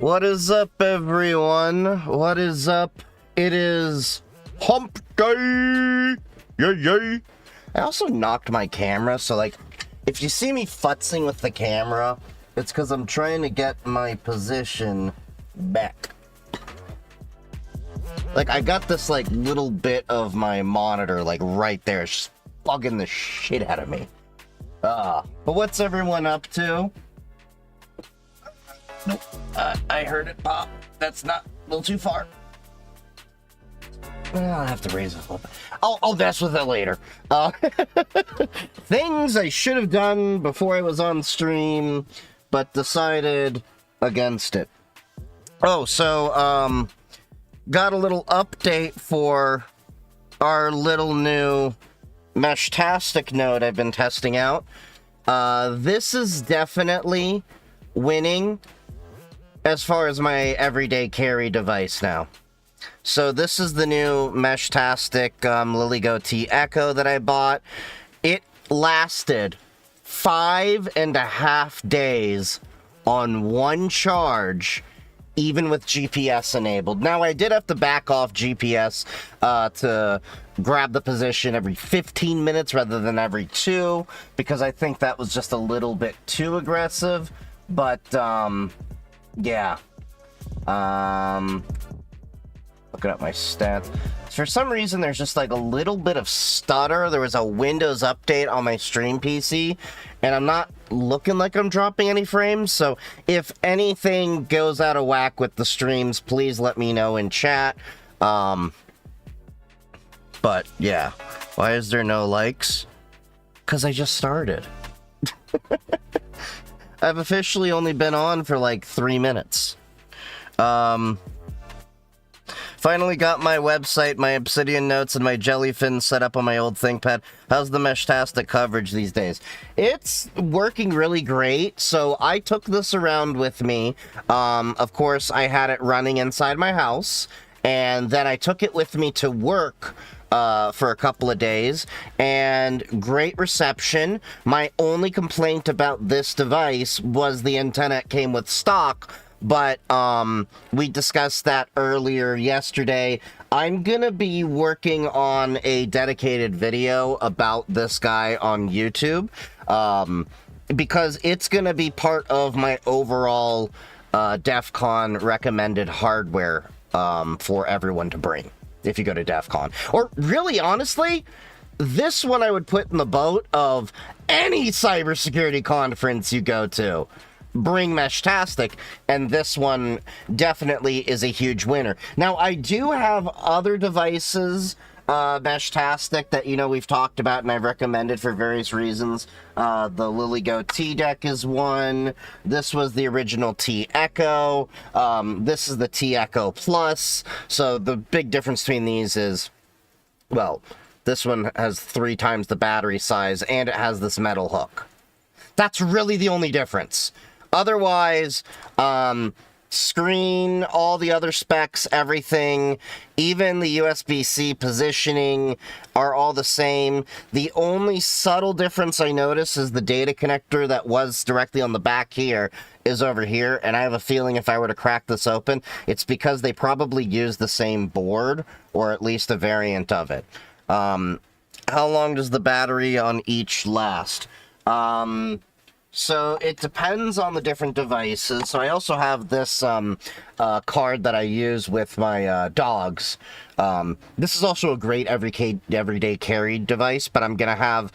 What is up, everyone? What is up? It is hump day! Yay, yay! I also knocked my camera, so like, if you see me futzing with the camera, it's because I'm trying to get my position back. Like, I got this, like, little bit of my monitor, like, right there. It's just bugging the shit out of me. But what's everyone up to? Nope. I heard it pop. That's not a little too far. Well, I'll have to raise it a little bit. I'll mess with it later. Things I should have done before I was on stream, but decided against it. Oh, so, got a little update for our little new Meshtastic node I've been testing out. This is definitely winning as far as my everyday carry device now. So this is the new Meshtastic LilyGo T Echo that I bought. It lasted 5.5 days on one charge, even with GPS enabled. Now, I did have to back off GPS to grab the position every 15 minutes rather than every 2, because I think that was just a little bit too aggressive. But, yeah. Looking at my stats. For some reason, there's just like a little bit of stutter. There was a Windows update on my stream PC, and I'm not looking like I'm dropping any frames. So if anything goes out of whack with the streams, please let me know in chat. But yeah, why is there no likes? Because I just started. I've officially only been on for like 3 minutes. Finally got my website, my Obsidian notes, and my Jellyfin set up on my old ThinkPad. How's the Meshtastic coverage these days? It's working really great. So I took this around with me. Of course, I had it running inside my house, and then I took it with me to work for a couple of days, and great reception. My only complaint about this device was the antenna came with stock, but we discussed that earlier yesterday. I'm gonna be working on a dedicated video about this guy on YouTube, because it's gonna be part of my overall DEF CON recommended hardware for everyone to bring if you go to DEF CON. Or really, honestly, this one I would put in the boat of any cybersecurity conference you go to. Bring Meshtastic, and this one definitely is a huge winner. Now, I do have other devices, Meshtastic, that, you know, we've talked about and I've recommended for various reasons. The LilyGo T Deck is one. This was the original T Echo. This is the T Echo Plus. So the big difference between these is, well, this one has 3 times the battery size and it has this metal hook. That's really the only difference. Otherwise, screen, all the other specs, everything, even the USB-C positioning are all the same. The only subtle difference I notice is the data connector that was directly on the back here is over here, and I have a feeling if I were to crack this open, it's because they probably use the same board, or at least a variant of it. How long does the battery on each last? So it depends on the different devices. So I also have this card that I use with my dogs. This is also a great everyday carry device, but I'm going to have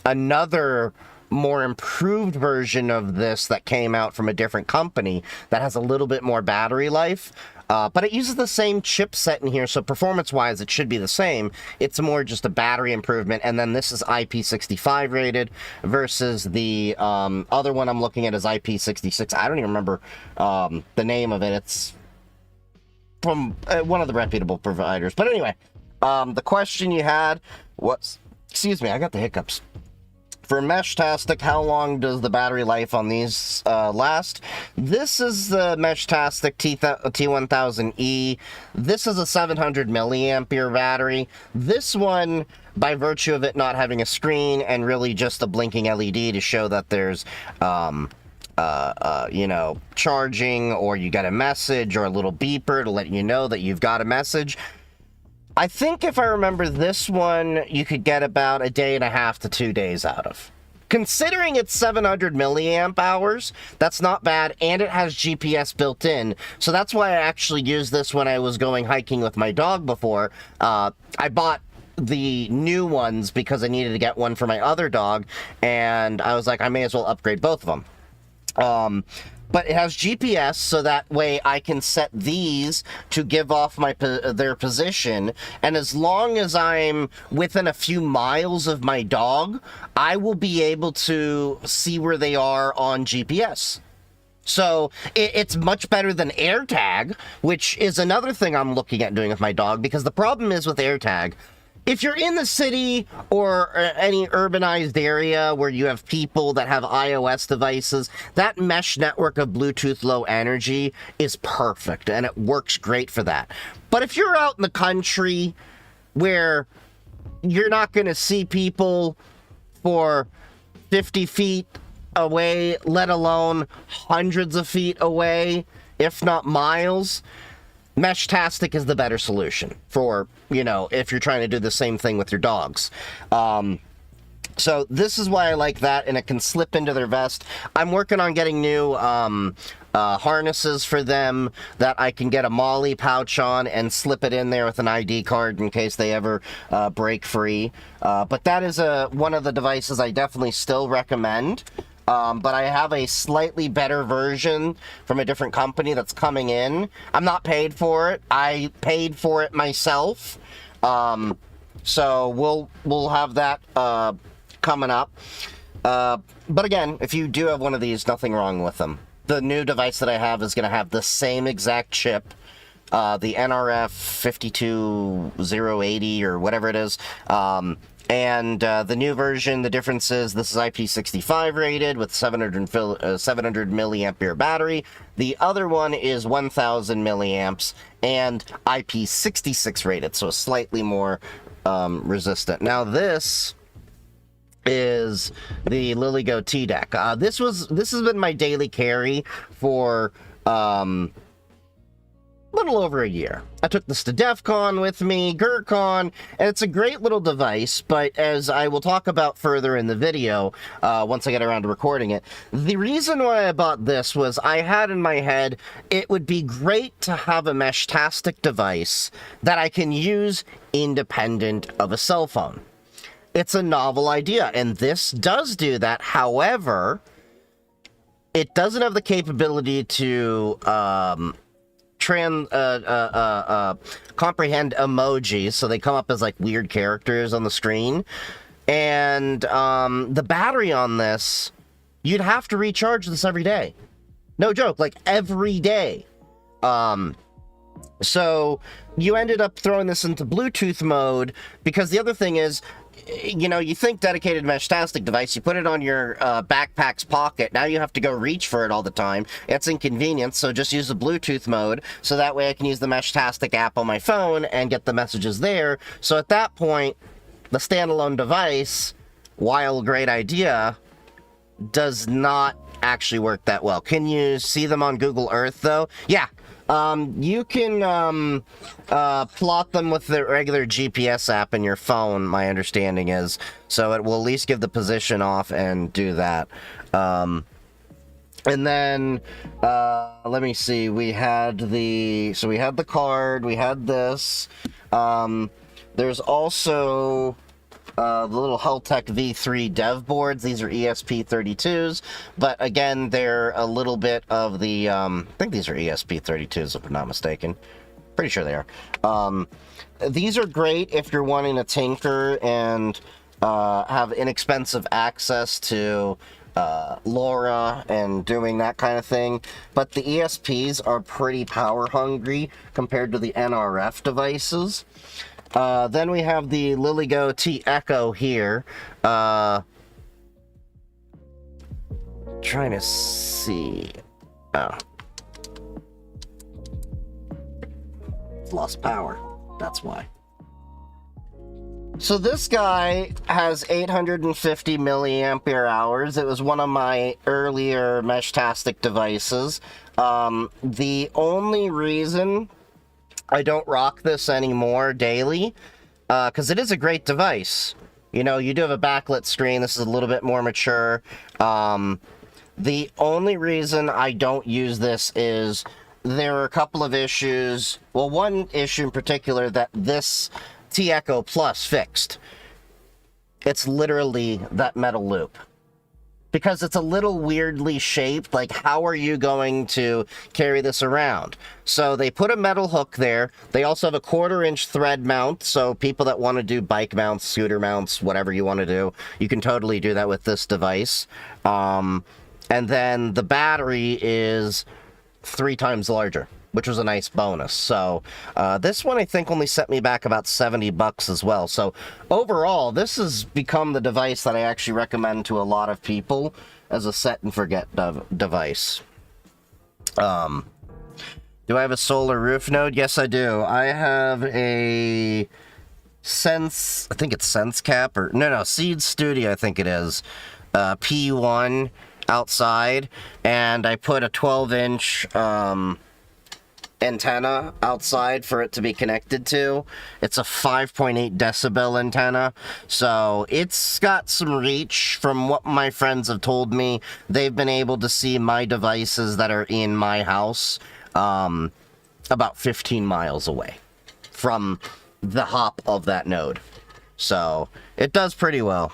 another more improved version of this that came out from a different company that has a little bit more battery life. But it uses the same chipset in here, so performance-wise, it should be the same. It's more just a battery improvement, and then this is IP65 rated versus the other one I'm looking at is IP66. I don't even remember the name of it. It's from one of the reputable providers. But anyway, the question you had was... Excuse me, I got the hiccups. For Meshtastic, how long does the battery life on these last? This is the Meshtastic T1000E. This is a 700 milliampere battery. This one, by virtue of it not having a screen and really just a blinking LED to show that there's you know, charging, or you get a message or a little beeper to let you know that you've got a message. I think if I remember this one, you could get about a day and a half to 2 days out of. Considering it's 700 milliamp hours, that's not bad, and it has GPS built in. So that's why I actually used this when I was going hiking with my dog before. I bought the new ones because I needed to get one for my other dog, and I was like, I may as well upgrade both of them. But it has GPS, so that way I can set these to give off their position, and as long as I'm within a few miles of my dog, I will be able to see where they are on GPS. So it's much better than AirTag, which is another thing I'm looking at doing with my dog, because the problem is with AirTag, if you're in the city or any urbanized area where you have people that have iOS devices, that mesh network of Bluetooth Low Energy is perfect, and it works great for that. But if you're out in the country where you're not going to see people for 50 feet away, let alone hundreds of feet away, if not miles, Meshtastic is the better solution for, you know, if you're trying to do the same thing with your dogs. So this is why I like that, and it can slip into their vest. I'm working on getting new harnesses for them that I can get a Molly pouch on and slip it in there with an ID card in case they ever break free. But that is one of the devices I definitely still recommend. But I have a slightly better version from a different company that's coming in. I'm not paid for it. I paid for it myself. So we'll have that coming up. But again, if you do have one of these, nothing wrong with them. The new device that I have is going to have the same exact chip, the NRF 52080 or whatever it is. And the new version, the difference is this is IP65 rated with 700 milliampere battery. The other one is 1000 milliamps and IP66 rated, so slightly more resistant. Now this is the LilyGo T-Deck. This has been my daily carry for little over a year. I took this to DEF CON with me, GurCon, and it's a great little device, but as I will talk about further in the video, once I get around to recording it, the reason why I bought this was I had in my head, it would be great to have a Meshtastic device that I can use independent of a cell phone. It's a novel idea, and this does do that. However, it doesn't have the capability to comprehend emojis, so they come up as like weird characters on the screen. And the battery on this, you'd have to recharge this every day. No joke, like every day. So you ended up throwing this into Bluetooth mode, because the other thing is, you know, you think dedicated Meshtastic device, you put it on your backpack's pocket, now you have to go reach for it all the time. It's inconvenient, so just use the Bluetooth mode, so that way I can use the Meshtastic app on my phone and get the messages there. So at that point, the standalone device, while a great idea, does not actually work that well. Can you see them on Google Earth, though? Yeah. You can plot them with the regular GPS app in your phone, my understanding is. So it will at least give the position off and do that. And then, let me see, we had the card, we had this. There's also the little Heltec V3 dev boards. These are ESP32s, but again, they're a little bit of the, I think these are ESP32s if I'm not mistaken. Pretty sure they are. These are great if you're wanting to tinker and have inexpensive access to LoRa and doing that kind of thing, but the ESPs are pretty power hungry compared to the NRF devices. Then we have the LilyGo T-Echo here. Trying to see. Oh. Lost power. That's why. So this guy has 850 milliampere hours. It was one of my earlier Meshtastic devices. The only reason I don't rock this anymore daily, because it is a great device. You know, you do have a backlit screen. This is a little bit more mature. The only reason I don't use this is there are a couple of issues. Well, one issue in particular that this T-Echo Plus fixed. It's literally that metal loop. Because it's a little weirdly shaped, like how are you going to carry this around? So they put a metal hook there. They also have a 1/4-inch thread mount, so people that want to do bike mounts, scooter mounts, whatever you want to do, you can totally do that with this device. And then the battery is 3 times larger, which was a nice bonus. So this one I think only set me back about $70 as well. So overall, this has become the device that I actually recommend to a lot of people as a set and forget device. Do I have a solar roof node? Yes, I do. I have a Sense, I think it's Sense Cap, or no, Seed Studio, I think it is, P1 outside, and I put a 12-inch antenna outside for it to be connected to. It's a 5.8 decibel antenna, so it's got some reach. From what my friends have told me, they've been able to see my devices that are in my house about 15 miles away from the hop of that node. So it does pretty well.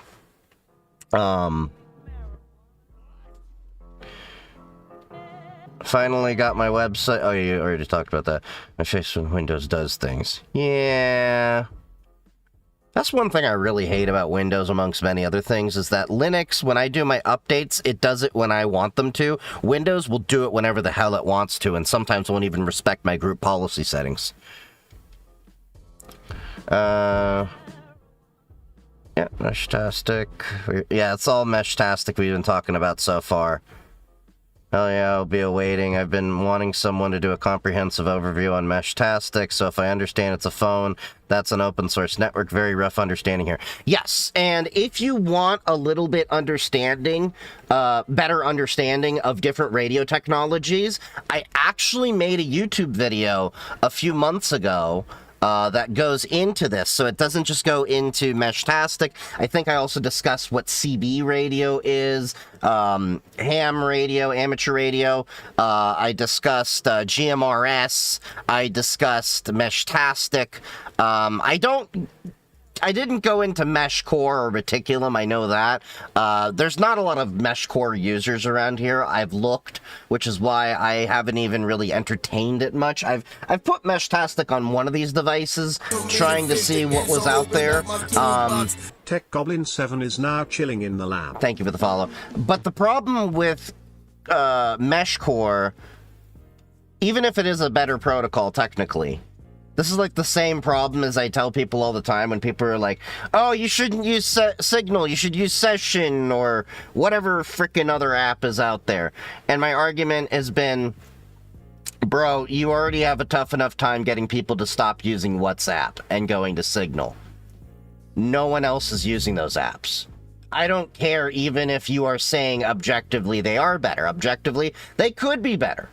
Finally got my website. Oh, you already talked about that. My face when Windows does things. Yeah. That's one thing I really hate about Windows, amongst many other things, is that Linux, when I do my updates, it does it when I want them to. Windows will do it whenever the hell it wants to, and sometimes won't even respect my group policy settings. Yeah, Meshtastic. Yeah, it's all Meshtastic we've been talking about so far. Oh yeah, I'll be awaiting. I've been wanting someone to do a comprehensive overview on Meshtastic, so if I understand it's a phone, that's an open source network. Very rough understanding here. Yes, and if you want a little bit understanding, better understanding of different radio technologies, I actually made a YouTube video a few months ago that goes into this, so it doesn't just go into Meshtastic. I think I also discussed what CB radio is, ham radio, amateur radio. I discussed GMRS. I discussed Meshtastic. I didn't go into Mesh Core or Reticulum, I know that. There's not a lot of Mesh Core users around here. I've looked, which is why I haven't even really entertained it much. I've put Meshtastic on one of these devices, trying to see what was out there. Tech Goblin 7 is now chilling in the lab. Thank you for the follow. But the problem with Mesh Core, even if it is a better protocol technically, this is like the same problem as I tell people all the time when people are like, oh, you shouldn't use Signal, you should use Session or whatever frickin' other app is out there. And my argument has been, bro, you already have a tough enough time getting people to stop using WhatsApp and going to Signal. No one else is using those apps. I don't care even if you are saying objectively they are better. Objectively, they could be better.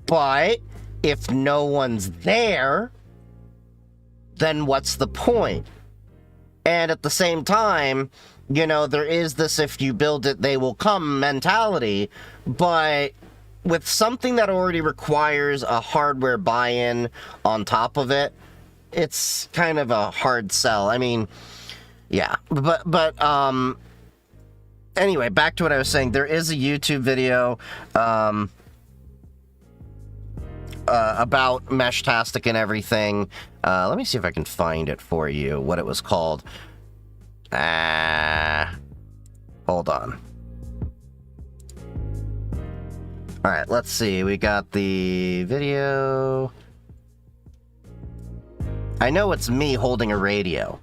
But if no one's there, then what's the point? And at the same time, you know, there is this if you build it, they will come mentality, but with something that already requires a hardware buy-in on top of it, it's kind of a hard sell. I mean, yeah, but anyway, back to what I was saying. There is a YouTube video, about Meshtastic and everything. Let me see if I can find it for you, what it was called. Hold on. Alright, let's see. We got the video. I know it's me holding a radio.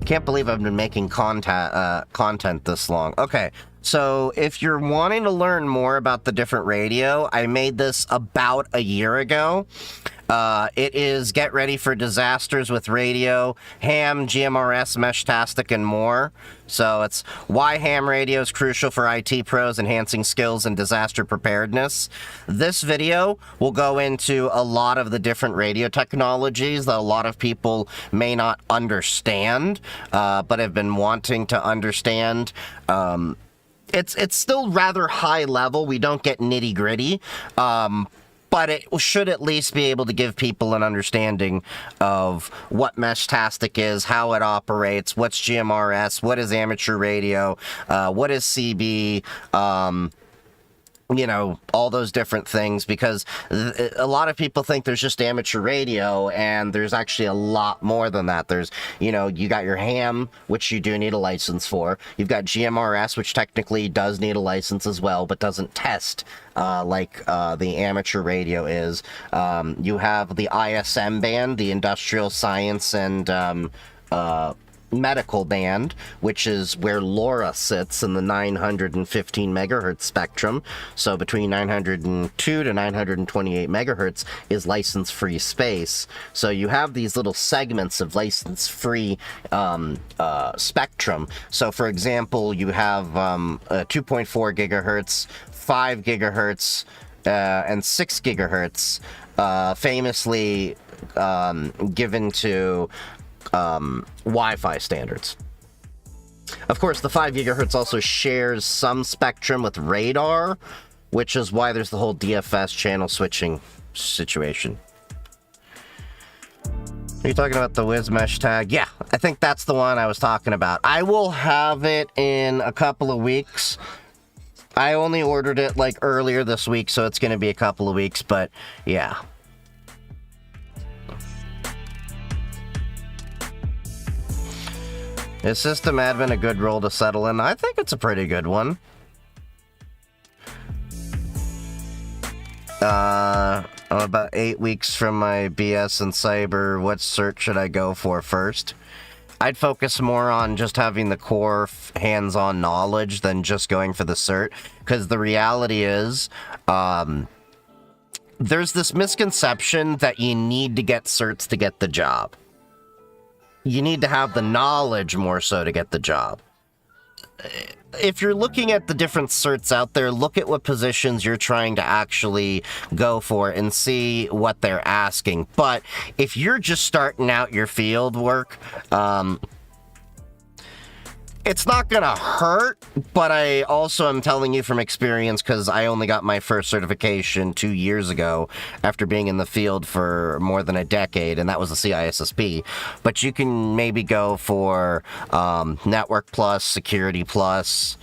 Can't believe I've been making content this long. Okay. So if you're wanting to learn more about the different radio, I made this about a year ago. It is Get Ready for Disasters with Radio, Ham, GMRS, Meshtastic, and more. So it's why ham radio is crucial for IT pros, enhancing skills and disaster preparedness. This video will go into a lot of the different radio technologies that a lot of people may not understand, but have been wanting to understand. It's still rather high level. We don't get nitty gritty. But it should at least be able to give people an understanding of what Meshtastic is, how it operates, what's GMRS, what is amateur radio, what is CB, you know, all those different things, because a lot of people think there's just amateur radio, and there's actually a lot more than that. There's, you know, you got your ham, which you do need a license for. You've got GMRS, which technically does need a license as well, but doesn't test like the amateur radio is. You have the ISM band, the Industrial Science and Medical band, which is where LoRa sits in the 915 megahertz spectrum. So between 902 to 928 megahertz is license-free space. So you have these little segments of license-free spectrum. So for example, you have 2.4 gigahertz, 5 gigahertz, and 6 gigahertz, famously given to Wi-Fi standards. Of course, the 5 gigahertz also shares some spectrum with radar, which is why there's the whole DFS channel switching situation. Are you talking about the WizMesh tag? Yeah, I think that's the one I was talking about. I will have it in a couple of weeks. I only ordered it like earlier this week, so it's going to be a couple of weeks, but yeah. Is system admin a good role to settle in? I think it's a pretty good one. I'm about 8 weeks from my BS in cyber. What cert should I go for first? I'd focus more on just having the core hands-on knowledge than just going for the cert, because the reality is, there's this misconception that you need to get certs to get the job. You need to have the knowledge more so to get the job. If you're looking at the different certs out there, look at what positions you're trying to actually go for and see what they're asking. But if you're just starting out your field work, it's not gonna hurt, but I also am telling you from experience, because I only got my first certification 2 years ago after being in the field for more than a decade, and that was the CISSP. But you can maybe go for Network Plus, Security Plus.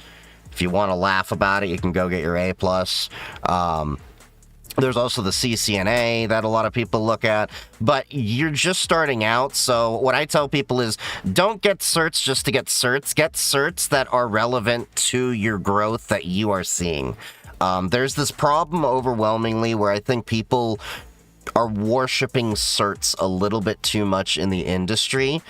If you want to laugh about it, you can go get your A Plus. There's also the CCNA that a lot of people look at, but you're just starting out. So what I tell people is, don't get certs just to get certs. Get certs that are relevant to your growth that you are seeing. There's this problem overwhelmingly where I think people are worshiping certs a little bit too much in the industry,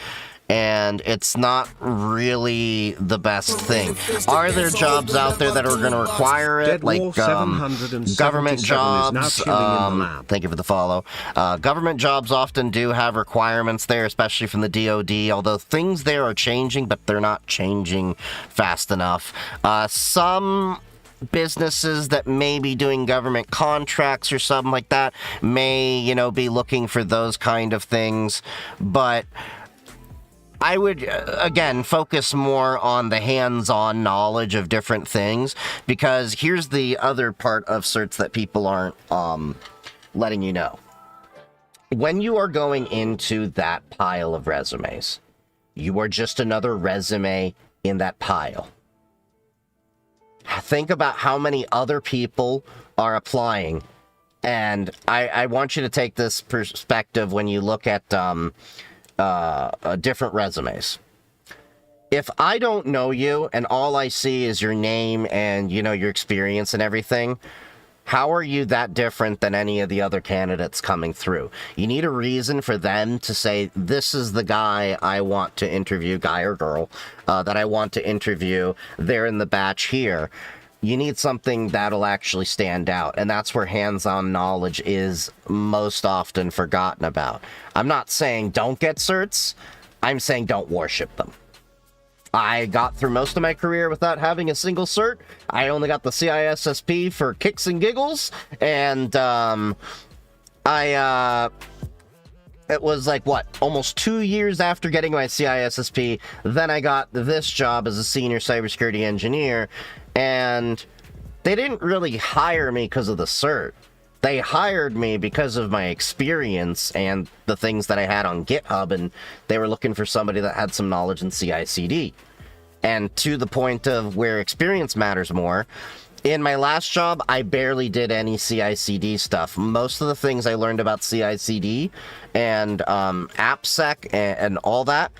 and it's not really the best thing. Are there jobs out there that are going to require it, like government jobs? Thank you for the follow. Government jobs often do have requirements there, especially from the DoD, although things there are changing, but they're not changing fast enough. Some businesses that may be doing government contracts or something like that may, you know, be looking for those kind of things, but I would, again, focus more on the hands-on knowledge of different things, because here's the other part of certs that people aren't letting you know. When you are going into that pile of resumes, you are just another resume in that pile. Think about how many other people are applying, and I want you to take this perspective when you look at different resumes. If I don't know you and all I see is your name and, you know, your experience and everything, how are you that different than any of the other candidates coming through? You need a reason for them to say, this is the guy I want to interview, guy or girl, that I want to interview. They're in the batch here. you need something that'll actually stand out, and that's where hands-on knowledge is most often forgotten about. I'm not saying don't get certs, I'm saying don't worship them. I got through most of my career without having a single cert. I only got the CISSP for kicks and giggles, and it was like, what, almost 2 years after getting my CISSP, then I got this job as a senior cybersecurity engineer, and they didn't really hire me because of the cert. They hired me because of my experience and the things that I had on GitHub, and they were looking for somebody that had some knowledge in CI/CD. And to the point of where experience matters more, in my last job, I barely did any CI/CD stuff. Most of the things I learned about CI/CD and AppSec and all that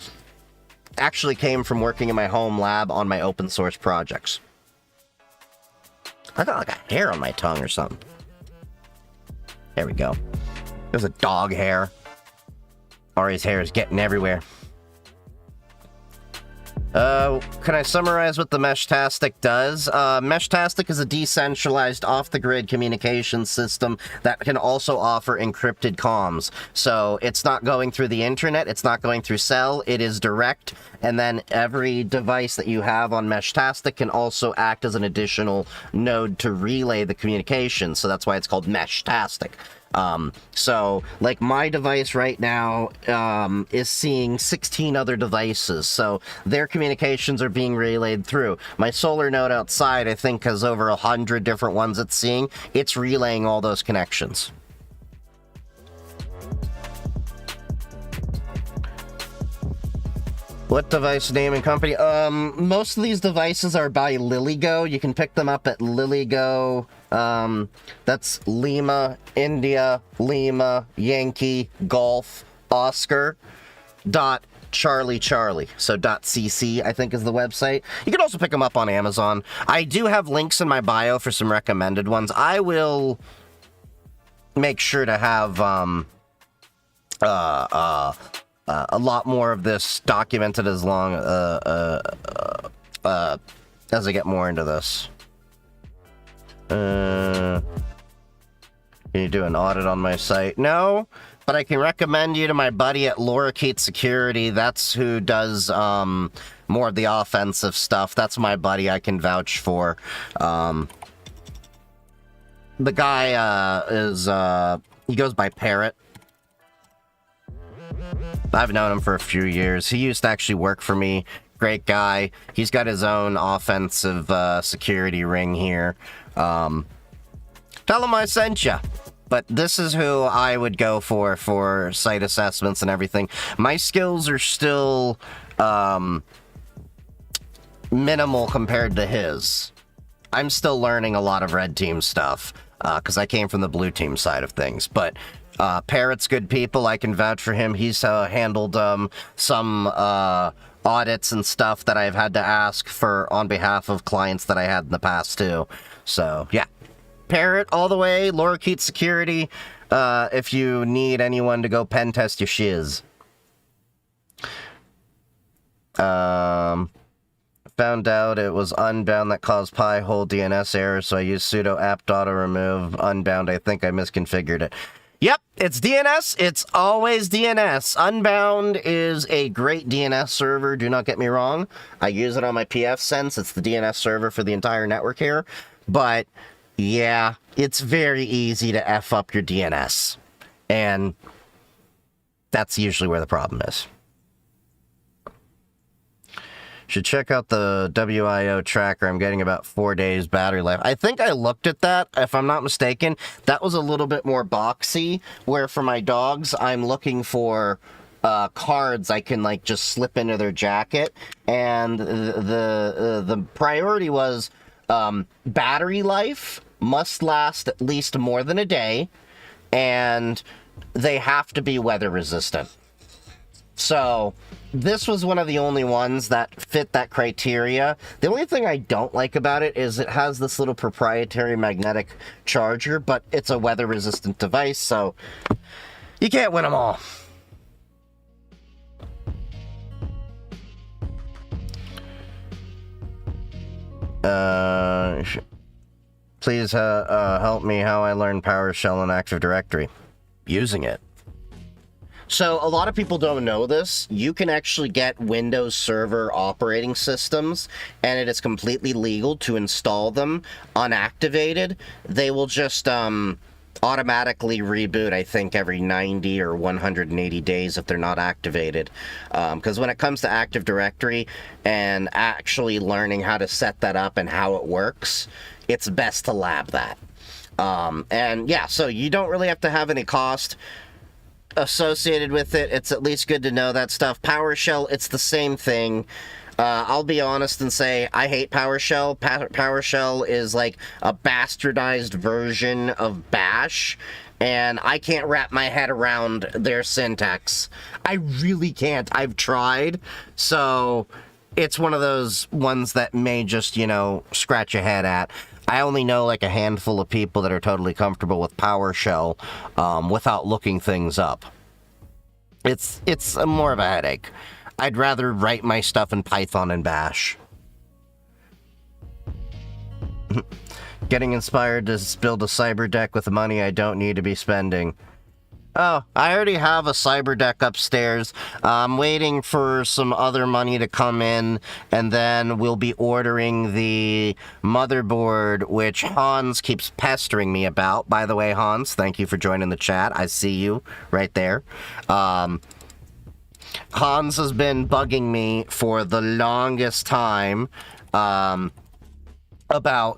actually came from working in my home lab on my open source projects. I got like a hair on my tongue or something. There we go. There's a dog hair. Ari's hair is getting everywhere. Can I summarize what the Meshtastic does? Meshtastic is a decentralized off-the-grid communication system that can also offer encrypted comms. So it's not going through the internet, it's not going through cell, it is direct, and then every device that you have on Meshtastic can also act as an additional node to relay the communication, so that's why it's called Meshtastic. So, like, my device right now, is seeing 16 other devices, so their communications are being relayed through. My solar node outside, I think, has over 100 different ones it's seeing. It's relaying all those connections. What device name and company? Most of these devices are by LilyGo. You can pick them up at LilyGo. That's Lima, India, Lima, Yankee, Golf, Oscar, Charlie. So .cc, I think, is the website. You can also pick them up on Amazon. I do have links in my bio for some recommended ones. I will make sure to have, a lot more of this documented as long as I get more into this. Can you do an audit on my site? No, but I can recommend you to my buddy at Lorikeet Security. That's who does more of the offensive stuff. That's my buddy I can vouch for. The guy he goes by Parrot. I've known him for a few years. He used to actually work for me. Great guy. He's got his own offensive security ring here. Tell him I sent you. But this is who I would go for site assessments and everything. My skills are still minimal compared to his. I'm still learning a lot of red team stuff because I came from the blue team side of things. But Parrot's good people. I can vouch for him. He's handled some audits and stuff that I've had to ask for on behalf of clients that I had in the past too. So yeah, Parrot all the way. Lorikeet Security. If you need anyone to go pen test your shiz. Found out it was Unbound that caused Pi-hole DNS error, so I used sudo apt-auto-remove Unbound. I think I misconfigured it. Yep, it's DNS. It's always DNS. Unbound is a great DNS server, do not get me wrong. I use it on my pfSense. It's the DNS server for the entire network here. But, yeah, it's very easy to F up your DNS. And that's usually where the problem is. Should check out the WIO tracker. I'm getting about 4 days battery life. I think I looked at that, if I'm not mistaken. That was a little bit more boxy, where for my dogs, I'm looking for cards I can, like, just slip into their jacket. And the priority was battery life must last at least more than a day, and they have to be weather resistant. So this was one of the only ones that fit that criteria. The only thing I don't like about it is it has this little proprietary magnetic charger, but it's a weather-resistant device, so you can't win them all. please help me how I learn PowerShell and Active Directory? Using it. So a lot of people don't know this. You can actually get Windows Server operating systems, and it is completely legal to install them unactivated. They will just automatically reboot, I think, every 90 or 180 days if they're not activated. Because when it comes to Active Directory and actually learning how to set that up and how it works, it's best to lab that. And yeah, so you don't really have to have any cost associated with it. It's at least good to know that stuff. PowerShell, it's the same thing. I'll be honest and say I hate PowerShell. PowerShell is like a bastardized version of Bash, and I can't wrap my head around their syntax. I really can't. I've tried, so it's one of those ones that may just, you know, scratch your head at. I only know like a handful of people that are totally comfortable with PowerShell without looking things up. It's more of a headache. I'd rather write my stuff in Python and Bash. Getting inspired to build a cyber deck with money I don't need to be spending. Oh, I already have a cyber deck upstairs. I'm waiting for some other money to come in, and then we'll be ordering the motherboard, which Hans keeps pestering me about. By the way, Hans, thank you for joining the chat. I see you right there. Hans has been bugging me for the longest time about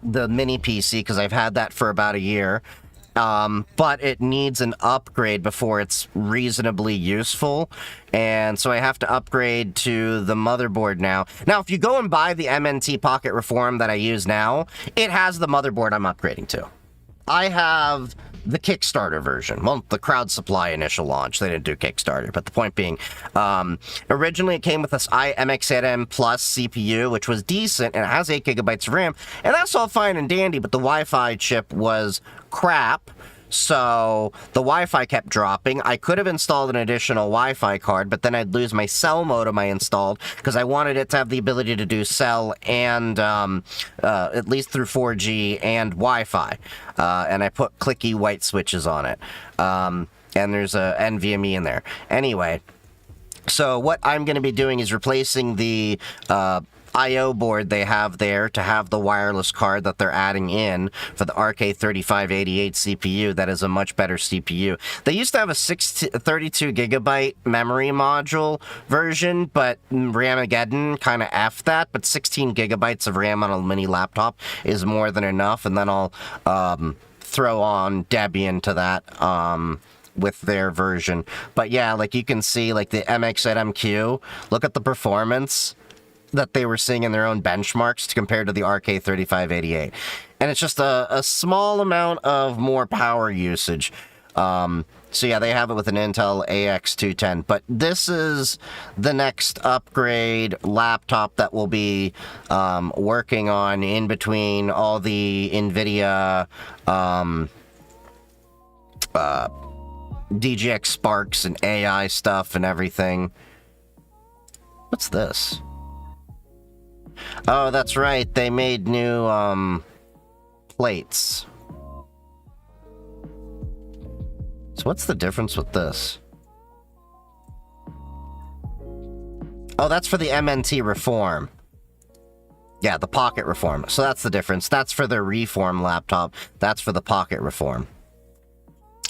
the mini PC, because I've had that for about a year. But it needs an upgrade before it's reasonably useful, and so I have to upgrade to the motherboard now. Now, if you go and buy the MNT Pocket Reform that I use now, it has the motherboard I'm upgrading to. I have the Kickstarter version. Well, the crowd supply initial launch. They didn't do Kickstarter, but the point being, originally it came with this MX8M Plus CPU, which was decent, and it has 8 gigabytes of RAM, and that's all fine and dandy, but the Wi-Fi chip was crap, so the Wi-Fi kept dropping. I could have installed an additional Wi-Fi card, but then I'd lose my cell modem I installed, because I wanted it to have the ability to do cell and, at least through 4G and Wi-Fi. And I put clicky white switches on it. And there's a NVMe in there. Anyway, so what I'm going to be doing is replacing the I/O board they have there to have the wireless card that they're adding in for the RK3588 CPU. That is a much better CPU. They used to have a 32 gigabyte memory module version, but Ramageddon kind of effed that, but 16 gigabytes of RAM on a mini laptop is more than enough, and then I'll throw on Debian to that with their version. But yeah, like you can see, like the MX8MQ, look at the performance that they were seeing in their own benchmarks compared to the RK3588. And it's just a small amount of more power usage. So yeah, they have it with an Intel AX210. But this is the next upgrade laptop that we'll be working on in between all the NVIDIA DGX Sparks and AI stuff and everything. What's this? Oh, that's right. They made new, plates. So what's the difference with this? Oh, that's for the MNT Reform. Yeah, the Pocket Reform. So that's the difference. That's for the Reform laptop. That's for the Pocket Reform.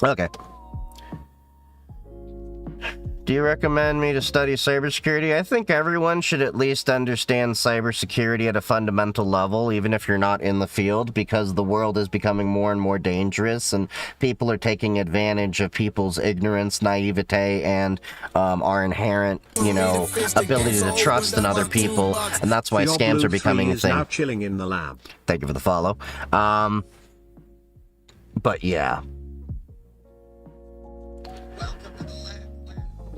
Okay. Do you recommend me to study cybersecurity? I think everyone should at least understand cybersecurity at a fundamental level, even if you're not in the field, because the world is becoming more and more dangerous, and people are taking advantage of people's ignorance, naivete, and our inherent, you know, ability to trust in other people, and that's why scams are becoming a thing. Now chilling in the lab. Thank you for the follow. But yeah.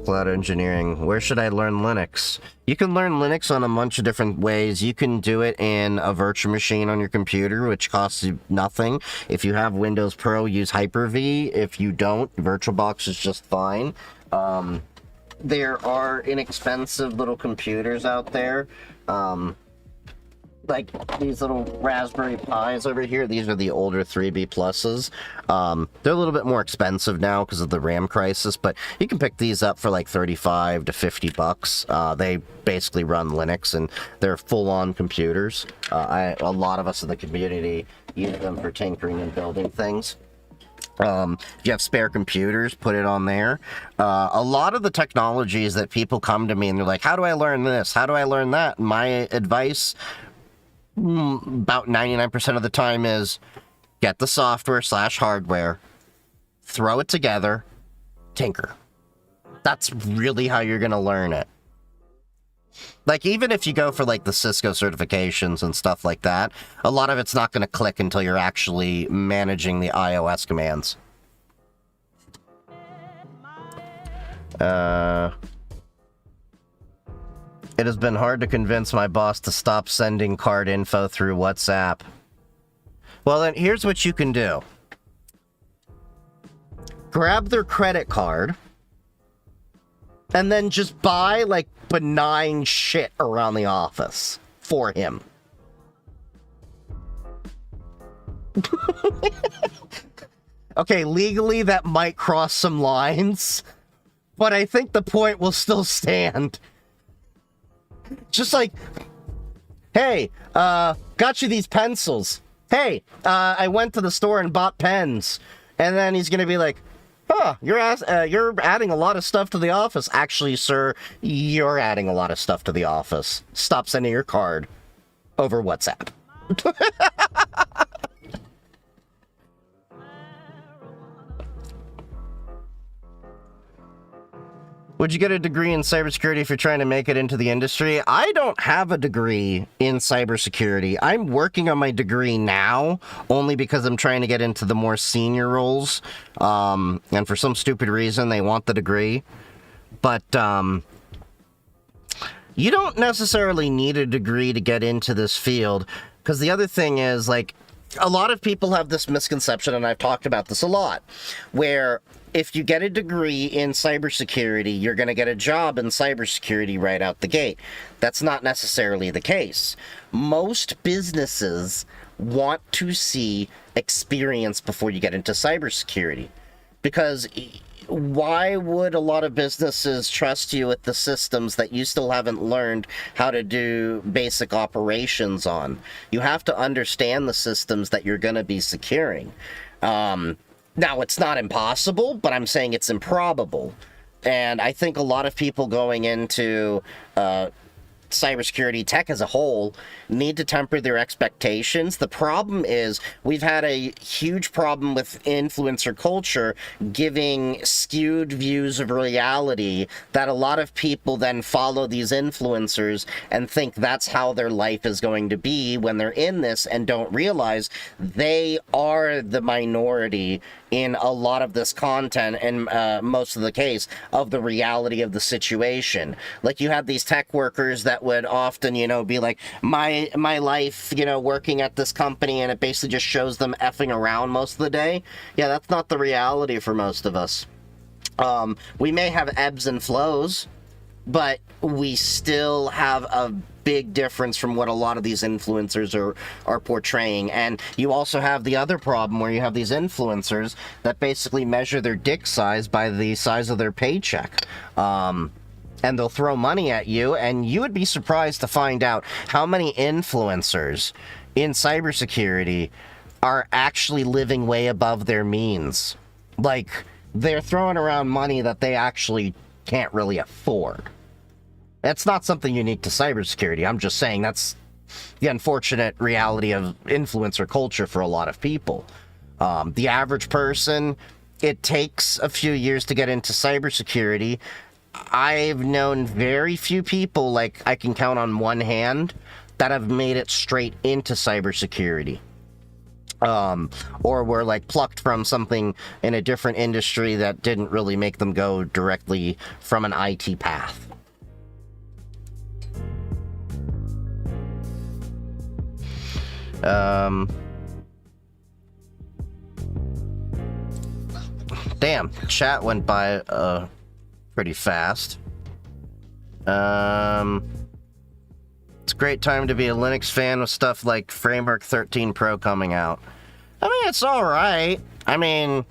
Cloud engineering. Where should I learn Linux? You can learn Linux on a bunch of different ways. You can do it in a virtual machine on your computer, which costs you nothing. If you have Windows Pro, use Hyper-V. If you don't, VirtualBox is just fine. There are inexpensive little computers out there. like these little Raspberry Pis over here. These are the older 3B pluses. They're a little bit more expensive now because of the RAM crisis, but you can pick these up for like 35 to 50 bucks. They basically run Linux and they're full-on computers. A lot of us in the community use them for tinkering and building things. If you have spare computers, put it on there. A lot of the technologies that people come to me and they're like, how do I learn this? How do I learn that? My advice, about 99% of the time, is get the software / hardware, throw it together, tinker. That's really how you're going to learn it. Like, even if you go for, like, the Cisco certifications and stuff like that, a lot of it's not going to click until you're actually managing the iOS commands. It has been hard to convince my boss to stop sending card info through WhatsApp. Well, then, here's what you can do. Grab their credit card, and then just buy, like, benign shit around the office for him. Okay, legally that might cross some lines, but I think the point will still stand. Just like, hey, got you these pencils. Hey, I went to the store and bought pens. And then he's gonna be like, huh, you're adding a lot of stuff to the office. Actually, sir, you're adding a lot of stuff to the office. Stop sending your card over WhatsApp. Would you get a degree in cybersecurity if you're trying to make it into the industry? I don't have a degree in cybersecurity. I'm working on my degree now, only because I'm trying to get into the more senior roles. And for some stupid reason, they want the degree. But you don't necessarily need a degree to get into this field. Because the other thing is, like, a lot of people have this misconception, and I've talked about this a lot, where if you get a degree in cybersecurity, you're going to get a job in cybersecurity right out the gate. That's not necessarily the case. Most businesses want to see experience before you get into cybersecurity. Because why would a lot of businesses trust you with the systems that you still haven't learned how to do basic operations on? You have to understand the systems that you're going to be securing. Now, it's not impossible, but I'm saying it's improbable. And I think a lot of people going into cybersecurity tech as a whole need to temper their expectations. The problem is we've had a huge problem with influencer culture giving skewed views of reality that a lot of people then follow these influencers and think that's how their life is going to be when they're in this, and don't realize they are the minority in a lot of this content, and most of the case of the reality of the situation. Like, you have these tech workers that would often, be like, my life, working at this company, and it basically just shows them effing around most of the day. Yeah, that's not the reality for most of us. We may have ebbs and flows, but we still have a big difference from what a lot of these influencers are portraying. And you also have the other problem where you have these influencers that basically measure their dick size by the size of their paycheck. And they'll throw money at you, and you would be surprised to find out how many influencers in cybersecurity are actually living way above their means. Like, they're throwing around money that they actually can't really afford. That's not something unique to cybersecurity. I'm just saying that's the unfortunate reality of influencer culture for a lot of people. The average person, it takes a few years to get into cybersecurity. I've known very few people, like I can count on one hand, that have made it straight into cybersecurity. Or were like plucked from something in a different industry that didn't really make them go directly from an IT path. Damn, chat went by pretty fast. Let's a great time to be a Linux fan with stuff like Framework 13 Pro coming out. I mean, it's alright. I mean,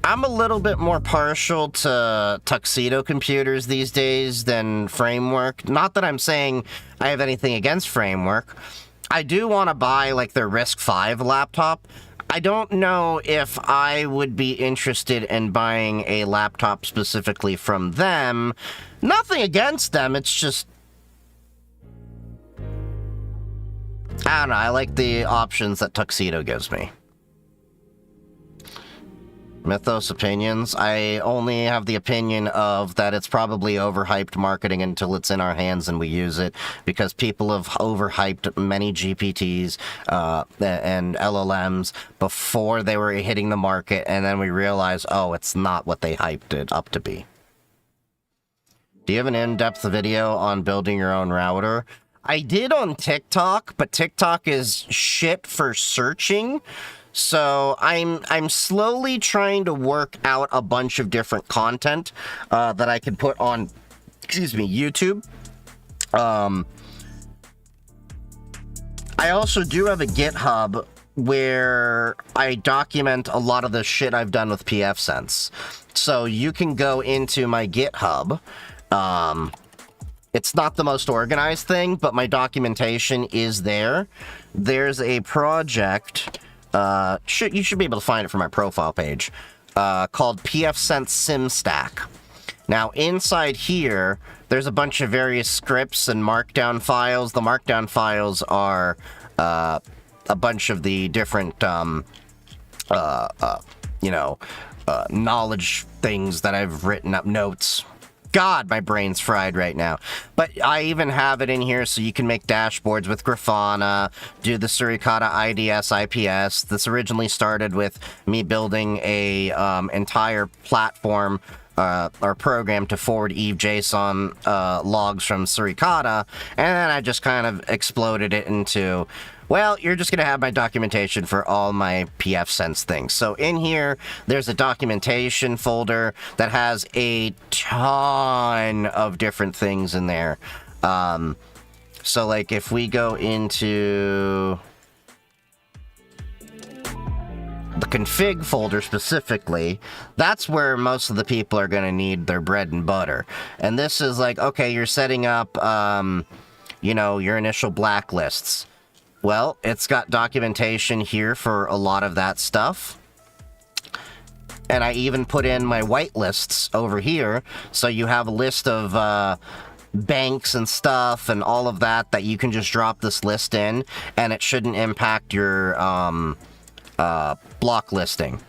I'm a little bit more partial to Tuxedo computers these days than Framework. Not that I'm saying I have anything against Framework. I do want to buy, like, their RISC-V laptop. I don't know if I would be interested in buying a laptop specifically from them. Nothing against them, it's just... I don't know, I like the options that Tuxedo gives me. Mythos opinions. I only have the opinion of that it's probably overhyped marketing until it's in our hands and we use it, because people have overhyped many GPTs and LLMs before they were hitting the market, and then we realize, oh, it's not what they hyped it up to be. Do you have an in-depth video on building your own router? I did on TikTok, but TikTok is shit for searching. So I'm slowly trying to work out a bunch of different content that I can put on, YouTube. I also do have a GitHub where I document a lot of the shit I've done with pfSense. So you can go into my GitHub. It's not the most organized thing, but my documentation is there. There's a project... you should be able to find it from my profile page, called pfSense SimStack. Now, inside here, there's a bunch of various scripts and markdown files. The markdown files are, a bunch of the different, knowledge things that I've written up, notes. God, my brain's fried right now. But I even have it in here so you can make dashboards with Grafana, do the Suricata IDS IPS. This originally started with me building a entire platform or program to forward Eve JSON logs from Suricata, and then I just kind of exploded it into... Well, you're just going to have my documentation for all my pfSense things. So in here, there's a documentation folder that has a ton of different things in there. So, like, if we go into the config folder specifically, that's where most of the people are going to need their bread and butter. And this is like, okay, you're setting up, your initial blacklists. Well, it's got documentation here for a lot of that stuff. And I even put in my whitelists over here, so you have a list of banks and stuff and all of that you can just drop this list in, and it shouldn't impact your block listing.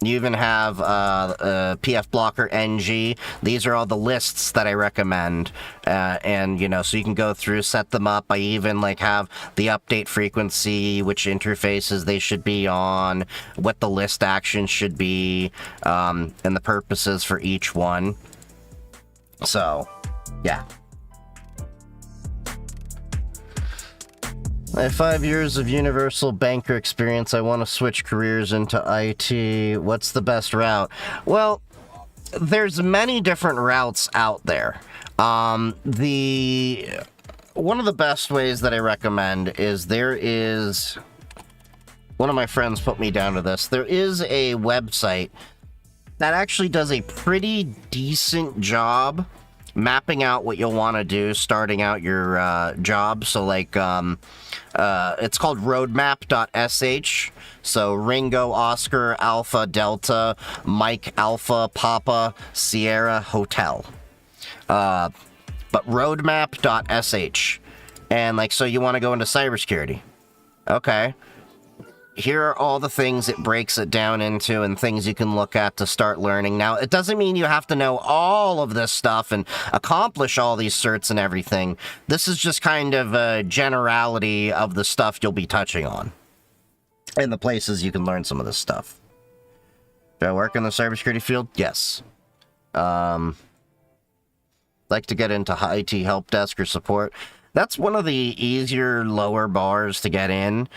You even have PF Blocker NG. These are all the lists that I recommend. And, so you can go through, set them up. I even, have the update frequency, which interfaces they should be on, what the list actions should be, and the purposes for each one. So, yeah. I have 5 years of universal banker experience. I want to switch careers into IT. What's the best route? Well, there's many different routes out there. One of the best ways that I recommend is one of my friends put me down to this. There is a website that actually does a pretty decent job mapping out what you'll want to do starting out your job. So it's called roadmap.sh. So Ringo, Oscar, Alpha, Delta, Mike, Alpha, Papa, Sierra, Hotel. But roadmap.sh. And so you want to go into cybersecurity. Okay. Here are all the things it breaks it down into and things you can look at to start learning. Now, it doesn't mean you have to know all of this stuff and accomplish all these certs and everything. This is just kind of a generality of the stuff you'll be touching on and the places you can learn some of this stuff. Do I work in the cybersecurity field? Yes. Like to get into IT help desk or support. That's one of the easier, lower bars to get in.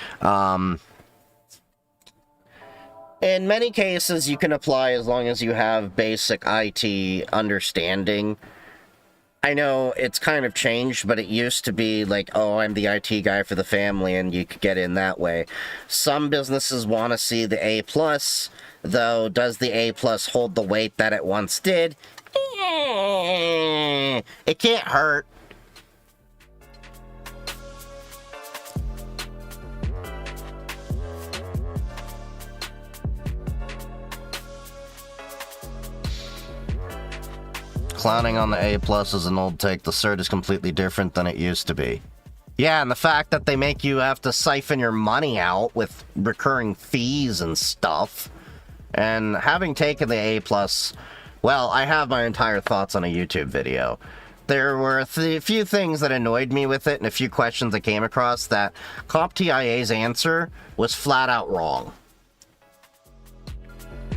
In many cases, you can apply as long as you have basic IT understanding. I know it's kind of changed, but it used to be like, oh, I'm the IT guy for the family, and you could get in that way. Some businesses want to see the A+, though does the A+ hold the weight that it once did? It can't hurt. Clowning on the A+ is an old take. The cert is completely different than it used to be. Yeah, and the fact that they make you have to siphon your money out with recurring fees and stuff. And having taken the A+, well, I have my entire thoughts on a YouTube video. There were a few things that annoyed me with it and a few questions I came across that CompTIA's answer was flat out wrong.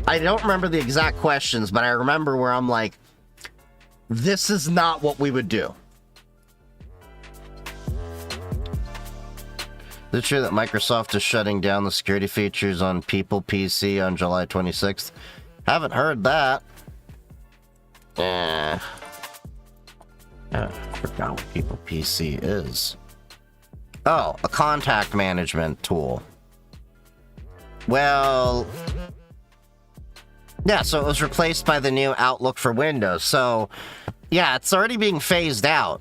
I don't remember the exact questions, but I remember where I'm like, this is not what we would do. Is it true that Microsoft is shutting down the security features on People PC on July 26th? Haven't heard that. I forgot what People PC is. Oh, a contact management tool. Well, yeah, so it was replaced by the new Outlook for Windows. So, yeah, it's already being phased out.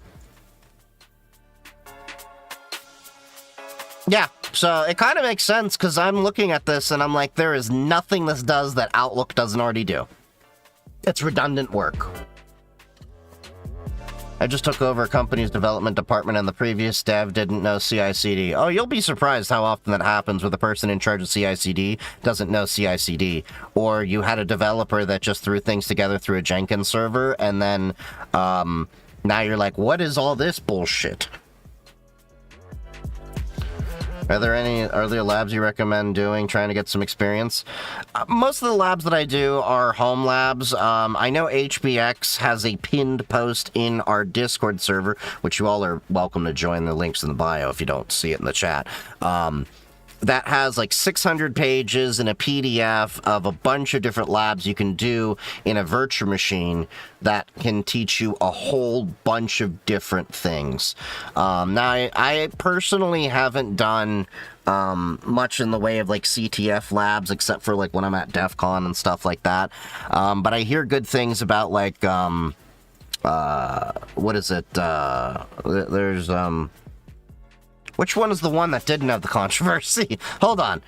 Yeah, so it kind of makes sense because I'm looking at this and I'm like, there is nothing this does that Outlook doesn't already do. It's redundant work. I just took over a company's development department and the previous dev didn't know CI/CD. Oh, you'll be surprised how often that happens where the person in charge of CI/CD doesn't know CI/CD. Or you had a developer that just threw things together through a Jenkins server and then now you're like, what is all this bullshit? Are there labs you recommend doing, trying to get some experience? Most of the labs that I do are home labs. I know HBX has a pinned post in our Discord server, which you all are welcome to join. The link's in the bio if you don't see it in the chat. That has like 600 pages and a PDF of a bunch of different labs you can do in a virtual machine that can teach you a whole bunch of different things. Now, I personally haven't done much in the way of like CTF labs, except for like when I'm at DEF CON and stuff like that. But I hear good things about like, what is it? There's, which one is the one that didn't have the controversy? Hold on.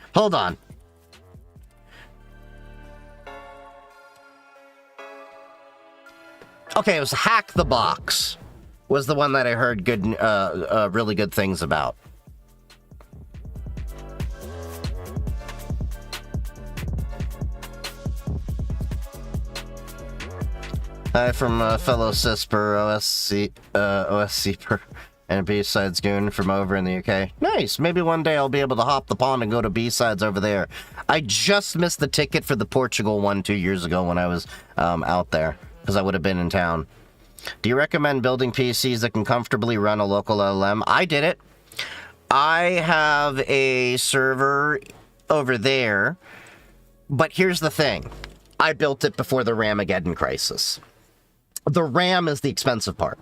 Okay, it was Hack the Box. Was the one that I heard really good things about. Hi from fellow CISPer, OSCper. And B-Sides Goon from over in the UK. Nice. Maybe one day I'll be able to hop the pond and go to B-Sides over there. I just missed the ticket for the Portugal one 2 years ago when I was out there, because I would have been in town. Do you recommend building PCs that can comfortably run a local LLM? I did it. I have a server over there, but here's the thing. I built it before the Ramageddon crisis. The RAM is the expensive part.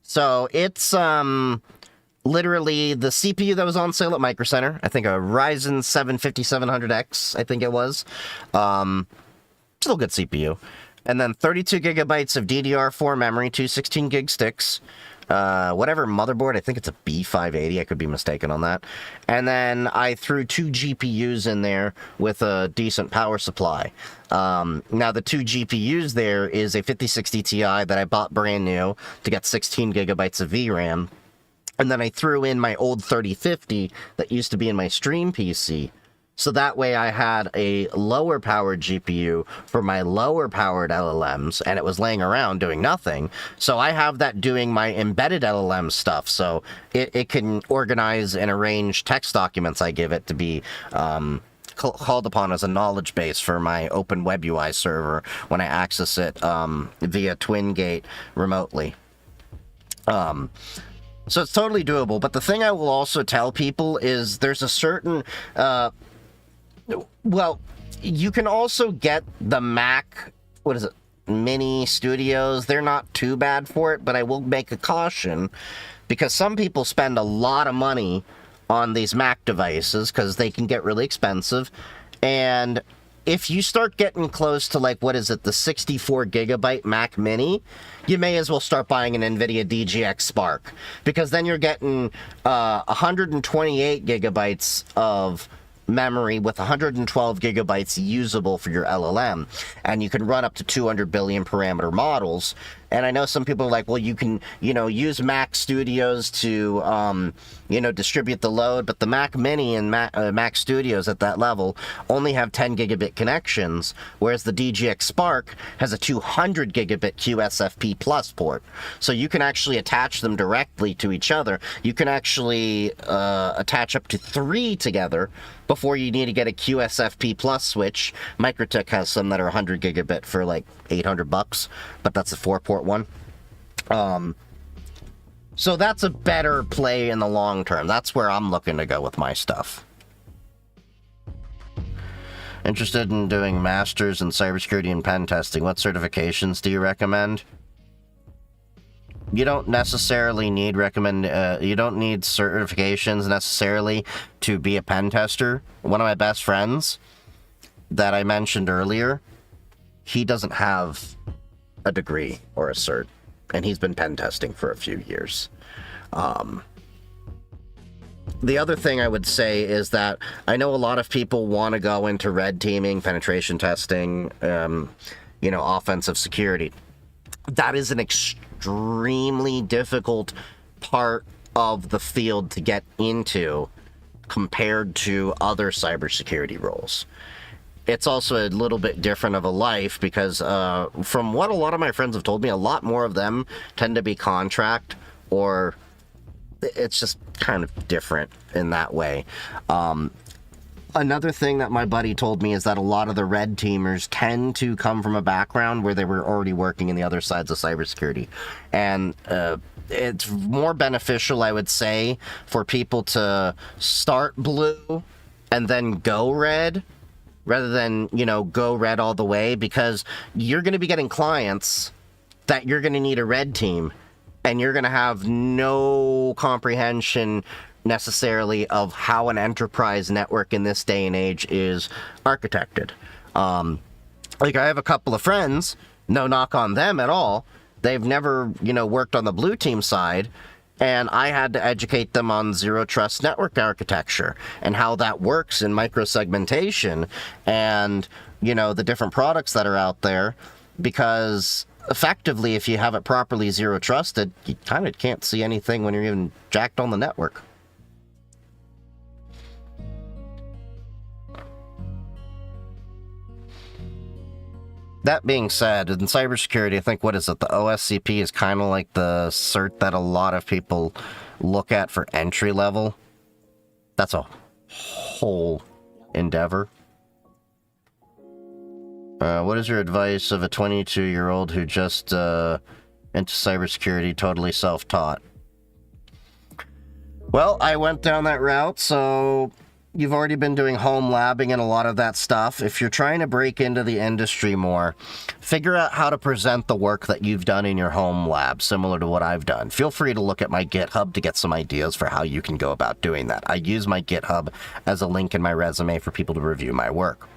So it's literally the CPU that was on sale at Micro Center. I think a Ryzen 7 5700X, I think it was. Still good CPU. And then 32 gigabytes of DDR4 memory, two 16 gig sticks. Whatever motherboard, I think it's a B580, I could be mistaken on that. And then I threw two GPUs in there with a decent power supply. Now the two GPUs there is a 5060 Ti that I bought brand new to get 16 gigabytes of VRAM. And then I threw in my old 3050 that used to be in my stream PC. So that way I had a lower powered GPU for my lower powered LLMs, and it was laying around doing nothing. So I have that doing my embedded LLM stuff. So it can organize and arrange text documents I give it to be called upon as a knowledge base for my Open Web UI server when I access it via TwinGate remotely. So it's totally doable. But the thing I will also tell people is there's a certain... well, you can also get the Mac, what is it? Mini studios, they're not too bad for it, but I will make a caution because some people spend a lot of money on these Mac devices because they can get really expensive. And if you start getting close to, like, what is it, the 64 gigabyte Mac Mini, you may as well start buying an NVIDIA DGX Spark, because then you're getting 128 gigabytes of memory with 112 gigabytes usable for your LLM, and you can run up to 200 billion parameter models. And I know some people are like, well, you can, use Mac Studios to, distribute the load, but the Mac Mini and Mac Studios at that level only have 10 gigabit connections, whereas the DGX Spark has a 200 gigabit QSFP plus port. So you can actually attach them directly to each other. You can actually attach up to 3 together before you need to get a QSFP plus switch. Microtech has some that are 100 gigabit for like $800, but that's a 4-port one. So that's a better play in the long term. That's where I'm looking to go with my stuff. Interested in doing masters in cybersecurity and pen testing. What certifications do you recommend? You don't necessarily need you don't need certifications necessarily to be a pen tester. One of my best friends that I mentioned earlier, he doesn't have a degree or a cert, and he's been pen testing for a few years. The other thing I would say is that I know a lot of people want to go into red teaming, penetration testing, offensive security. That is an extremely difficult part of the field to get into compared to other cybersecurity roles. It's also a little bit different of a life because from what a lot of my friends have told me, a lot more of them tend to be contract, or it's just kind of different in that way. Another thing that my buddy told me is that a lot of the red teamers tend to come from a background where they were already working in the other sides of cybersecurity. And it's more beneficial, I would say, for people to start blue and then go red, rather than, go red all the way, because you're going to be getting clients that you're going to need a red team, and you're going to have no comprehension necessarily of how an enterprise network in this day and age is architected. Like, I have a couple of friends, no knock on them at all, they've never, worked on the blue team side, and I had to educate them on zero trust network architecture and how that works in microsegmentation and, the different products that are out there, because effectively, if you have it properly zero trusted, you kind of can't see anything when you're even jacked on the network. That being said, in cybersecurity, I think, what is it, the OSCP is kind of like the cert that a lot of people look at for entry level. That's a whole endeavor. What is your advice of a 22-year-old who just into cybersecurity, totally self-taught? Well, I went down that route, so you've already been doing home labbing and a lot of that stuff. If you're trying to break into the industry more, figure out how to present the work that you've done in your home lab, similar to what I've done. Feel free to look at my GitHub to get some ideas for how you can go about doing that. I use my GitHub as a link in my resume for people to review my work.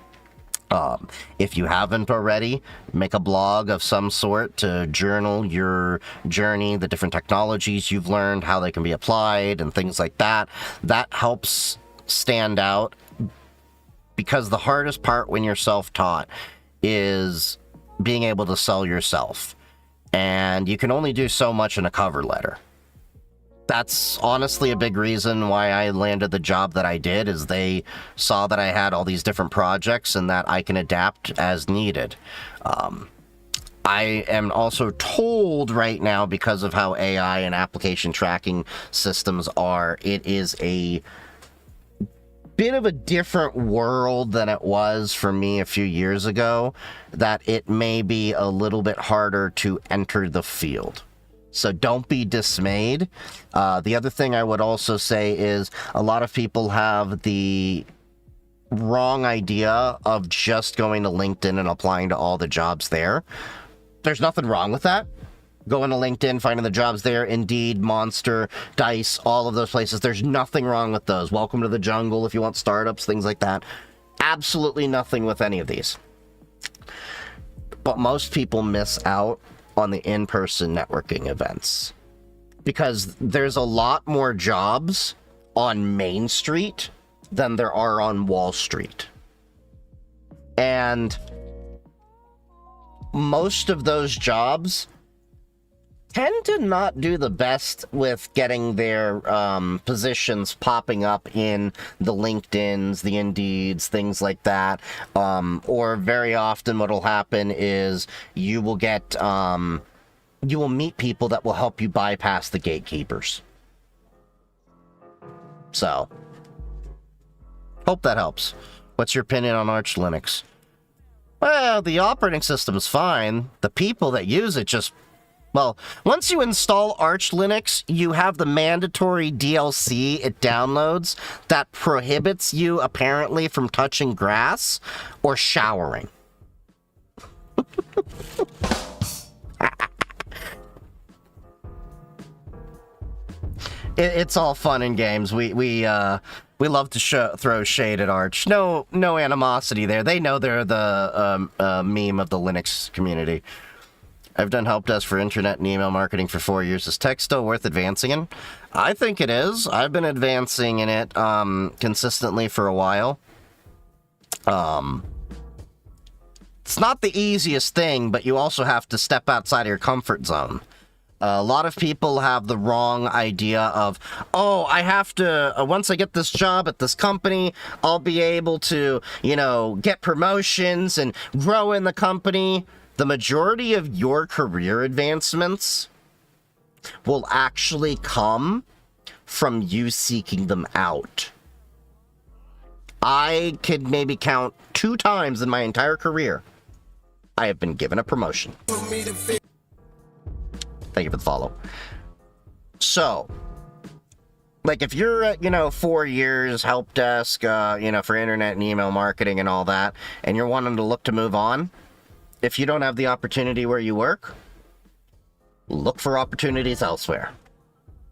If you haven't already, make a blog of some sort to journal your journey, the different technologies you've learned, how they can be applied, and things like that. That helps stand out, because the hardest part when you're self-taught is being able to sell yourself, and you can only do so much in a cover letter. That's honestly a big reason why I landed the job that I did, is they saw that I had all these different projects and that I can adapt as needed. I am also told right now, because of how AI and application tracking systems are, it is a bit of a different world than it was for me a few years ago, that it may be a little bit harder to enter the field. So don't be dismayed. The other thing I would also say is a lot of people have the wrong idea of just going to LinkedIn and applying to all the jobs there. There's nothing wrong with that. Going to LinkedIn, finding the jobs there, Indeed, Monster, Dice, all of those places. There's nothing wrong with those. Welcome to the jungle if you want startups, things like that. Absolutely nothing with any of these. But most people miss out on the in-person networking events because there's a lot more jobs on Main Street than there are on Wall Street. And most of those jobs tend to not do the best with getting their positions popping up in the LinkedIns, the Indeeds, things like that. Or very often what will happen is you will get, you will meet people that will help you bypass the gatekeepers. So, hope that helps. What's your opinion on Arch Linux? Well, the operating system's fine. The people that use it just... Well, once you install Arch Linux, you have the mandatory DLC it downloads that prohibits you, apparently, from touching grass or showering. It's all fun and games. We love to throw shade at Arch. No animosity there. They know they're the meme of the Linux community. I've done help desk for internet and email marketing for 4 years. Is tech still worth advancing in? I think it is. I've been advancing in it consistently for a while. It's not the easiest thing, but you also have to step outside of your comfort zone. A lot of people have the wrong idea of, oh, I have to, once I get this job at this company, I'll be able to, get promotions and grow in the company. The majority of your career advancements will actually come from you seeking them out. I could maybe count 2 times in my entire career I have been given a promotion. Thank you for the follow. So, like if you're at, 4 years help desk, for internet and email marketing and all that, and you're wanting to look to move on, if you don't have the opportunity where you work, look for opportunities elsewhere.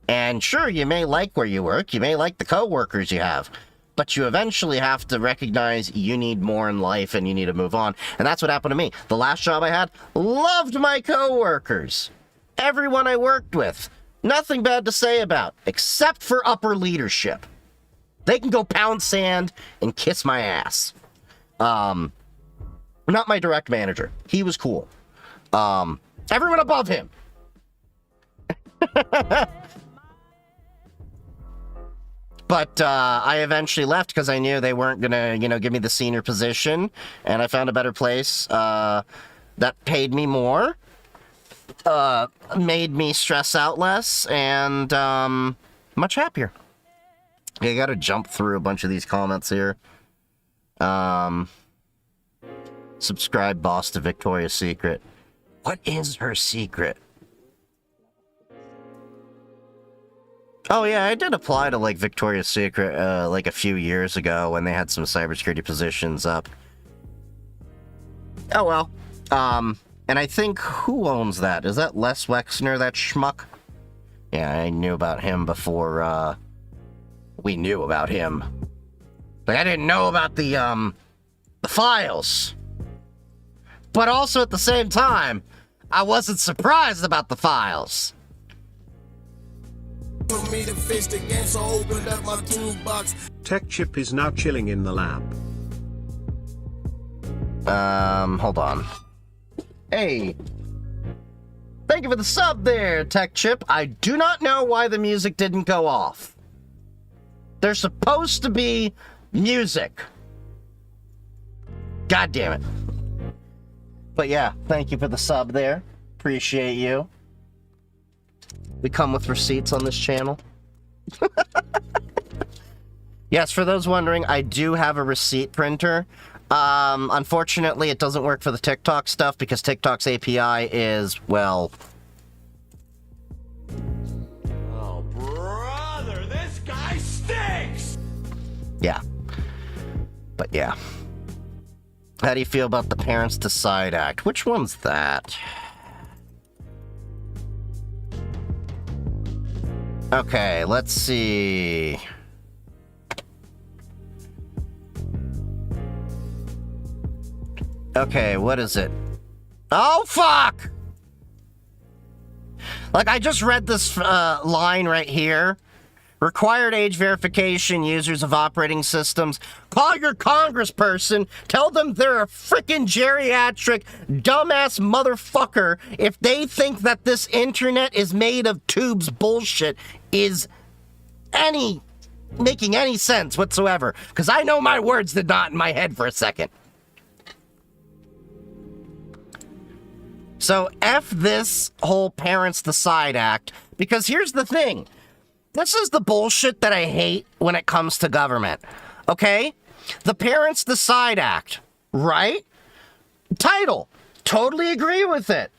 And sure, you may like where you work, you may like the coworkers you have, but you eventually have to recognize you need more in life and you need to move on. And that's what happened to me. The last job I had, loved my coworkers. Everyone I worked with, nothing bad to say about, except for upper leadership. They can go pound sand and kiss my ass. Not my direct manager. He was cool. Everyone above him. But I eventually left because I knew they weren't gonna, give me the senior position, and I found a better place that paid me more, made me stress out less, and much happier. I gotta jump through a bunch of these comments here. Subscribe boss to Victoria's Secret. What is her secret? Oh yeah, I did apply to Victoria's Secret a few years ago when they had some cybersecurity positions up. Oh well. And I think who owns that? Is that Les Wexner, that schmuck? Yeah, I knew about him before we knew about him. But I didn't know about the files. But also at the same time, I wasn't surprised about the files. Tech Chip is now chilling in the lab. Hold on. Hey. Thank you for the sub there, Tech Chip. I do not know why the music didn't go off. There's supposed to be music. God damn it. But yeah, thank you for the sub there. Appreciate you. We come with receipts on this channel. Yes, for those wondering, I do have a receipt printer. Unfortunately, it doesn't work for the TikTok stuff because TikTok's API is, well... Oh, brother, this guy stinks! Yeah. But yeah. How do you feel about the Parents Decide Act? Which one's that? Okay, let's see. Okay, what is it? Oh, fuck! Like, I just read this line right here. Required age verification, users of operating systems. Call your congressperson. Tell them they're a freaking geriatric, dumbass motherfucker if they think that this internet is made of tubes bullshit is making any sense whatsoever. Because I know my words did not in my head for a second. So F this whole Parents Decide Act, because here's the thing. This is the bullshit that I hate when it comes to government, okay? The Parents Decide Act, right? Title, totally agree with it.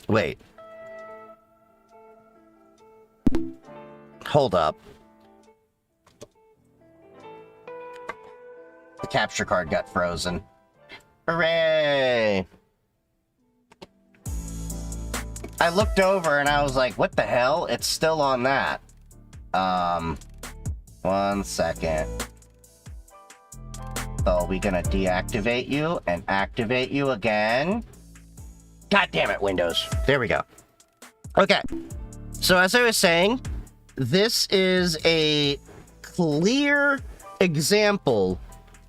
Wait. Hold up. The capture card got frozen. Hooray! I looked over and I was like, what the hell? It's still on that. 1 second. So are we gonna deactivate you and activate you again? God damn it, Windows. There we go. Okay. So as I was saying, this is a clear example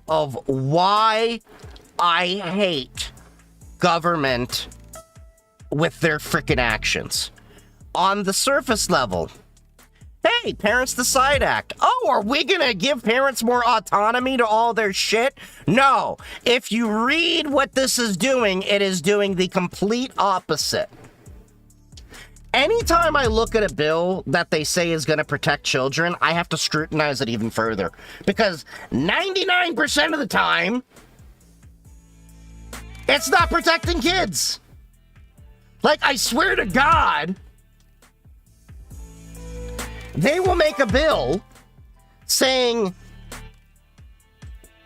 of why I hate government with their frickin' actions. On the surface level, hey, Parents Decide Act. Oh, are we gonna give parents more autonomy to all their shit? No. If you read what this is doing, it is doing the complete opposite. Anytime I look at a bill that they say is gonna protect children, I have to scrutinize it even further. Because 99% of the time, it's not protecting kids. Like, I swear to God, they will make a bill saying,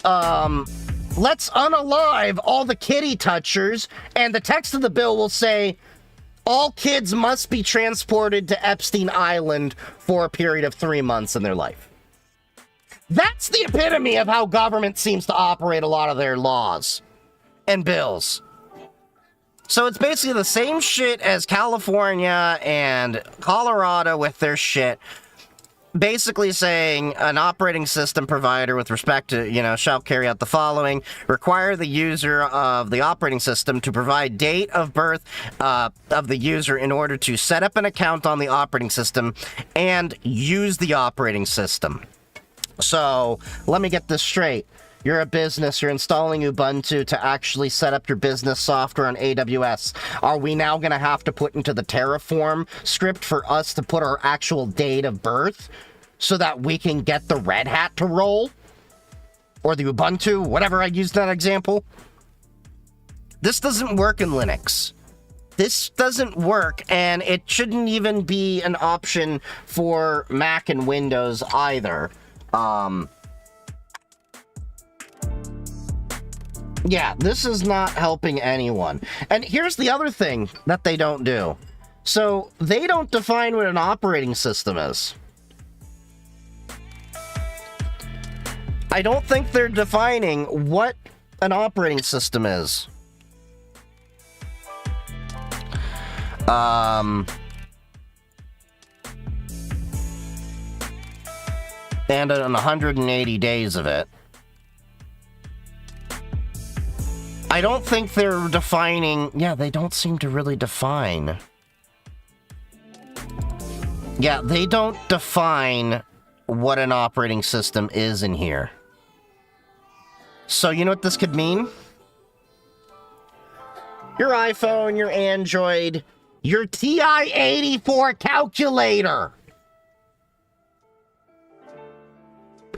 let's unalive all the kitty touchers, and the text of the bill will say, all kids must be transported to Epstein Island for a period of 3 months in their life. That's the epitome of how government seems to operate a lot of their laws and bills. So it's basically the same shit as California and Colorado with their shit. Basically saying an operating system provider with respect to, shall carry out the following. Require the user of the operating system to provide date of birth of the user in order to set up an account on the operating system and use the operating system. So let me get this straight. You're a business, you're installing Ubuntu to actually set up your business software on AWS. Are we now going to have to put into the Terraform script for us to put our actual date of birth so that we can get the Red Hat to roll? Or the Ubuntu, whatever I used that example? This doesn't work in Linux. This doesn't work, and it shouldn't even be an option for Mac and Windows either. Yeah, this is not helping anyone. And here's the other thing that they don't do. So, they don't define what an operating system is. I don't think they're defining what an operating system is. And on 180 days of it, I don't think they're defining... Yeah, they don't seem to really define. Yeah, they don't define what an operating system is in here. So, you know what this could mean? Your iPhone, your Android, your TI-84 calculator.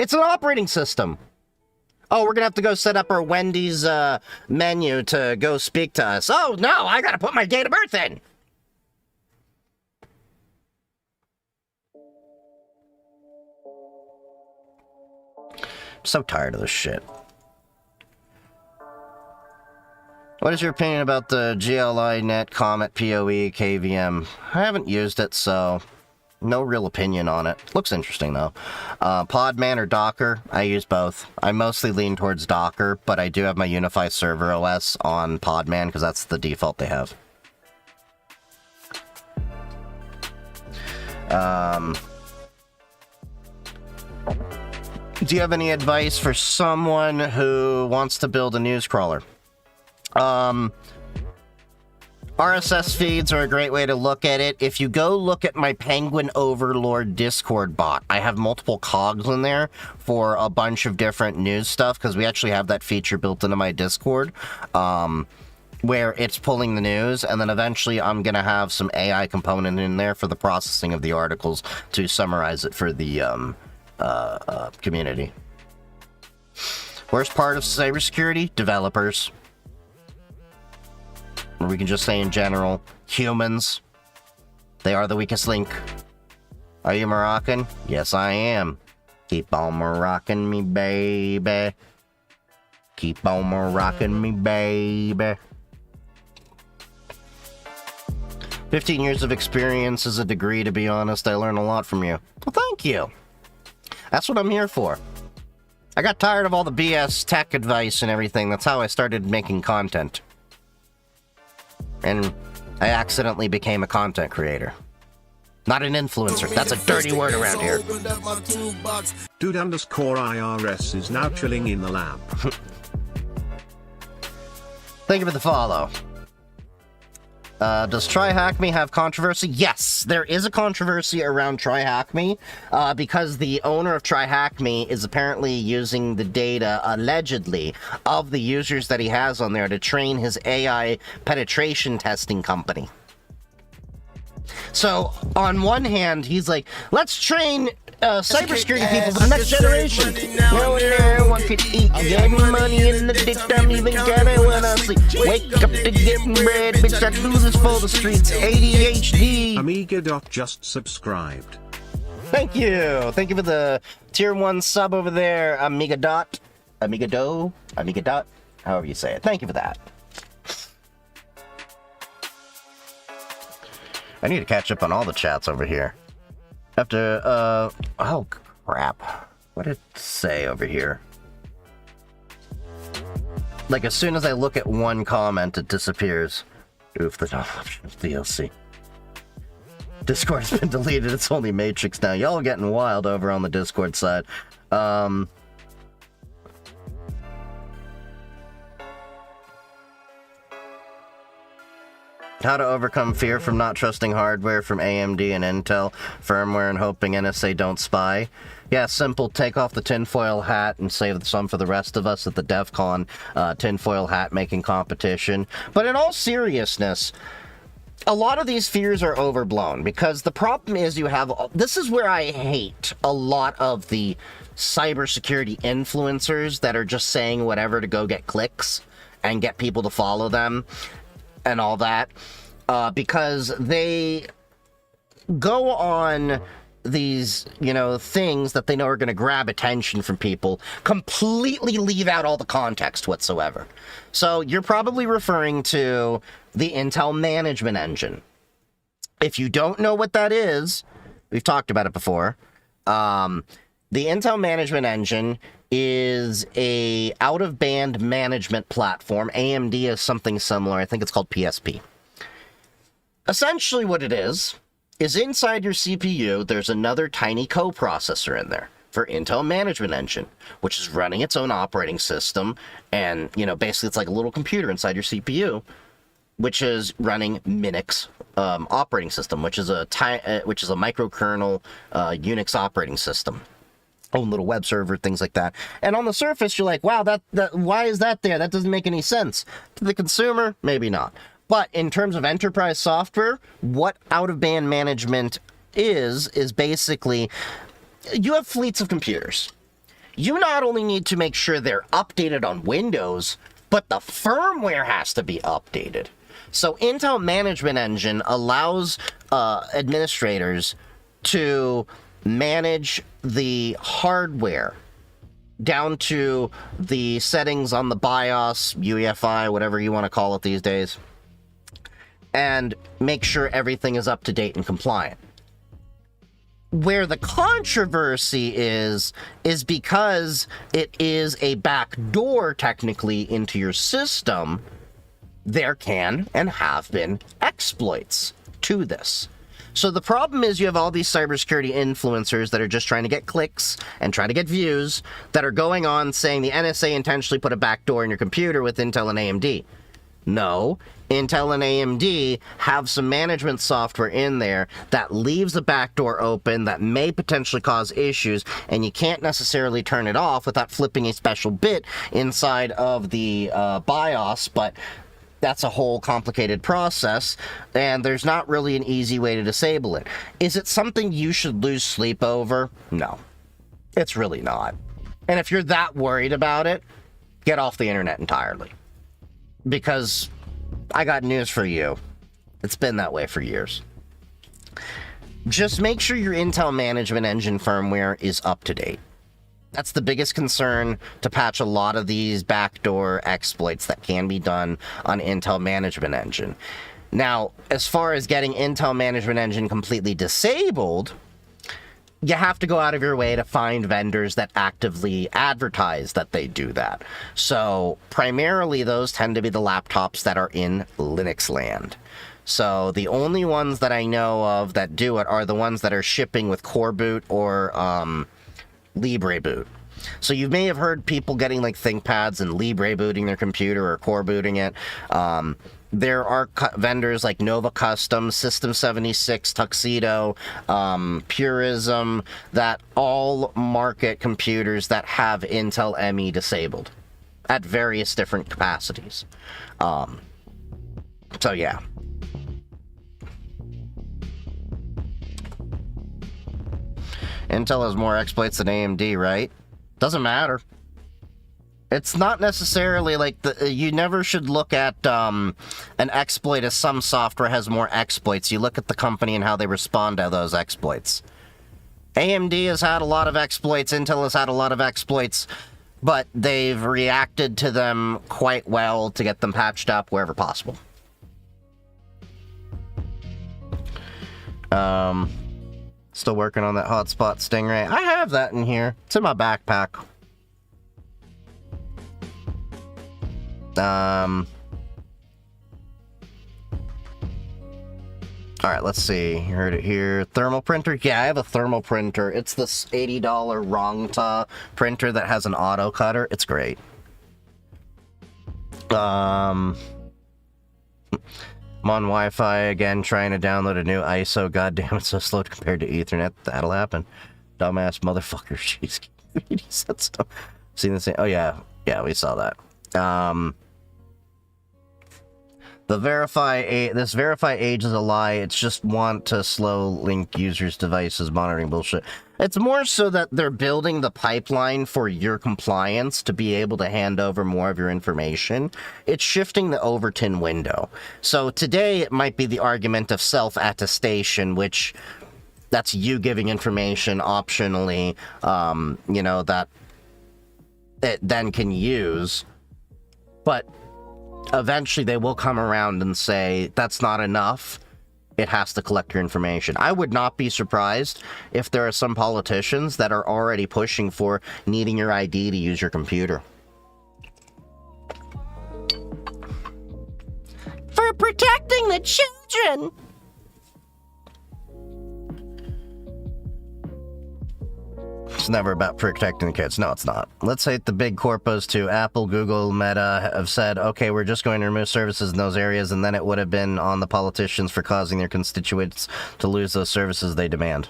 It's an operating system. Oh, we're gonna have to go set up our Wendy's menu to go speak to us. Oh, no, I gotta put my date of birth in. I'm so tired of this shit. What is your opinion about the GLI Net Comet PoE KVM? I haven't used it, so no real opinion on it. Looks interesting, though. Podman or Docker? I use both. I mostly lean towards Docker, but I do have my Unify Server OS on Podman, because that's the default they have. Do you have any advice for someone who wants to build a news crawler? RSS feeds are a great way to look at it. If you go look at my Penguin Overlord Discord bot, I have multiple cogs in there for a bunch of different news stuff, because we actually have that feature built into my Discord, where it's pulling the news, and then eventually I'm going to have some AI component in there for the processing of the articles to summarize it for the community. Worst part of cybersecurity? Developers. Or we can just say in general, humans. They are the weakest link. Are you Moroccan? Yes, I am. Keep on Moroccan me, baby. Keep on Moroccan me, baby. 15 years of experience is a degree, to be honest. I learned a lot from you. Well, thank you. That's what I'm here for. I got tired of all the BS tech advice and everything. That's how I started making content. And I accidentally became a content creator. Not an influencer. That's a dirty word around here. Dude underscore IRS is now chilling in the lab. Thank you for the follow. Does TryHackMe have controversy? Yes, there is a controversy around TryHackMe, because the owner of TryHackMe is apparently using the data, allegedly, of the users that he has on there to train his AI penetration testing company. So, on one hand, he's like, let's train cybersecurity people for the next generation. No, one could eat, get money in the dick, I'm even gonna wanna sleep. Wake up to getting bread, bitch, I do this for the streets. ADHD. Amiga. Just subscribed. Thank you. Thank you for the tier 1 sub over there, Amiga Dot. Amiga Dot, however you say it. Thank you for that. I need to catch up on all the chats over here. After, oh crap. What did it say over here? Like, as soon as I look at one comment, it disappears. Oof, the option of DLC. Discord's been deleted, it's only Matrix now. Y'all getting wild over on the Discord side. How to overcome fear from not trusting hardware from AMD and Intel firmware and hoping NSA don't spy. Yeah, simple. Take off the tinfoil hat and save some for the rest of us at the DEF CON tinfoil hat making competition. But in all seriousness, a lot of these fears are overblown, because the problem is you have... This is where I hate a lot of the cybersecurity influencers that are just saying whatever to go get clicks and get people to follow them and all that, because they go on these, things that they know are going to grab attention from people, completely leave out all the context whatsoever. So you're probably referring to the Intel Management Engine. If you don't know what that is, we've talked about it before. The Intel Management Engine is a out-of-band management platform. AMD is something similar. I think it's called PSP. Essentially what it is inside your CPU, there's another tiny coprocessor in there for Intel Management Engine, which is running its own operating system. And, basically it's like a little computer inside your CPU, which is running Minix operating system, which is a microkernel Unix operating system. Own little web server, things like that. And on the surface, you're like, wow, that why is that there? That doesn't make any sense. To the consumer, maybe not. But in terms of enterprise software, what out-of-band management is basically, you have fleets of computers. You not only need to make sure they're updated on Windows, but the firmware has to be updated. So Intel Management Engine allows administrators to manage the hardware down to the settings on the BIOS, UEFI, whatever you want to call it these days, and make sure everything is up to date and compliant. Where the controversy is because it is a backdoor technically into your system, there can and have been exploits to this. So the problem is you have all these cybersecurity influencers that are just trying to get clicks and try to get views that are going on saying the NSA intentionally put a backdoor in your computer with Intel and AMD. No, Intel and AMD have some management software in there that leaves a backdoor open that may potentially cause issues, and you can't necessarily turn it off without flipping a special bit inside of the BIOS, but that's a whole complicated process, and there's not really an easy way to disable it. Is it something you should lose sleep over? No, it's really not. And if you're that worried about it, get off the internet entirely. Because I got news for you. It's been that way for years. Just make sure your Intel Management Engine firmware is up to date. That's the biggest concern to patch a lot of these backdoor exploits that can be done on Intel Management Engine. Now, as far as getting Intel Management Engine completely disabled, you have to go out of your way to find vendors that actively advertise that they do that. So primarily those tend to be the laptops that are in Linux land. So the only ones that I know of that do it are the ones that are shipping with Core Boot or Libre Boot. So you may have heard people getting like ThinkPads and Libre booting their computer or Core booting it. There are vendors like Nova Custom, System 76, Tuxedo, Purism, that all market computers that have Intel ME disabled at various different capacities. So yeah. Intel has more exploits than AMD, right? Doesn't matter. It's not necessarily like you never should look at an exploit as some software has more exploits. You look at the company and how they respond to those exploits. AMD has had a lot of exploits, Intel has had a lot of exploits, but they've reacted to them quite well to get them patched up wherever possible. Still working on that hotspot Stingray. I have that in here. It's in my backpack. Alright, let's see. You heard it here. Thermal printer? Yeah, I have a thermal printer. It's this $80 Rongta printer that has an auto cutter. It's great. I'm on Wi-Fi again, trying to download a new ISO. God damn, it's so slow compared to Ethernet. That'll happen. Dumbass motherfucker. Jeez. He said stuff. Seen the same? Oh, yeah. Yeah, we saw that. This verify age is a lie. It's just want to slow link users' devices monitoring bullshit. It's more so that they're building the pipeline for your compliance to be able to hand over more of your information. It's shifting the Overton window. So today it might be the argument of self-attestation, which that's you giving information optionally, that it then can use. But eventually they will come around and say, that's not enough. It has to collect your information. I would not be surprised if there are some politicians that are already pushing for needing your ID to use your computer. For protecting the children! It's never about protecting the kids. No, it's not. Let's say the big corpos to Apple, Google, Meta have said, okay, we're just going to remove services in those areas, and then it would have been on the politicians for causing their constituents to lose those services they demand.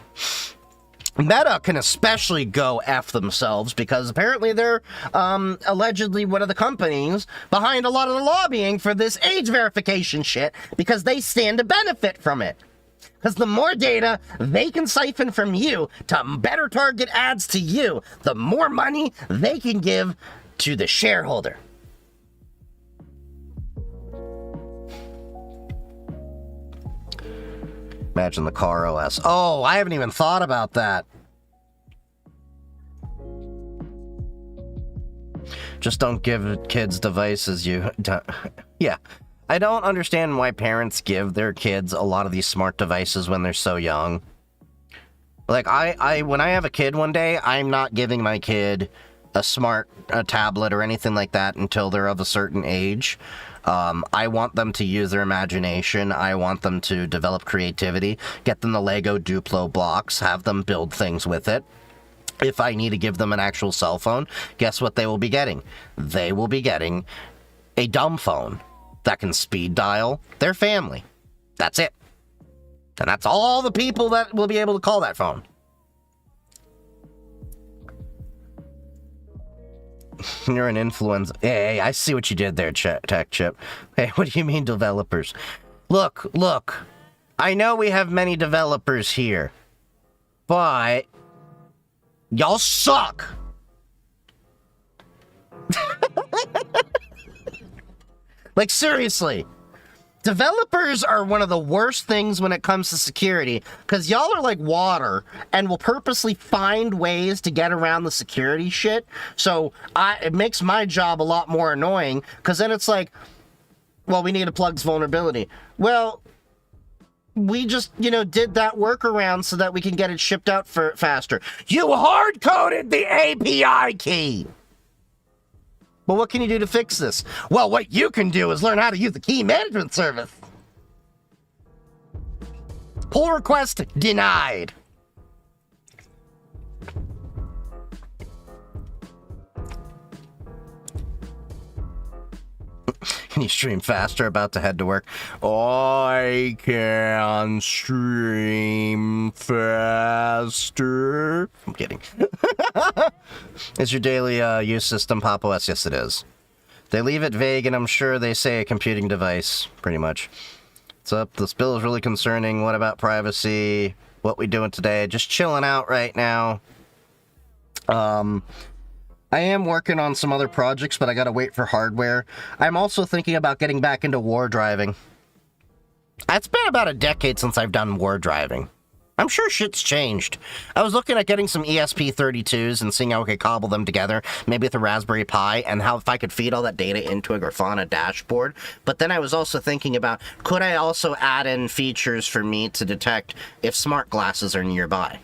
Meta can especially go F themselves because apparently they're allegedly one of the companies behind a lot of the lobbying for this age verification shit because they stand to benefit from it. Because the more data they can siphon from you to better target ads to you, the more money they can give to the shareholder. Imagine the car OS. Oh, I haven't even thought about that. Just don't give kids devices Yeah. I don't understand why parents give their kids a lot of these smart devices when they're so young. Like, when I have a kid one day, I'm not giving my kid a tablet or anything like that until they're of a certain age. I want them to use their imagination. I want them to develop creativity, get them the Lego Duplo blocks, have them build things with it. If I need to give them an actual cell phone, guess what they will be getting? They will be getting a dumb phone that can speed dial their family. That's it. And that's all the people that will be able to call that phone. You're an influencer. Hey, I see what you did there, Tech Chip. Hey, what do you mean developers? Look. I know we have many developers here, but y'all suck. Like, seriously. Developers are one of the worst things when it comes to security, because y'all are like water and will purposely find ways to get around the security shit. So it makes my job a lot more annoying, because then it's like, well, we need a plug's vulnerability. Well, we just, did that workaround so that we can get it shipped out faster. You hard-coded the API key! But what can you do to fix this? Well, what you can do is learn how to use the key management service. Pull request denied. Can you stream faster? About to head to work. I can stream faster. I'm kidding. Is your daily use system Pop OS? Yes, it is. They leave it vague, and I'm sure they say a computing device, pretty much. What's up? This bill is really concerning. What about privacy? What we doing today? Just chilling out right now. I am working on some other projects, but I gotta wait for hardware. I'm also thinking about getting back into Wardriving. It's been about a decade since I've done Wardriving. I'm sure shit's changed. I was looking at getting some ESP32s and seeing how I could cobble them together, maybe with a Raspberry Pi, and how if I could feed all that data into a Grafana dashboard. But then I was also thinking about, could I also add in features for me to detect if smart glasses are nearby?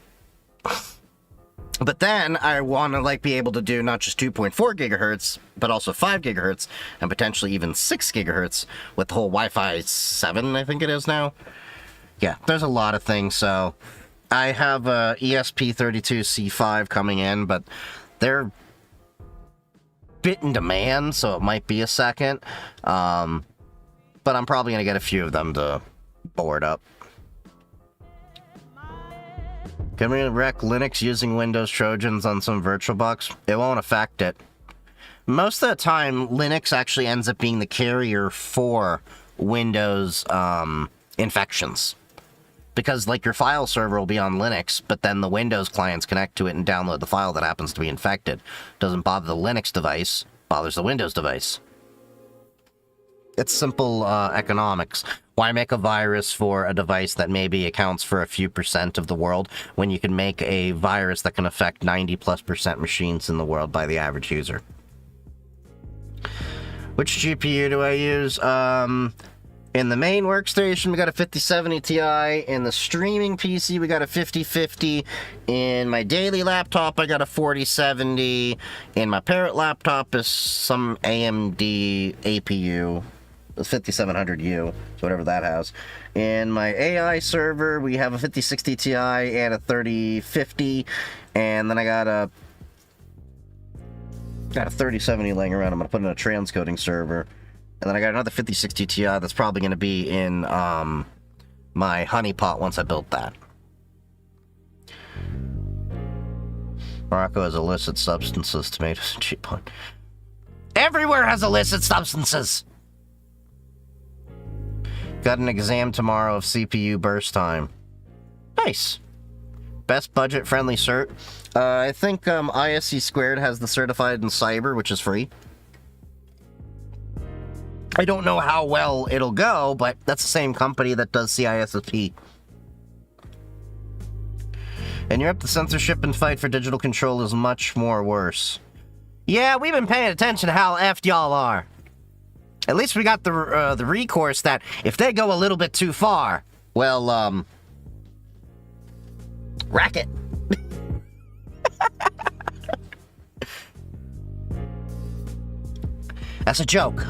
But then I want to be able to do not just 2.4 gigahertz, but also 5 gigahertz, and potentially even 6 gigahertz with the whole Wi-Fi 7, I think it is now. Yeah, there's a lot of things, so I have a ESP32C5 coming in, but they're a bit in demand, so it might be a second. But I'm probably going to get a few of them to board up. Can we wreck Linux using Windows Trojans on some VirtualBox? It won't affect it. Most of the time, Linux actually ends up being the carrier for Windows infections. Because, your file server will be on Linux, but then the Windows clients connect to it and download the file that happens to be infected. Doesn't bother the Linux device, bothers the Windows device. It's simple economics. Why make a virus for a device that maybe accounts for a few % of the world when you can make a virus that can affect 90+% machines in the world by the average user? Which GPU do I use? In the main workstation, we got a 5070 Ti. In the streaming PC, we got a 5050. In my daily laptop, I got a 4070. In my Parrot laptop is some AMD APU. The 5700U, so whatever that has. In my AI server, we have a 5060 Ti and a 3050, and then I got a 3070 laying around. I'm gonna put in a transcoding server, and then I got another 5060 Ti that's probably gonna be in my honeypot once I built that. Morocco has illicit substances. Tomatoes and cheap one. Everywhere has illicit substances. Got an exam tomorrow of CPU burst time. Nice. Best budget-friendly cert. I think ISC Squared has the Certified in Cyber, which is free. I don't know how well it'll go, but that's the same company that does CISSP. In Europe, the censorship and fight for digital control is much more worse. Yeah, we've been paying attention to how effed y'all are. At least we got the recourse that if they go a little bit too far, well, rack it. That's a joke.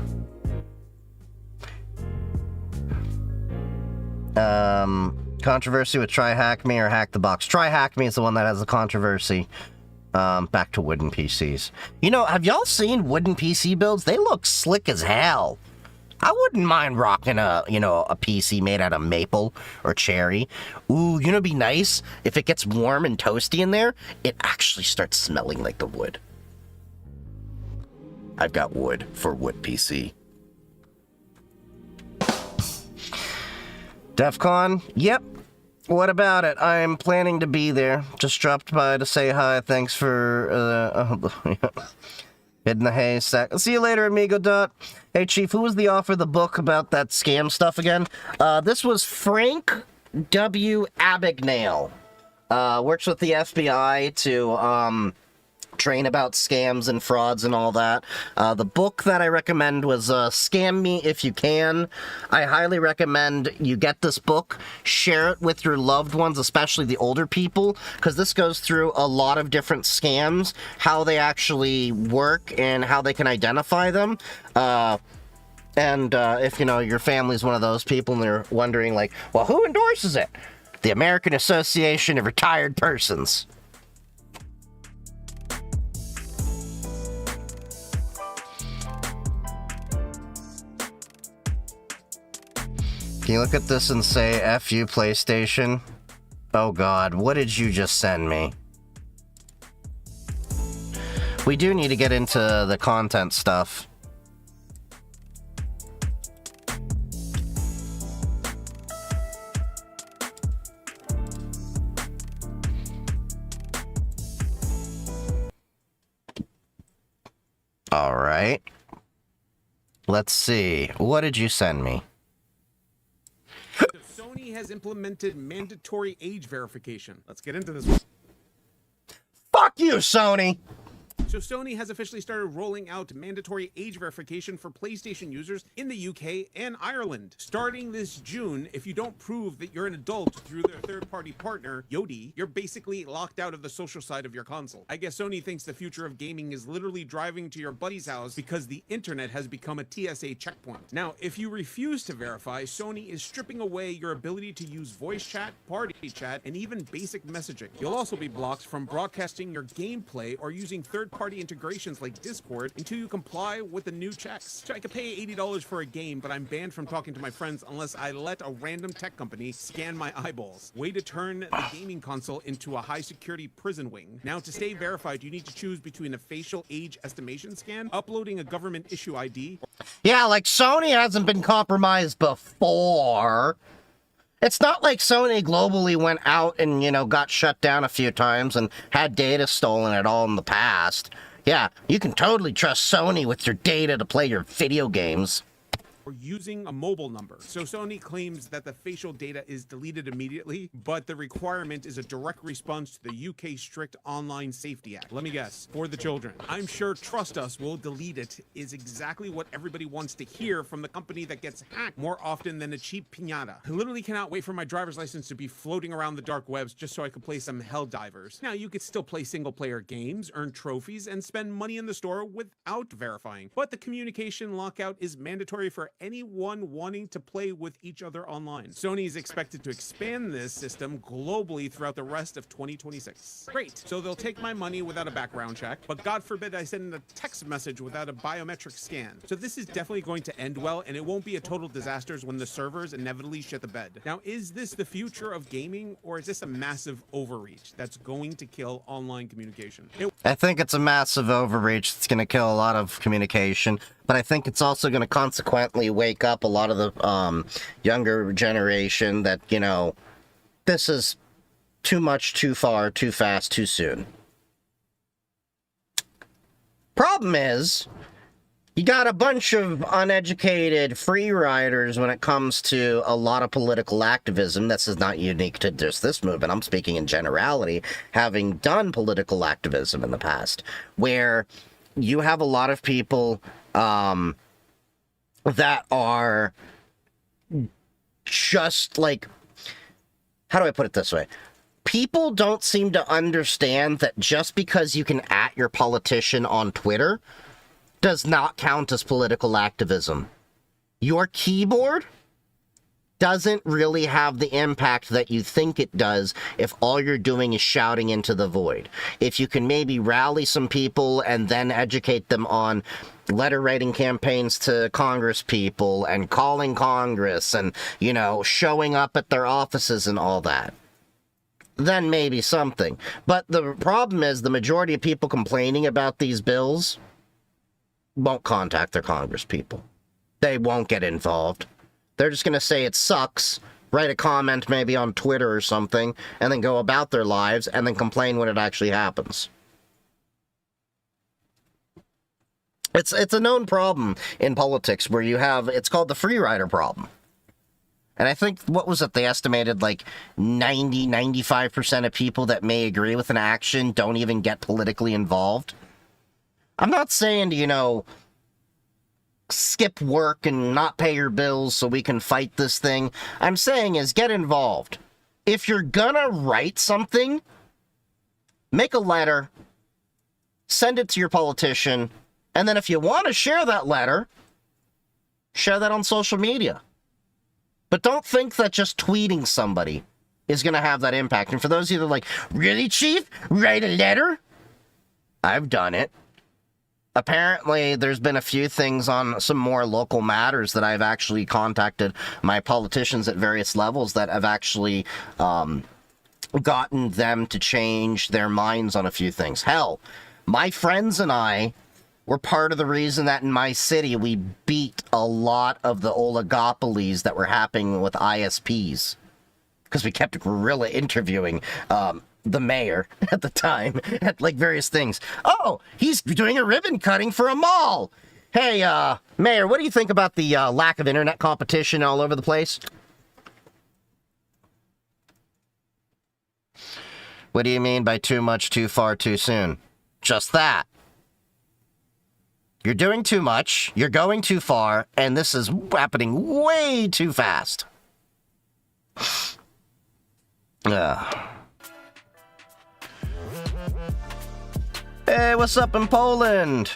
Controversy with Try Hack Me or Hack the Box. Try Hack Me is the one that has the controversy. Back to wooden PCs. You know, have y'all seen wooden PC builds? They look slick as hell. I wouldn't mind rocking a PC made out of maple or cherry. Ooh, you know, it'd be nice if it gets warm and toasty in there, it actually starts smelling like the wood. I've got wood for wood PC. DEF CON? Yep. What about it? I'm planning to be there. Just dropped by to say hi. Thanks for hitting the haystack. See you later, amigo. Dot. Hey, Chief, who was the author of the book about that scam stuff again? This was Frank W. Abagnale. Works with the FBI to train about scams and frauds and all that. The book that I recommend was Scam Me If You Can. I highly recommend you get this book, share it with your loved ones, especially the older people, because this goes through a lot of different scams, how they actually work, and how they can identify them. And if, you know, your family's one of those people and they're wondering, like, well, who endorses it? The American Association of Retired Persons. Can you look at this and say, F you, PlayStation? Oh god, what did you just send me? We do need to get into the content stuff. Alright. Let's see. What did you send me? Sony has implemented mandatory age verification. Let's get into this. Fuck you, Sony! So Sony has officially started rolling out mandatory age verification for PlayStation users in the UK and Ireland. Starting this June, if you don't prove that you're an adult through their third-party partner, Yodi, you're basically locked out of the social side of your console. I guess Sony thinks the future of gaming is literally driving to your buddy's house because the internet has become a TSA checkpoint. Now, if you refuse to verify, Sony is stripping away your ability to use voice chat, party chat, and even basic messaging. You'll also be blocked from broadcasting your gameplay or using third-party integrations like Discord until you comply with the new checks. So I could pay $80 for a game, but I'm banned from talking to my friends unless I let a random tech company scan my eyeballs. Way to turn the gaming console into a high-security prison wing. Now, to stay verified, you need to choose between a facial age estimation scan, uploading a government issue ID. Yeah, like Sony hasn't been compromised before. It's not like Sony globally went out and, you know, got shut down a few times and had data stolen at all in the past. Yeah, you can totally trust Sony with your data to play your video games. Or using a mobile number. So Sony claims that the facial data is deleted immediately, but the requirement is a direct response to the UK strict Online Safety Act. Let me guess, for the children. I'm sure Trust Us will delete it is exactly what everybody wants to hear from the company that gets hacked more often than a cheap piñata. I literally cannot wait for my driver's license to be floating around the dark webs just so I could play some Helldivers. Now, you could still play single-player games, earn trophies, and spend money in the store without verifying. But the communication lockout is mandatory for anyone wanting to play with each other online. Sony is expected to expand this system globally throughout the rest of 2026. Great, so they'll take my money without a background check, but God forbid I send a text message without a biometric scan. So this is definitely going to end well, and it won't be a total disaster when the servers inevitably shit the bed. Now, is this the future of gaming, or is this a massive overreach that's going to kill online communication? I think it's a massive overreach that's going to kill a lot of communication, but I think it's also going to consequently wake up a lot of the younger generation that, you know, this is too much, too far, too fast, too soon. Problem is, you got a bunch of uneducated free riders when it comes to a lot of political activism. This is not unique to just this movement. I'm speaking in generality, having done political activism in the past, where you have a lot of people that are just like, how do I put it this way? People don't seem to understand that just because you can @ your politician on Twitter does not count as political activism. Your keyboard doesn't really have the impact that you think it does if all you're doing is shouting into the void. If you can maybe rally some people and then educate them on letter writing campaigns to Congress people and calling Congress and, you know, showing up at their offices and all that, then maybe something. But the problem is the majority of people complaining about these bills won't contact their Congress people. They won't get involved. They're just going to say it sucks, write a comment maybe on Twitter or something, and then go about their lives and then complain when it actually happens. It's a known problem in politics where you have, it's called the free rider problem. And I think, what was it, they estimated like 95% of people that may agree with an action don't even get politically involved. I'm not saying, you know, skip work and not pay your bills so we can fight this thing. I'm saying is get involved. If you're gonna write something, make a letter, send it to your politician, and then if you want to share that letter, share that on social media. But don't think that just tweeting somebody is going to have that impact. And for those of you that are like, really, Chief? Write a letter? I've done it. Apparently, there's been a few things on some more local matters that I've actually contacted my politicians at various levels that have actually gotten them to change their minds on a few things. Hell, my friends and I were part of the reason that in my city we beat a lot of the oligopolies that were happening with ISPs. Because we kept guerrilla interviewing the mayor at the time at like various things. Oh, he's doing a ribbon cutting for a mall. Hey, Mayor, what do you think about the lack of internet competition all over the place? What do you mean by too much, too far, too soon? Just that. You're doing too much, you're going too far, and this is happening way too fast. Hey, what's up in Poland?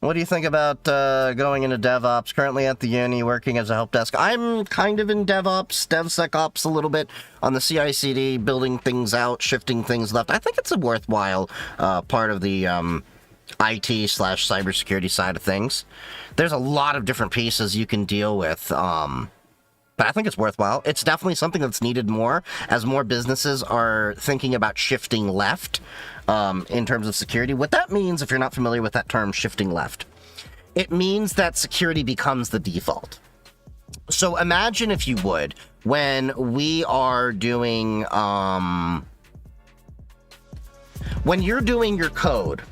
What do you think about going into DevOps? Currently at the uni, working as a help desk. I'm kind of in DevOps, DevSecOps a little bit on the CI/CD, building things out, shifting things left. I think it's a worthwhile part of the IT/cybersecurity side of things. There's a lot of different pieces you can deal with, but I think it's worthwhile. It's definitely something that's needed more as more businesses are thinking about shifting left in terms of security. What that means, if you're not familiar with that term, shifting left, it means that security becomes the default. So imagine, if you would, when we are doing, when you're doing your code,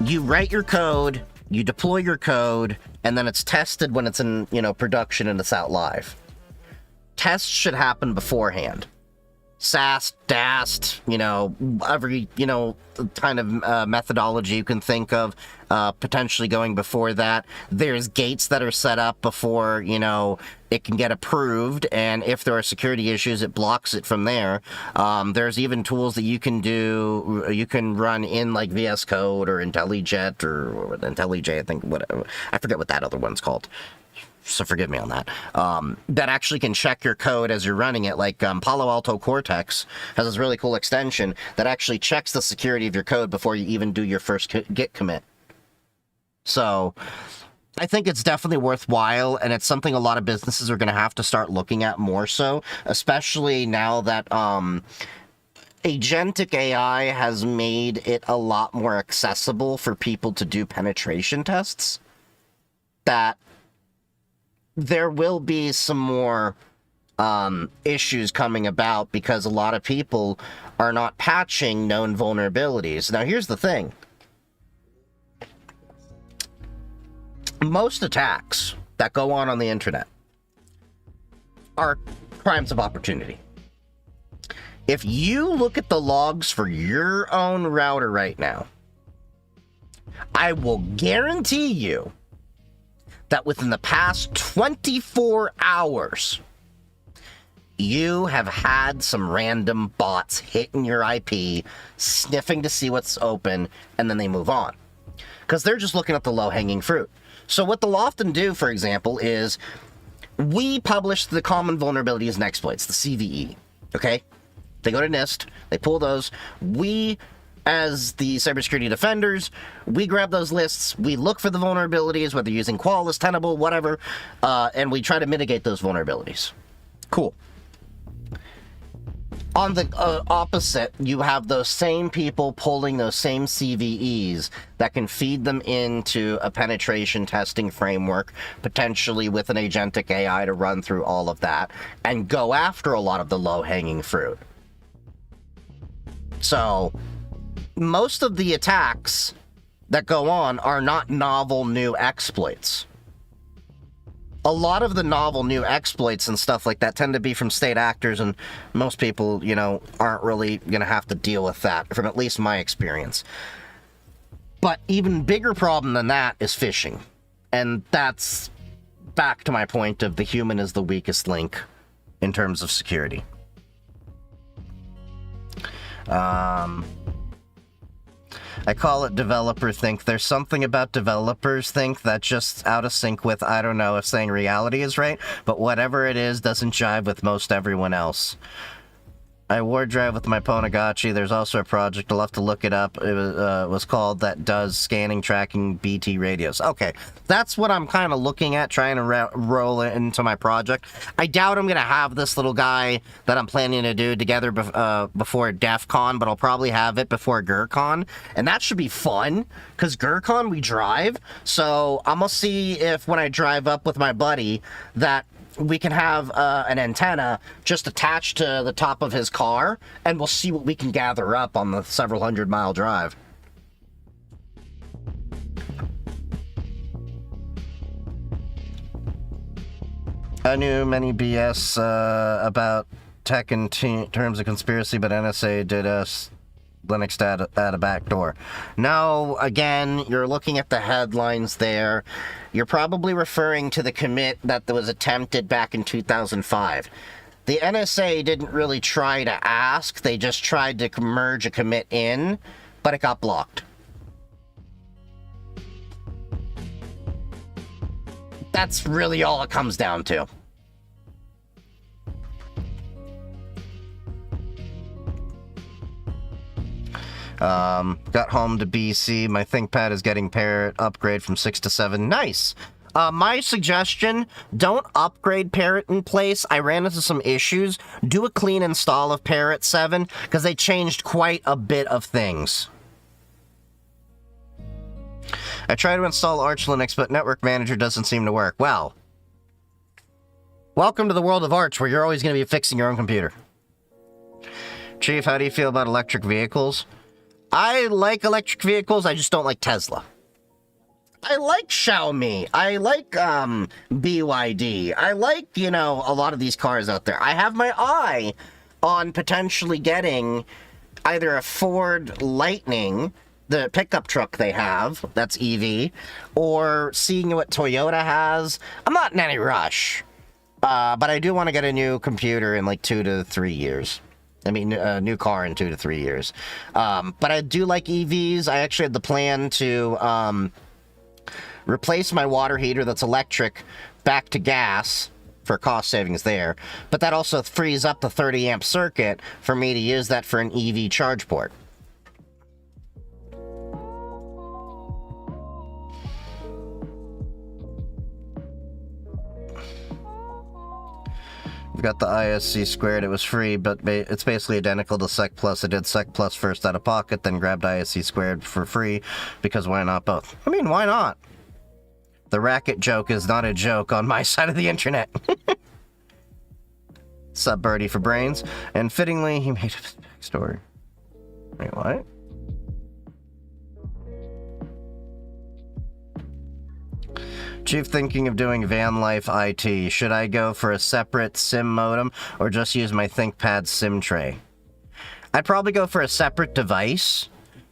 you write your code, you deploy your code, and then it's tested when it's in, you know, production and it's out live. Tests should happen beforehand. SAST, DAST, you know, every, you know, kind of methodology you can think of, potentially going before that. There's gates that are set up before, you know, it can get approved, and if there are security issues, it blocks it from there. There's even tools that you can do, you can run in like VS Code or IntelliJet or IntelliJ, I think, whatever. I forget what that other one's called. So forgive me on that. That actually can check your code as you're running it. Like Palo Alto Cortex has this really cool extension that actually checks the security of your code before you even do your first Git commit. So I think it's definitely worthwhile, and it's something a lot of businesses are going to have to start looking at more so, especially now that agentic AI has made it a lot more accessible for people to do penetration tests. That there will be some more issues coming about because a lot of people are not patching known vulnerabilities. Now, here's the thing. Most attacks that go on the internet are crimes of opportunity. If you look at the logs for your own router right now, I will guarantee you that within the past 24 hours, you have had some random bots hitting your IP, sniffing to see what's open, and then they move on. Because they're just looking at the low-hanging fruit. So what they'll often do, for example, is we publish the common vulnerabilities and exploits, the CVE, okay? They go to NIST, they pull those. We, as the cybersecurity defenders, we grab those lists, we look for the vulnerabilities, whether using Qualys, Tenable, whatever, and we try to mitigate those vulnerabilities. Cool. On the opposite, you have those same people pulling those same CVEs that can feed them into a penetration testing framework, potentially with an agentic AI to run through all of that, and go after a lot of the low-hanging fruit. So, most of the attacks that go on are not novel new exploits. A lot of the novel new exploits and stuff like that tend to be from state actors, and most people, you know, aren't really going to have to deal with that, from at least my experience. But even bigger problem than that is phishing. And that's back to my point of the human is the weakest link in terms of security. I call it developer think. There's something about developers think that's just out of sync with, I don't know if saying reality is right, but whatever it is doesn't jive with most everyone else. I Wardrive with my Ponagachi. There's also a project, I'll have to look it up. It was called that does scanning, tracking BT radios. Okay, that's what I'm kind of looking at, trying to roll it into my project. I doubt I'm going to have this little guy that I'm planning to do together before DEF CON, but I'll probably have it before GrrCon, and that should be fun, because GrrCon we drive, so I'm going to see if when I drive up with my buddy that we can have an antenna just attached to the top of his car, and we'll see what we can gather up on the several 100-mile drive. I knew many BS about tech in terms of conspiracy, but NSA did us Linux at a back door. No, again, you're looking at the headlines there. You're probably referring to the commit that was attempted back in 2005. The NSA didn't really try to ask, they just tried to merge a commit in, but it got blocked. That's really all it comes down to. Got home to BC. My ThinkPad is getting Parrot upgrade from 6 to 7. Nice. My suggestion, don't upgrade Parrot in place. I ran into some issues. Do a clean install of Parrot 7, because they changed quite a bit of things. I tried to install Arch Linux, but Network Manager doesn't seem to work. Well, welcome to the world of Arch, where you're always going to be fixing your own computer. Chief, how do you feel about electric vehicles? I like electric vehicles, I just don't like Tesla. I like Xiaomi. I like BYD. I like, you know, a lot of these cars out there. I have my eye on potentially getting either a Ford Lightning, the pickup truck they have, that's EV, or seeing what Toyota has. I'm not in any rush, but I do want to get a new computer in like 2 to 3 years. I mean, a new car in 2 to 3 years. But I do like EVs. I actually had the plan to replace my water heater that's electric back to gas for cost savings there. But that also frees up the 30 amp circuit for me to use that for an EV charge port. We've got the ISC squared. It was free, but it's basically identical to Sec Plus. I did Sec Plus first out of pocket, then grabbed ISC squared for free, because why not both? I mean, why not? The racket joke is not a joke on my side of the internet. Sub Birdie for brains. And fittingly, he made a backstory. Wait, what? Chief, thinking of doing van life IT. Should I go for a separate SIM modem or just use my ThinkPad SIM tray? I'd probably go for a separate device,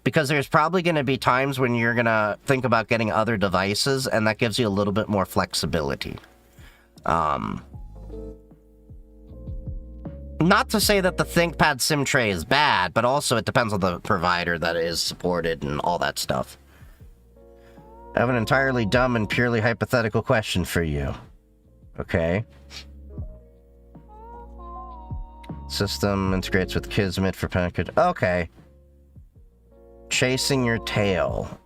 because there's probably going to be times when you're going to think about getting other devices, and that gives you a little bit more flexibility. Not to say that the ThinkPad SIM tray is bad, but also it depends on the provider that is supported and all that stuff. I have an entirely dumb and purely hypothetical question for you. Okay. System integrates with Kismet for package. Okay. Chasing your tail.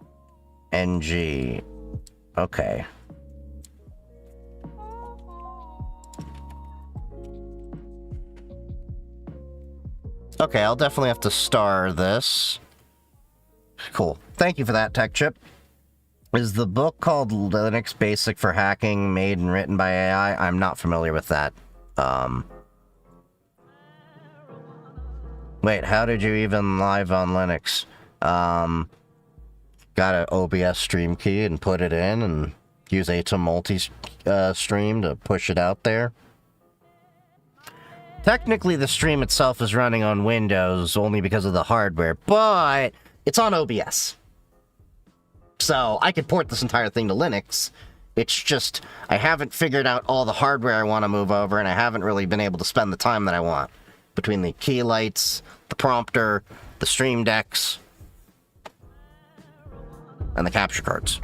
NG. Okay. Okay, I'll definitely have to star this. Cool. Thank you for that, Tech Chip. Is the book called Linux Basic for Hacking made and written by AI? I'm not familiar with that. Wait, how did you even live on Linux? Got an OBS stream key and put it in and use ATEM multi-stream to push it out there? Technically, the stream itself is running on Windows only because of the hardware, but it's on OBS. So I could port this entire thing to Linux. It's just, I haven't figured out all the hardware I want to move over, and I haven't really been able to spend the time that I want. Between the key lights, the prompter, the stream decks, and the capture cards.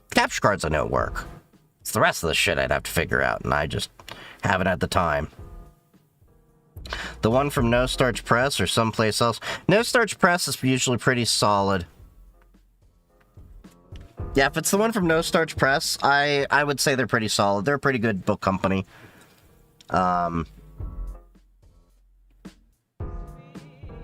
The capture cards I know work. It's the rest of the shit I'd have to figure out, and I just haven't had the time. The one from No Starch Press or someplace else? No Starch Press is usually pretty solid. Yeah, if it's the one from No Starch Press, I would say they're pretty solid. They're a pretty good book company. The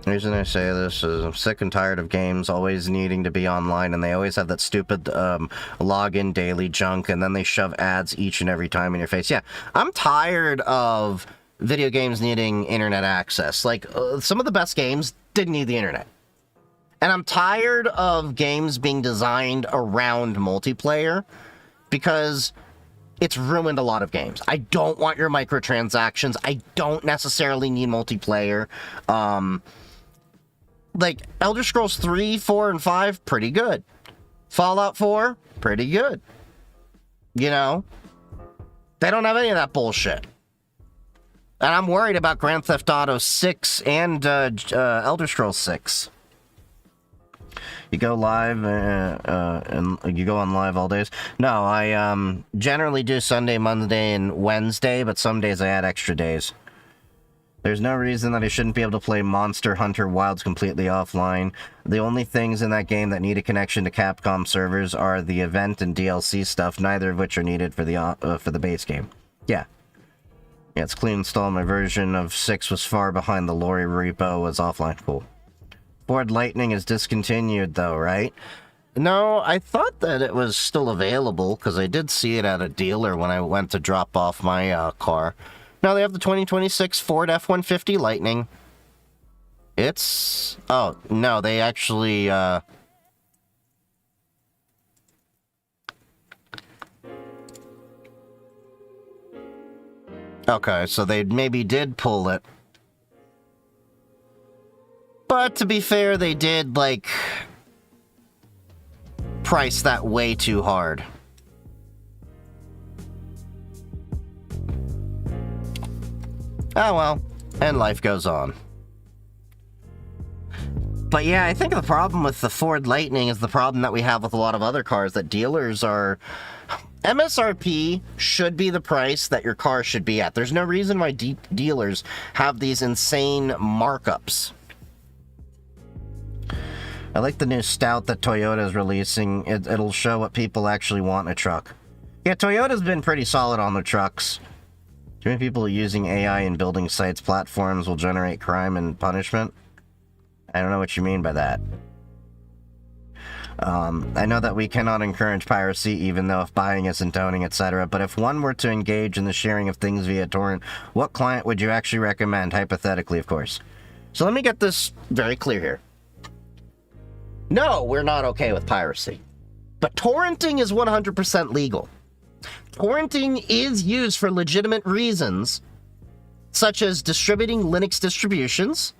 reason I say this is I'm sick and tired of games always needing to be online, and they always have that stupid login daily junk, and then they shove ads each and every time in your face. Yeah, I'm tired of video games needing internet access. Like, some of the best games didn't need the internet. And I'm tired of games being designed around multiplayer because it's ruined a lot of games. I don't want your microtransactions. I don't necessarily need multiplayer. Like, Elder Scrolls 3, 4, and 5, pretty good. Fallout 4, pretty good. You know? They don't have any of that bullshit. And I'm worried about Grand Theft Auto 6 and Elder Scrolls 6. You go live, and you go on live all days? No, I generally do Sunday, Monday, and Wednesday, but some days I add extra days. There's no reason that I shouldn't be able to play Monster Hunter Wilds completely offline. The only things in that game that need a connection to Capcom servers are the event and DLC stuff, neither of which are needed for the base game. Yeah. Yeah, it's clean install. My version of 6 was far behind. The Lori repo was offline. Cool. Ford Lightning is discontinued, though, right? No, I thought that it was still available, because I did see it at a dealer when I went to drop off my car. Now they have the 2026 Ford F-150 Lightning. It's... Oh, no, they actually... Okay, so they maybe did pull it. But to be fair, they did, like, price that way too hard. Oh well, and life goes on. But yeah, I think the problem with the Ford Lightning is the problem that we have with a lot of other cars, that dealers are... MSRP should be the price that your car should be at. There's no reason why dealers have these insane markups. I like the new Stout that Toyota is releasing. It'll show what people actually want in a truck. Yeah, Toyota's been pretty solid on their trucks. Too many people using AI in building sites platforms will generate crime and punishment. I don't know what you mean by that. I know that we cannot encourage piracy, even though if buying isn't owning, etc. But if one were to engage in the sharing of things via torrent, what client would you actually recommend? Hypothetically, of course. So let me get this very clear here. No, we're not okay with piracy. But torrenting is 100% legal. Torrenting is used for legitimate reasons, such as distributing Linux distributions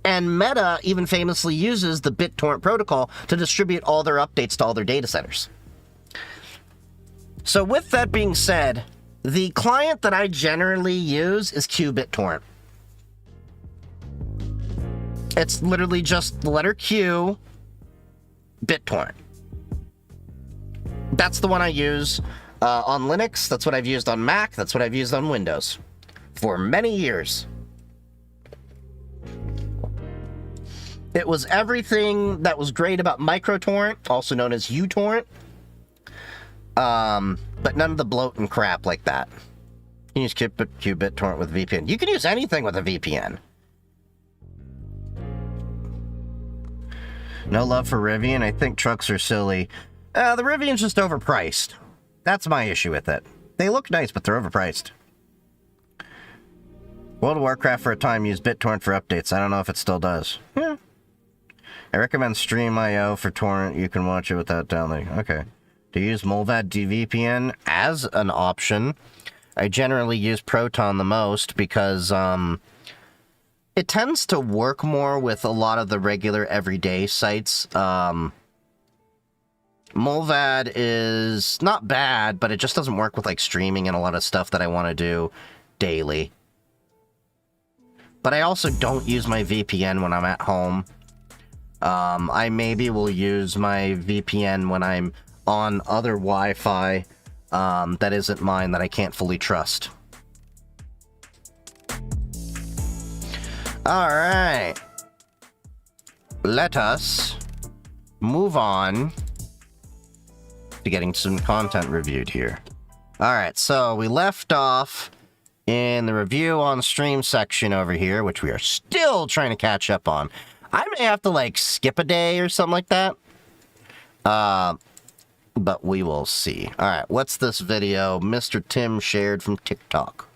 And Meta even famously uses the BitTorrent protocol to distribute all their updates to all their data centers. So with that being said, the client that I generally use is QBitTorrent. It's literally just the letter Q, BitTorrent. That's the one I use on Linux. That's what I've used on Mac. That's what I've used on Windows for many years. It was everything that was great about MicroTorrent, also known as uTorrent. But none of the bloat and crap like that. You can use QBitTorrent with VPN. You can use anything with a VPN. No love for Rivian. I think trucks are silly. The Rivian's just overpriced. That's my issue with it. They look nice, but they're overpriced. World of Warcraft for a time used BitTorrent for updates. I don't know if it still does. Yeah. I recommend Stream.io for torrent. You can watch it without downloading. Okay. To use Mulvad DVPN as an option, I generally use Proton the most because it tends to work more with a lot of the regular everyday sites. Mulvad is not bad, but it just doesn't work with like streaming and a lot of stuff that I want to do daily. But I also don't use my VPN when I'm at home. I maybe will use my VPN when I'm on other Wi-Fi that isn't mine, that I can't fully trust. Alright. Let us move on to getting some content reviewed here. Alright, so we left off in the review on stream section over here, which we are still trying to catch up on. I may have to, like, skip a day or something like that. But we will see. Alright, what's this video Mr. Tim shared from TikTok?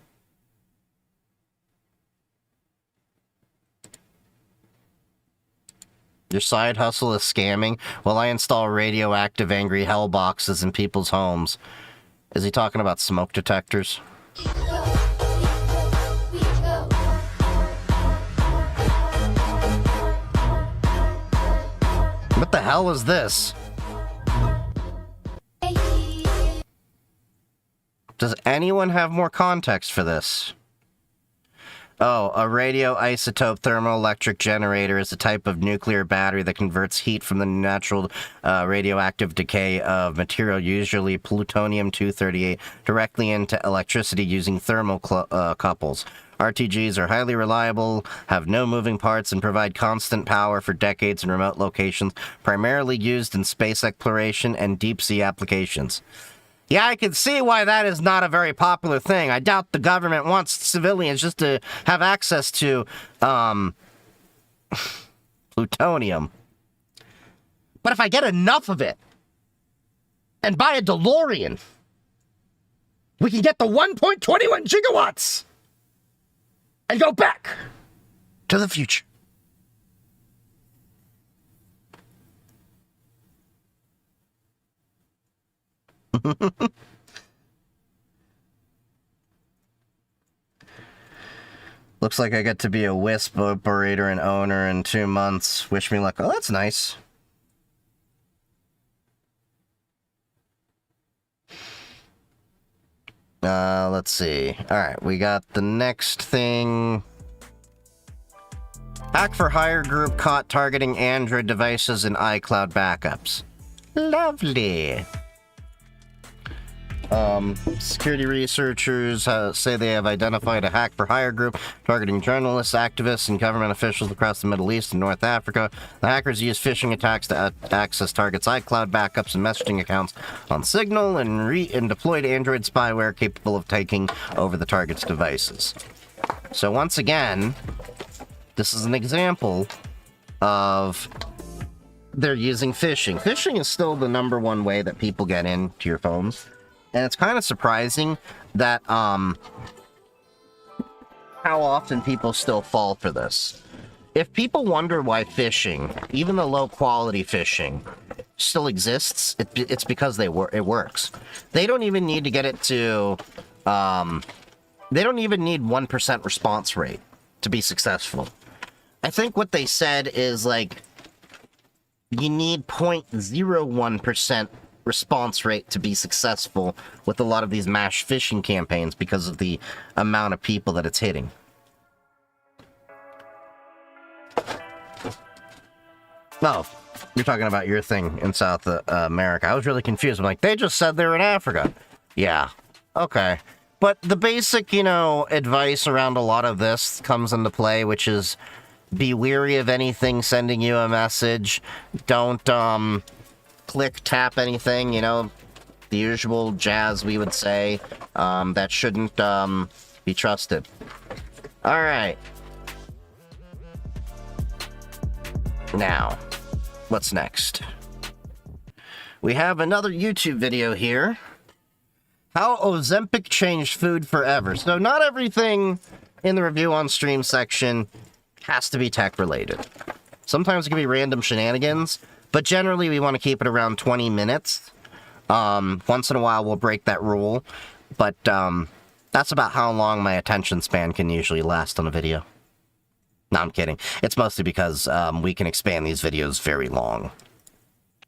Your side hustle is scamming? Well, I install radioactive angry hell boxes in people's homes. Is he talking about smoke detectors? What the hell is this? Does anyone have more context for this? Oh, a radioisotope thermoelectric generator is a type of nuclear battery that converts heat from the natural radioactive decay of material, usually plutonium-238, directly into electricity using thermocouples. RTGs are highly reliable, have no moving parts, and provide constant power for decades in remote locations, primarily used in space exploration and deep-sea applications. Yeah, I can see why that is not a very popular thing. I doubt the government wants civilians just to have access to, plutonium. But if I get enough of it, and buy a DeLorean, we can get the 1.21 gigawatts, and go back to the future. Looks like I get to be a WISP operator and owner in 2 months. Wish me luck. Oh, that's nice. Let's see. Alright, we got the next thing. Hack for Hire group caught targeting Android devices and iCloud backups. Lovely. Security researchers say they have identified a Hack for Hire group targeting journalists, activists, and government officials across the Middle East and North Africa. The hackers use phishing attacks to access targets' iCloud backups and messaging accounts on Signal and deployed Android spyware capable of taking over the target's devices. So once again, this is an example of they're using phishing. Phishing is still the #1 way that people get into your phones. And it's kind of surprising that, how often people still fall for this. If people wonder why phishing, even the low-quality phishing, still exists, it's because it works. They don't even need to get it to, they don't even need 1% response rate to be successful. I think what they said is, like, you need 0.01% response rate to be successful with a lot of these mass phishing campaigns because of the amount of people that it's hitting. Oh, you're talking about your thing in South America. I was really confused. I'm like, they just said they were in Africa. Yeah, okay. But the basic, advice around a lot of this comes into play, which is be wary of anything sending you a message. Don't, click, tap anything, the usual jazz we would say. That shouldn't, be trusted. Alright. Now, what's next? We have another YouTube video here. How Ozempic changed food forever. So not everything in the review on stream section has to be tech related. Sometimes it can be random shenanigans, but generally we want to keep it around 20 minutes. Once in a while we'll break that rule, but that's about how long my attention span can usually last on a video. No, I'm kidding. It's mostly because we can expand these videos very long.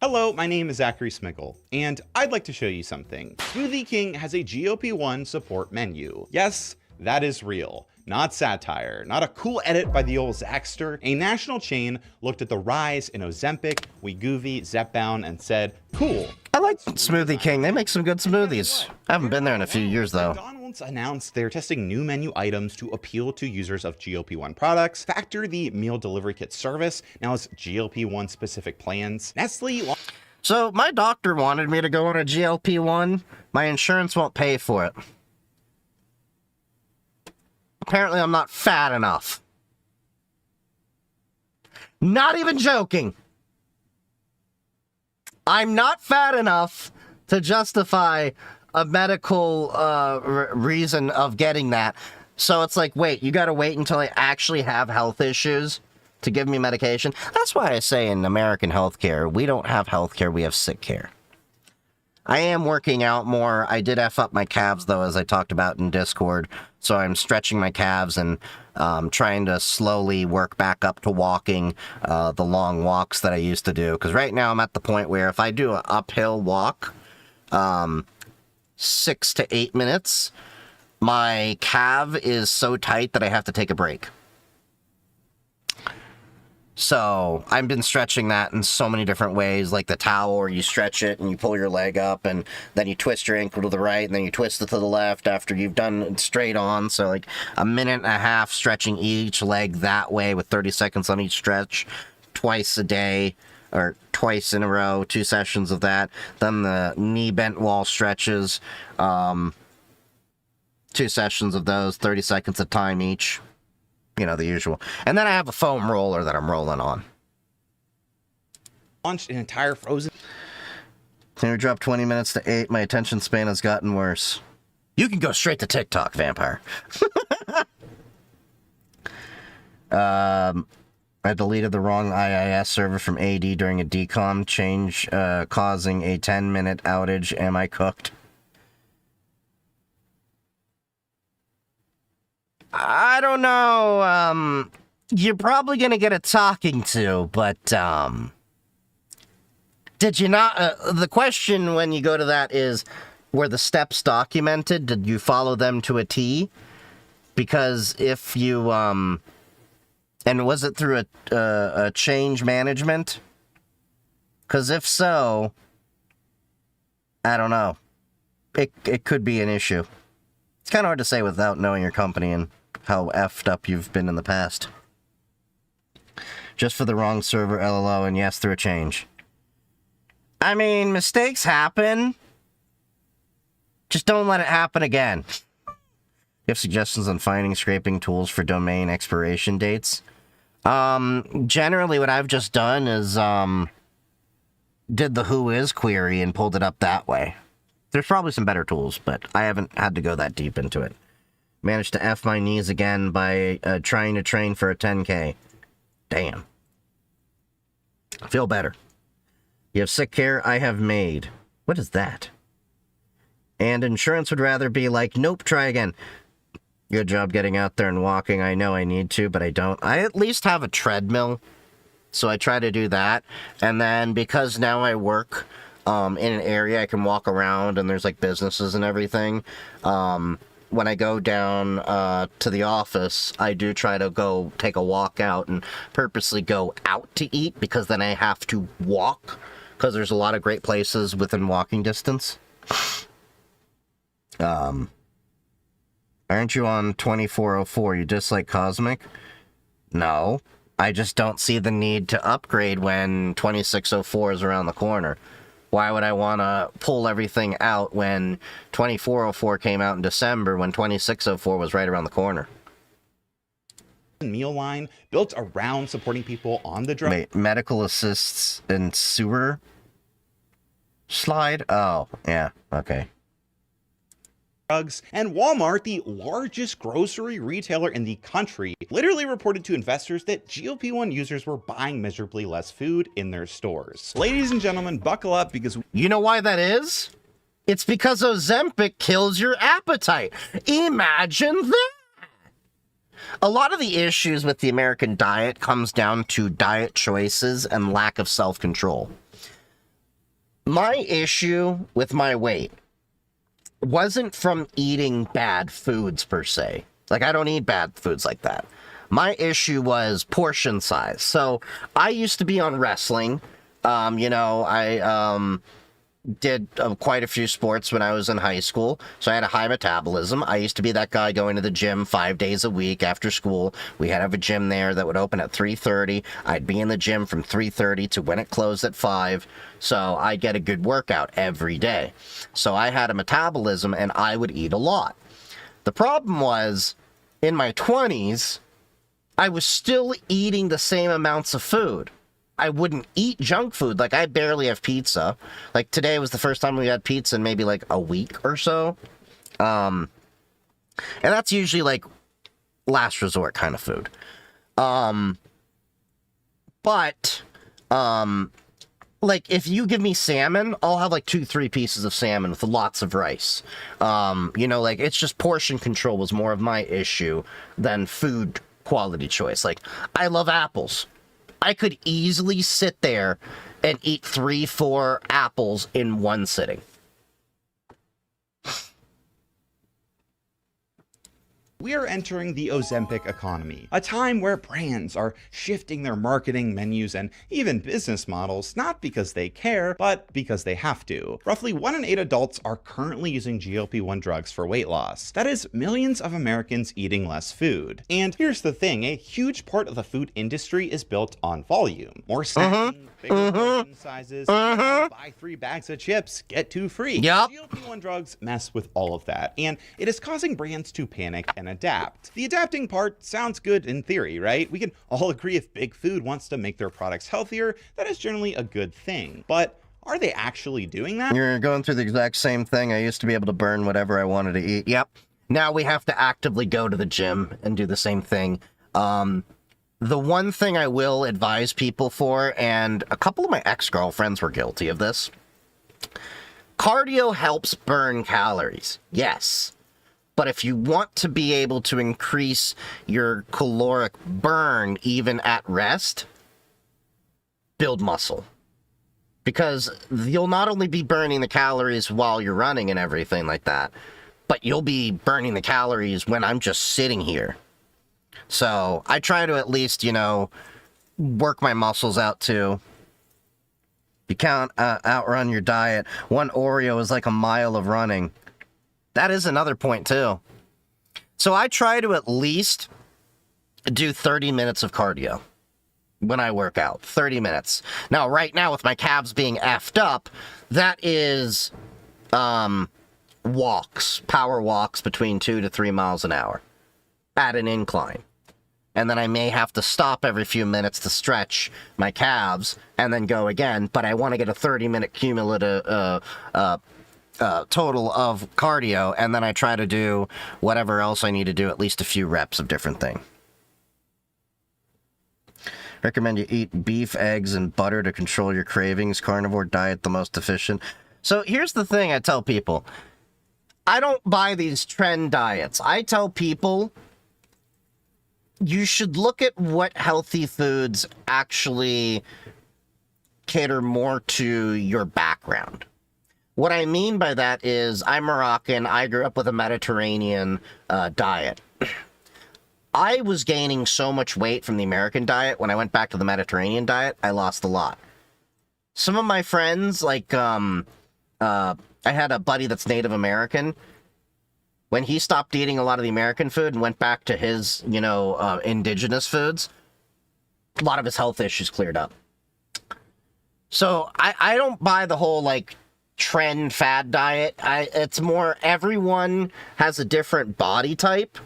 Hello, my name is Zachary Smiggle, and I'd like to show you something. Smoothie King has a GLP-1 support menu. Yes, that is real. Not satire, not a cool edit by the old Zaxter. A national chain looked at the rise in Ozempic, Wegovy, Zepbound, and said, cool. I like Smoothie King. They make some good smoothies. I haven't been there in a few years, though. McDonald's announced they're testing new menu items to appeal to users of GLP-1 products. Factor the meal delivery kit service now has GLP-1 specific plans. Nestle... So, my doctor wanted me to go on a GLP-1. My insurance won't pay for it. Apparently, I'm not fat enough. Not even joking. I'm not fat enough to justify a medical reason of getting that. So it's like, wait, you gotta wait until I actually have health issues to give me medication? That's why I say in American healthcare, we don't have healthcare, we have sick care. I am working out more. I did F up my calves, though, as I talked about in Discord. So I'm stretching my calves and trying to slowly work back up to walking the long walks that I used to do. Because right now I'm at the point where if I do an uphill walk, 6 to 8 minutes, my calf is so tight that I have to take a break. So I've been stretching that in so many different ways, like the towel where you stretch it and you pull your leg up and then you twist your ankle to the right and then you twist it to the left after you've done it straight on. So like a minute and a half stretching each leg that way with 30 seconds on each stretch twice a day or twice in a row, 2 sessions of that. Then the knee bent wall stretches, 2 sessions of those, 30 seconds a time each. You know, the usual. And then I have a foam roller that I'm rolling on. Launched an entire frozen... Here, dropped 20 minutes to 8. My attention span has gotten worse. You can go straight to TikTok, vampire. I deleted the wrong IIS server from AD during a decom change, causing a 10-minute outage. Am I cooked? I don't know, you're probably gonna get a talking to, but, did you not, the question when you go to that is, were the steps documented? Did you follow them to a T? Because if you, and was it through a change management? Because if so, I don't know. It could be an issue. It's kind of hard to say without knowing your company and how effed up you've been in the past. Just for the wrong server, LLO, and yes, through a change. I mean, mistakes happen. Just don't let it happen again. You have suggestions on finding scraping tools for domain expiration dates? Generally what I've just done is, did the who is query and pulled it up that way. There's probably some better tools, but I haven't had to go that deep into it. Managed to F my knees again by trying to train for a 10K. Damn. Feel better. You have sick care? I have made. What is that? And insurance would rather be like, nope, try again. Good job getting out there and walking. I know I need to, but I don't. I at least have a treadmill, so I try to do that. And then because now I work in an area I can walk around and there's like businesses and everything, when I go down to the office, I do try to go take a walk out and purposely go out to eat, because then I have to walk, because there's a lot of great places within walking distance. Aren't you on 2404? You dislike Cosmic? No. I just don't see the need to upgrade when 2604 is around the corner. Why would I want to pull everything out when 2404 came out in December when 2604 was right around the corner? Meal line built around supporting people on the drug. Wait, medical assists and sewer slide? Oh, yeah, okay. Drugs, and Walmart, the largest grocery retailer in the country, literally reported to investors that GLP-1 users were buying miserably less food in their stores. Ladies and gentlemen, buckle up, because you know why that is? It's because Ozempic kills your appetite. Imagine that! A lot of the issues with the American diet comes down to diet choices and lack of self-control. My issue with my weight wasn't from eating bad foods per se. Like, I don't eat bad foods like that. My issue was portion size. So I used to be on wrestling. I did quite a few sports when I was in high school, so I had a high metabolism. I used to be that guy going to the gym 5 days a week after school. We had to have a gym there that would open at 3:30. I'd be in the gym from 3:30 to when it closed at 5, so I'd get a good workout every day. So I had a metabolism, and I would eat a lot. The problem was, in my 20s, I was still eating the same amounts of food. I wouldn't eat junk food. Like, I barely have pizza. Like, today was the first time we had pizza in maybe like a week or so. And that's usually like last resort kind of food. Like, if you give me salmon, I'll have like 2-3 pieces of salmon with lots of rice. Like, it's just portion control was more of my issue than food quality choice. Like, I love apples. I could easily sit there and eat 3-4 apples in one sitting. We are entering the Ozempic economy, a time where brands are shifting their marketing, menus, and even business models, not because they care, but because they have to. Roughly 1 in 8 adults are currently using GLP-1 drugs for weight loss. That is millions of Americans eating less food. And here's the thing, a huge part of the food industry is built on volume. More snacking, bigger portion sizes, buy 3 bags of chips, get 2 free. Yep. GLP-1 drugs mess with all of that, and it is causing brands to panic and adapt. The adapting part sounds good in theory, right? We can all agree if big food wants to make their products healthier, that is generally a good thing. But are they actually doing that? You're going through the exact same thing. I used to be able to burn whatever I wanted to eat. Yep. Now we have to actively go to the gym and do the same thing. The one thing I will advise people for, and a couple of my ex-girlfriends were guilty of this, cardio helps burn calories. Yes. But if you want to be able to increase your caloric burn even at rest, build muscle. Because you'll not only be burning the calories while you're running and everything like that, but you'll be burning the calories when I'm just sitting here. So I try to at least, work my muscles out too. You can't outrun your diet. 1 Oreo is like a mile of running. That is another point, too. So I try to at least do 30 minutes of cardio when I work out. 30 minutes. Now, right now, with my calves being effed up, that is walks, power walks between 2 to 3 miles an hour at an incline. And then I may have to stop every few minutes to stretch my calves and then go again. But I want to get a 30-minute cumulative total of cardio, and then I try to do whatever else I need to do, at least a few reps of different thing. Recommend you eat beef, eggs, and butter to control your cravings. Carnivore diet the most efficient. So here's the thing I tell people. I don't buy these trend diets. I tell people you should look at what healthy foods actually cater more to your background. What I mean by that is I'm Moroccan. I grew up with a Mediterranean diet. I was gaining so much weight from the American diet. When I went back to the Mediterranean diet, I lost a lot. Some of my friends, like, I had a buddy that's Native American. When he stopped eating a lot of the American food and went back to his, indigenous foods, a lot of his health issues cleared up. So I don't buy the whole, like, trend fad diet. It's more everyone has a different body type,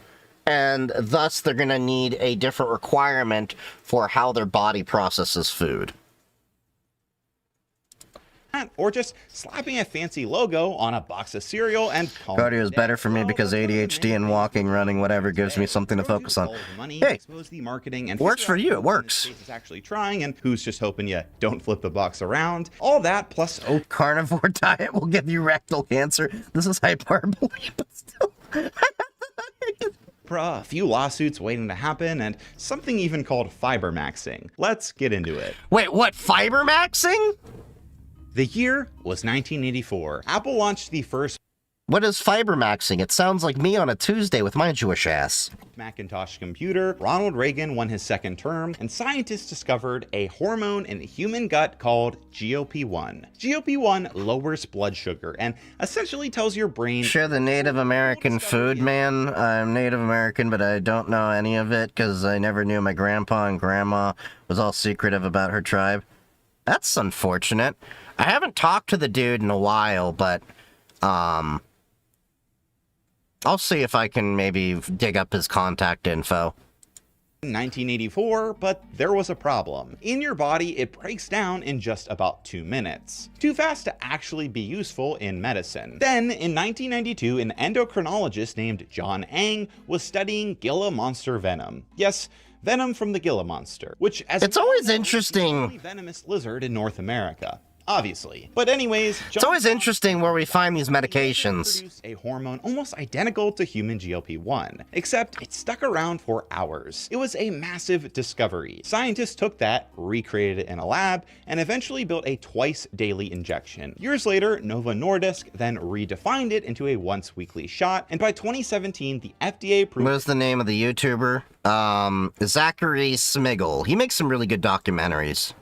and thus they're going to need a different requirement for how their body processes food. Or just slapping a fancy logo on a box of cereal and calling Cardio is better for me because ADHD and walking, running, whatever gives me something to focus on. Hey, the marketing and works for you. It works. Is actually trying, and who's just hoping you don't flip the box around. All that plus carnivore diet will give you rectal cancer. This is hyperbole, but still. a few lawsuits waiting to happen, and something even called fiber maxing. Let's get into it. Wait, what? Fiber maxing? The year was 1984. Apple launched the first What is fiber maxing? It sounds like me on a Tuesday with my Jewish ass. Macintosh computer. Ronald Reagan won his second term, and scientists discovered a hormone in the human gut called GLP-1. GLP-1 lowers blood sugar and essentially tells your brain... Share the Native American food, man. I'm Native American, but I don't know any of it because I never knew my grandpa and grandma was all secretive about her tribe. That's unfortunate. I haven't talked to the dude in a while, but, I'll see if I can maybe dig up his contact info. 1984, but there was a problem. In your body, it breaks down in just about 2 minutes. Too fast to actually be useful in medicine. Then, in 1992, an endocrinologist named John Ang was studying Gila monster venom. Yes, venom from the Gila monster, which it's always interesting. Is the only venomous lizard in North America. Obviously. But anyways, it's always interesting where we find these medications. Produce a hormone almost identical to human GLP-1, except it stuck around for hours. It was a massive discovery. Scientists took that, recreated it in a lab, and eventually built a twice daily injection. Years later, Novo Nordisk then redefined it into a once weekly shot, and by 2017, the FDA approved... What is the name of the YouTuber? Zachary Smiggle. He makes some really good documentaries.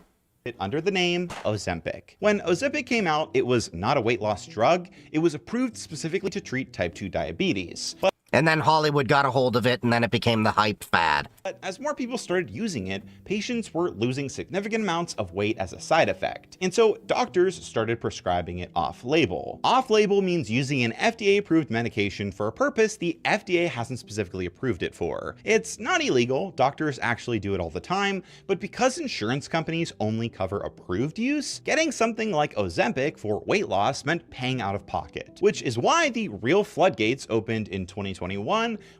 It under the name Ozempic. When Ozempic came out, it was not a weight loss drug. It was approved specifically to treat type 2 diabetes. And then Hollywood got a hold of it, and then it became the hype fad. But as more people started using it, patients were losing significant amounts of weight as a side effect. And so doctors started prescribing it off-label. Off-label means using an FDA-approved medication for a purpose the FDA hasn't specifically approved it for. It's not illegal, doctors actually do it all the time, but because insurance companies only cover approved use, getting something like Ozempic for weight loss meant paying out of pocket. Which is why the real floodgates opened in 2021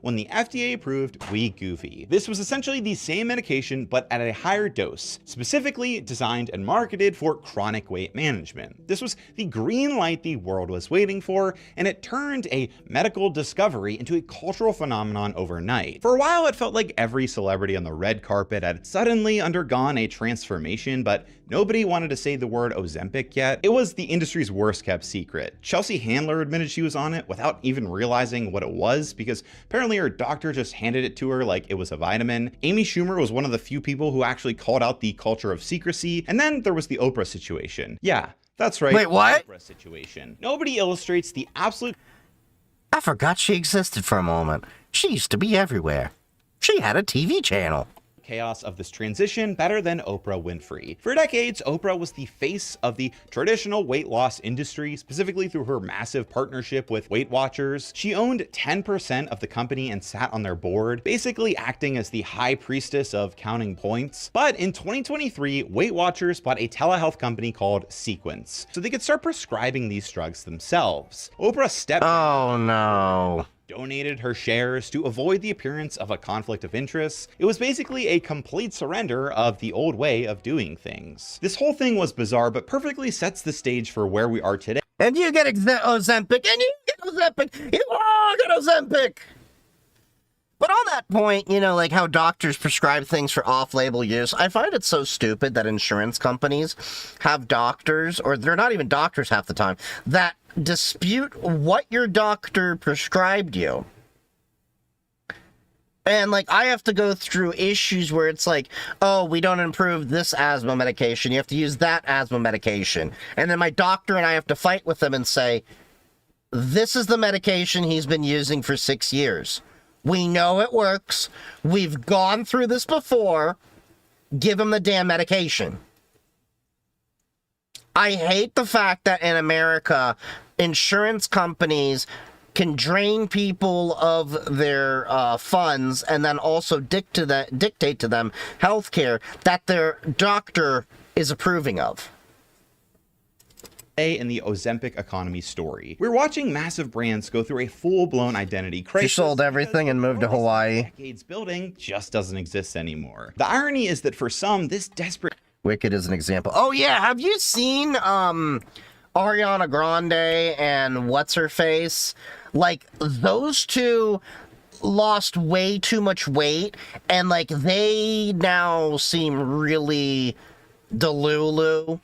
when the FDA approved Wegovy. This was essentially the same medication but at a higher dose, specifically designed and marketed for chronic weight management. This was the green light the world was waiting for, and it turned a medical discovery into a cultural phenomenon overnight. For a while, it felt like every celebrity on the red carpet had suddenly undergone a transformation, but nobody wanted to say the word Ozempic yet. It was the industry's worst kept secret. Chelsea Handler admitted she was on it without even realizing what it was, because apparently her doctor just handed it to her like it was a vitamin. Amy Schumer was one of the few people who actually called out the culture of secrecy. And then there was the Oprah situation. Yeah, that's right. Wait, what? Oprah situation. Nobody illustrates the absolute... I forgot she existed for a moment. She used to be everywhere. She had a TV channel. Chaos of this transition better than Oprah Winfrey. For decades, Oprah was the face of the traditional weight loss industry, specifically through her massive partnership with Weight Watchers. She owned 10% of the company and sat on their board, basically acting as the high priestess of counting points. But in 2023, Weight Watchers bought a telehealth company called Sequence, so they could start prescribing these drugs themselves. Oprah stepped... Oh no. Donated her shares to avoid the appearance of a conflict of interest. It was basically a complete surrender of the old way of doing things. This whole thing was bizarre, but perfectly sets the stage for where we are today. And you get Ozempic, and you get Ozempic! You all get Ozempic! But on that point, you know, like how doctors prescribe things for off-label use, I find it so stupid that insurance companies have doctors, or they're not even doctors half the time, that dispute what your doctor prescribed you. And, like, I have to go through issues where it's like, oh, we don't improve this asthma medication. You have to use that asthma medication. And then my doctor and I have to fight with them and say, this is the medication he's been using for 6 years. We know it works. We've gone through this before. Give him the damn medication. I hate the fact that in America, insurance companies can drain people of their funds and then also dictate to them healthcare that their doctor is approving of. In the Ozempic economy story, we're watching massive brands go through a full-blown identity crisis. She sold everything and moved to Hawaii. Decades building just doesn't exist anymore. The irony is that for some, this desperate Wicked is an example. Oh yeah, have you seen Ariana Grande and what's her face? Like, those two lost way too much weight, and like they now seem really delulu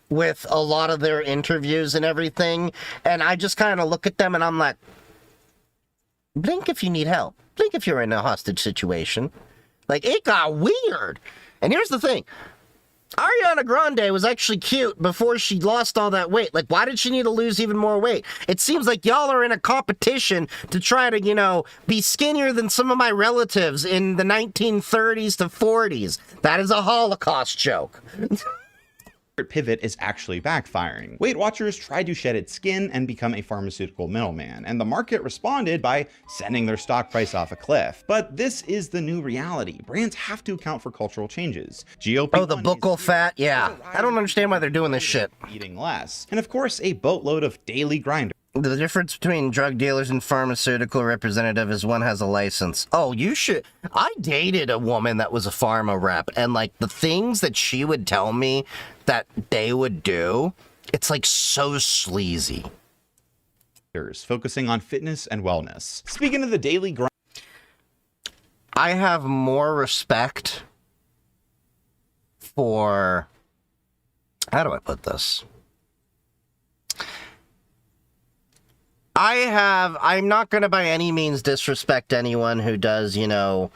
with a lot of their interviews and everything, and I just kind of look at them and I'm like, blink if you need help. Blink if you're in a hostage situation. Like, it got weird. And here's the thing. Ariana Grande was actually cute before she lost all that weight. Like, why did she need to lose even more weight? It seems like y'all are in a competition to try to, you know, be skinnier than some of my relatives in the 1930s to 40s. That is a Holocaust joke. pivot is actually backfiring. Weight Watchers tried to shed its skin and become a pharmaceutical middleman, and the market responded by sending their stock price off a cliff. But this is the new reality. Brands have to account for cultural changes. GLP-1 oh, the buccal fat? Yeah. I don't understand why they're doing this shit. Eating less. And of course, a boatload of daily grinders. The difference between drug dealers and pharmaceutical representative is one has a license. Oh, you should. I dated a woman that was a pharma rep, and like the things that she would tell me that they would do, it's like so sleazy. Focusing on fitness and wellness. Speaking of the daily grind, I have more respect for, how do I put this? I'm not going to by any means disrespect anyone who does, you know,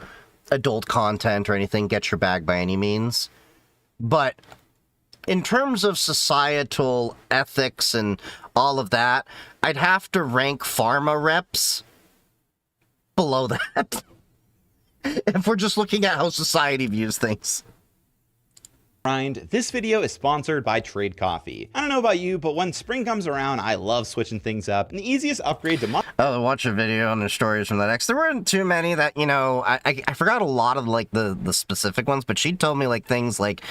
adult content or anything, get your bag by any means. But in terms of societal ethics and all of that, I'd have to rank pharma reps below that. If we're just looking at how society views things. This video is sponsored by Trade Coffee. I don't know about you, but when spring comes around, I love switching things up. And the easiest upgrade to Oh, watch a video on the stories from that ex. There weren't too many that, you know, I forgot a lot of like the specific ones, but she told me like things like,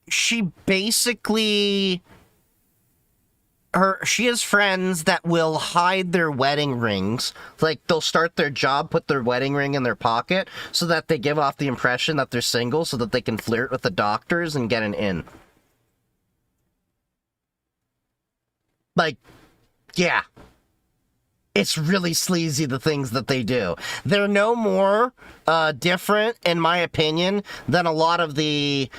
she basically, she has friends that will hide their wedding rings. Like, they'll start their job, put their wedding ring in their pocket, so that they give off the impression that they're single, so that they can flirt with the doctors and get an in. Like, yeah. It's really sleazy, the things that they do. They're no more different, in my opinion, than a lot of the...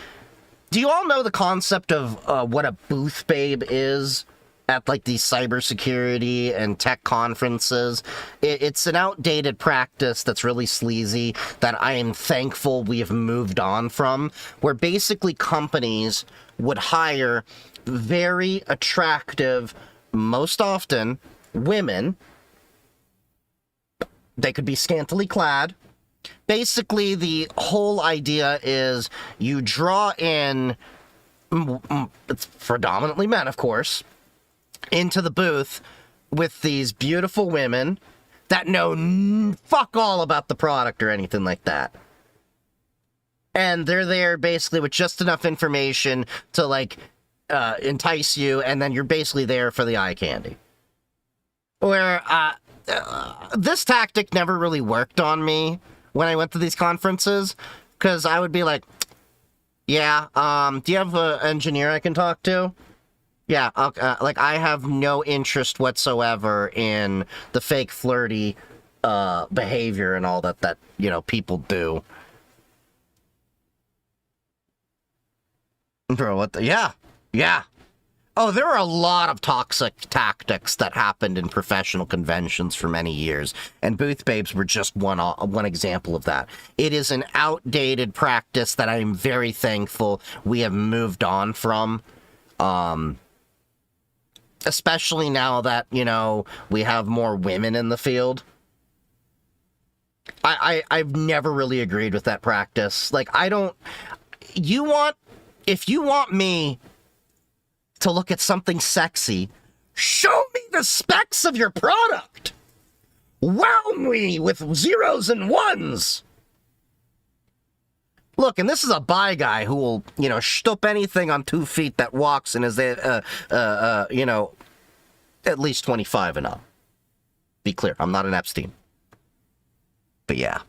Do you all know the concept of what a booth babe is? At like these cybersecurity and tech conferences. It's an outdated practice that's really sleazy that I am thankful we have moved on from, where basically companies would hire very attractive, most often, women. They could be scantily clad. Basically, the whole idea is you draw in, it's predominantly men, of course, into the booth with these beautiful women that know fuck all about the product or anything like that. And they're there basically with just enough information to like entice you, and then you're basically there for the eye candy. Where this tactic never really worked on me when I went to these conferences, because I would be like, yeah, do you have an engineer I can talk to? Yeah, like I have no interest whatsoever in the fake flirty behavior and all that people do. Bro, what the... Yeah. Oh, there are a lot of toxic tactics that happened in professional conventions for many years, and booth babes were just one example of that. It is an outdated practice that I am very thankful we have moved on from. Especially now that, we have more women in the field. I've never really agreed with that practice. Like, if you want me to look at something sexy, show me the specs of your product. Wow me with zeros and ones. Look, and this is a bi guy who will, shtup anything on 2 feet that walks and is, at least 25 and up. Be clear, I'm not an Epstein. But yeah.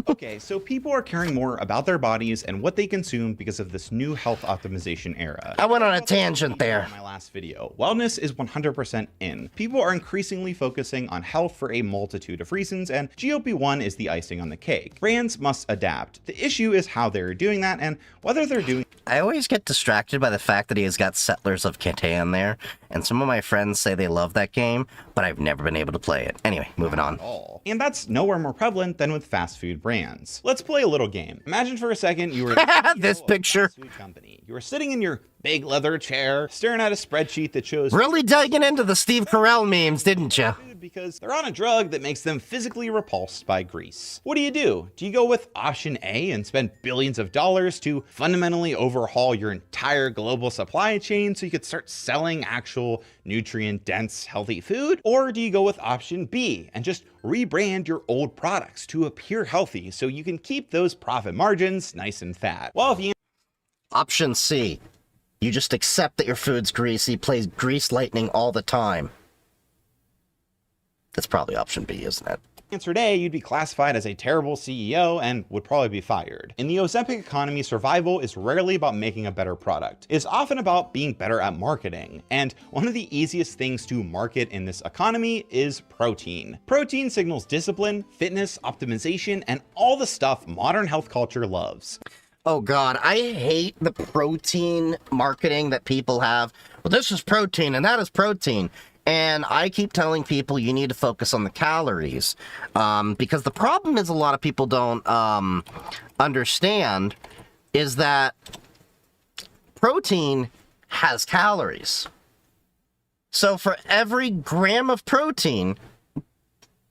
Okay, so people are caring more about their bodies and what they consume because of this new health optimization era. I went on a tangent there. In my last video, wellness is 100% in. People are increasingly focusing on health for a multitude of reasons, and GLP-1 is the icing on the cake. Brands must adapt. The issue is how they're doing that and whether they're doing... I always get distracted by the fact that he has got Settlers of Catan there, and some of my friends say they love that game, but I've never been able to play it. Anyway, moving on. And that's nowhere more prevalent than with fast food brands. Let's play a little game. Imagine for a second you were this picture. Fast food company. You were sitting in your big leather chair, staring at a spreadsheet that shows... Really digging into the Steve Carell memes, didn't you? Because they're on a drug that makes them physically repulsed by grease. What do? Do you go with option A and spend billions of dollars to fundamentally overhaul your entire global supply chain so you could start selling actual nutrient-dense, healthy food? Or do you go with option B and just rebrand your old products to appear healthy so you can keep those profit margins nice and fat? Well, if you... Option C. You just accept that your food's greasy, plays grease lightning all the time. That's probably option B, isn't it? Answered A, you'd be classified as a terrible CEO and would probably be fired. In the Ozempic economy, survival is rarely about making a better product. It's often about being better at marketing. And one of the easiest things to market in this economy is protein. Protein signals discipline, fitness, optimization, and all the stuff modern health culture loves. Oh God, I hate the protein marketing that people have. Well, this is protein and that is protein. And I keep telling people you need to focus on the calories. Because the problem is a lot of people don't understand is that protein has calories. So for every gram of protein,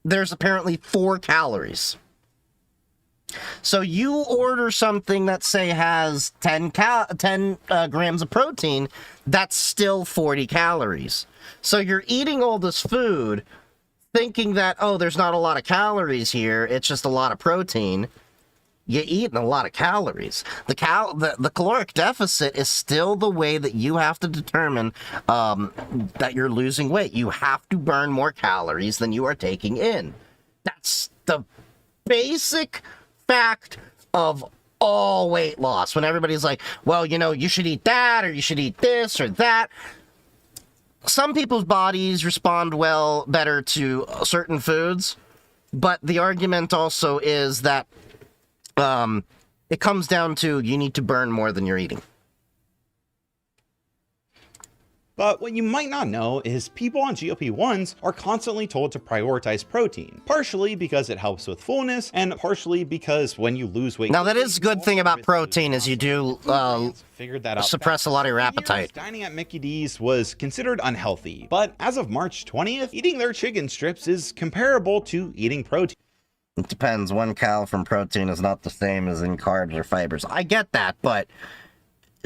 there's apparently 4 calories. So you order something that, say, has 10 grams of protein, that's still 40 calories. So you're eating all this food thinking that, oh, there's not a lot of calories here, it's just a lot of protein. You're eating a lot of calories. The caloric deficit is still the way that you have to determine that you're losing weight. You have to burn more calories than you are taking in. That's the basic fact of all weight loss. When everybody's like, well, you should eat that, or you should eat this or that. Some people's bodies respond better to certain foods, but the argument also is that it comes down to you need to burn more than you're eating. But what you might not know is people on GLP-1s are constantly told to prioritize protein, partially because it helps with fullness, and partially because when you lose weight... Now, that is a good thing about protein, is you do figured that out suppress a lot of your appetite. Dining at Mickey D's was considered unhealthy, but as of March 20th, eating their chicken strips is comparable to eating protein. It depends. 1 cal from protein is not the same as in carbs or fibers. I get that, but...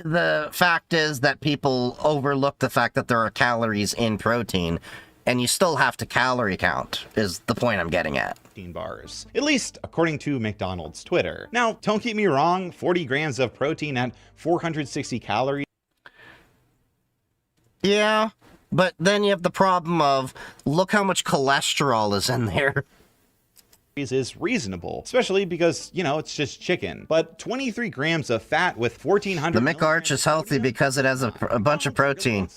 the fact is that people overlook the fact that there are calories in protein, and you still have to calorie count, is the point I'm getting at. Bars, at least according to McDonald's Twitter. Now, don't get me wrong, 40 grams of protein at 460 calories. Yeah, but then you have the problem of, look how much cholesterol is in there. is reasonable, especially because, you know, it's just chicken. But 23 grams of fat with 1,400 The McArch is healthy because it has a bunch of protein.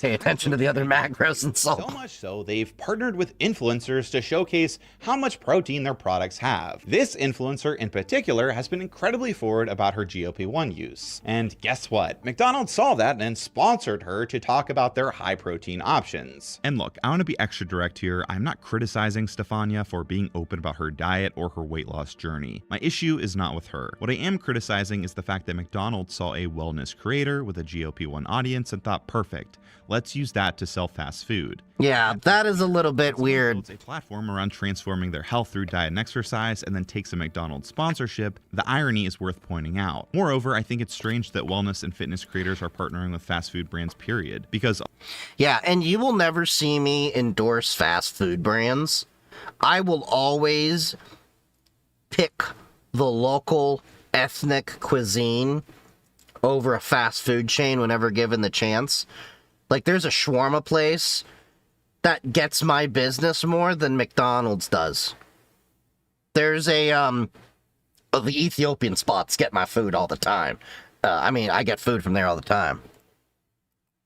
Pay attention to the other macros and So salt. much so, they've partnered with influencers to showcase how much protein their products have. This influencer in particular has been incredibly forward about her GLP-1 use. And guess what? McDonald's saw that and sponsored her to talk about their high protein options. And look, I want to be extra direct here. I'm not criticizing Stefania for being open about her diet or her weight loss journey. My issue is not with her. What I am criticizing is the fact that McDonald's saw a wellness creator with a GLP-1 audience and thought, perfect, let's use that to sell fast food. Yeah, that is a little bit weird. It's a platform around transforming their health through diet and exercise, and then takes a McDonald's sponsorship. The irony is worth pointing out. Moreover, I think it's strange that wellness and fitness creators are partnering with fast food brands, period. Because Yeah, and you will never see me endorse fast food brands. I will always pick the local ethnic cuisine over a fast food chain whenever given the chance. Like, there's a shawarma place that gets my business more than McDonald's does. There's the Ethiopian spots get my food all the time. I get food from there all the time.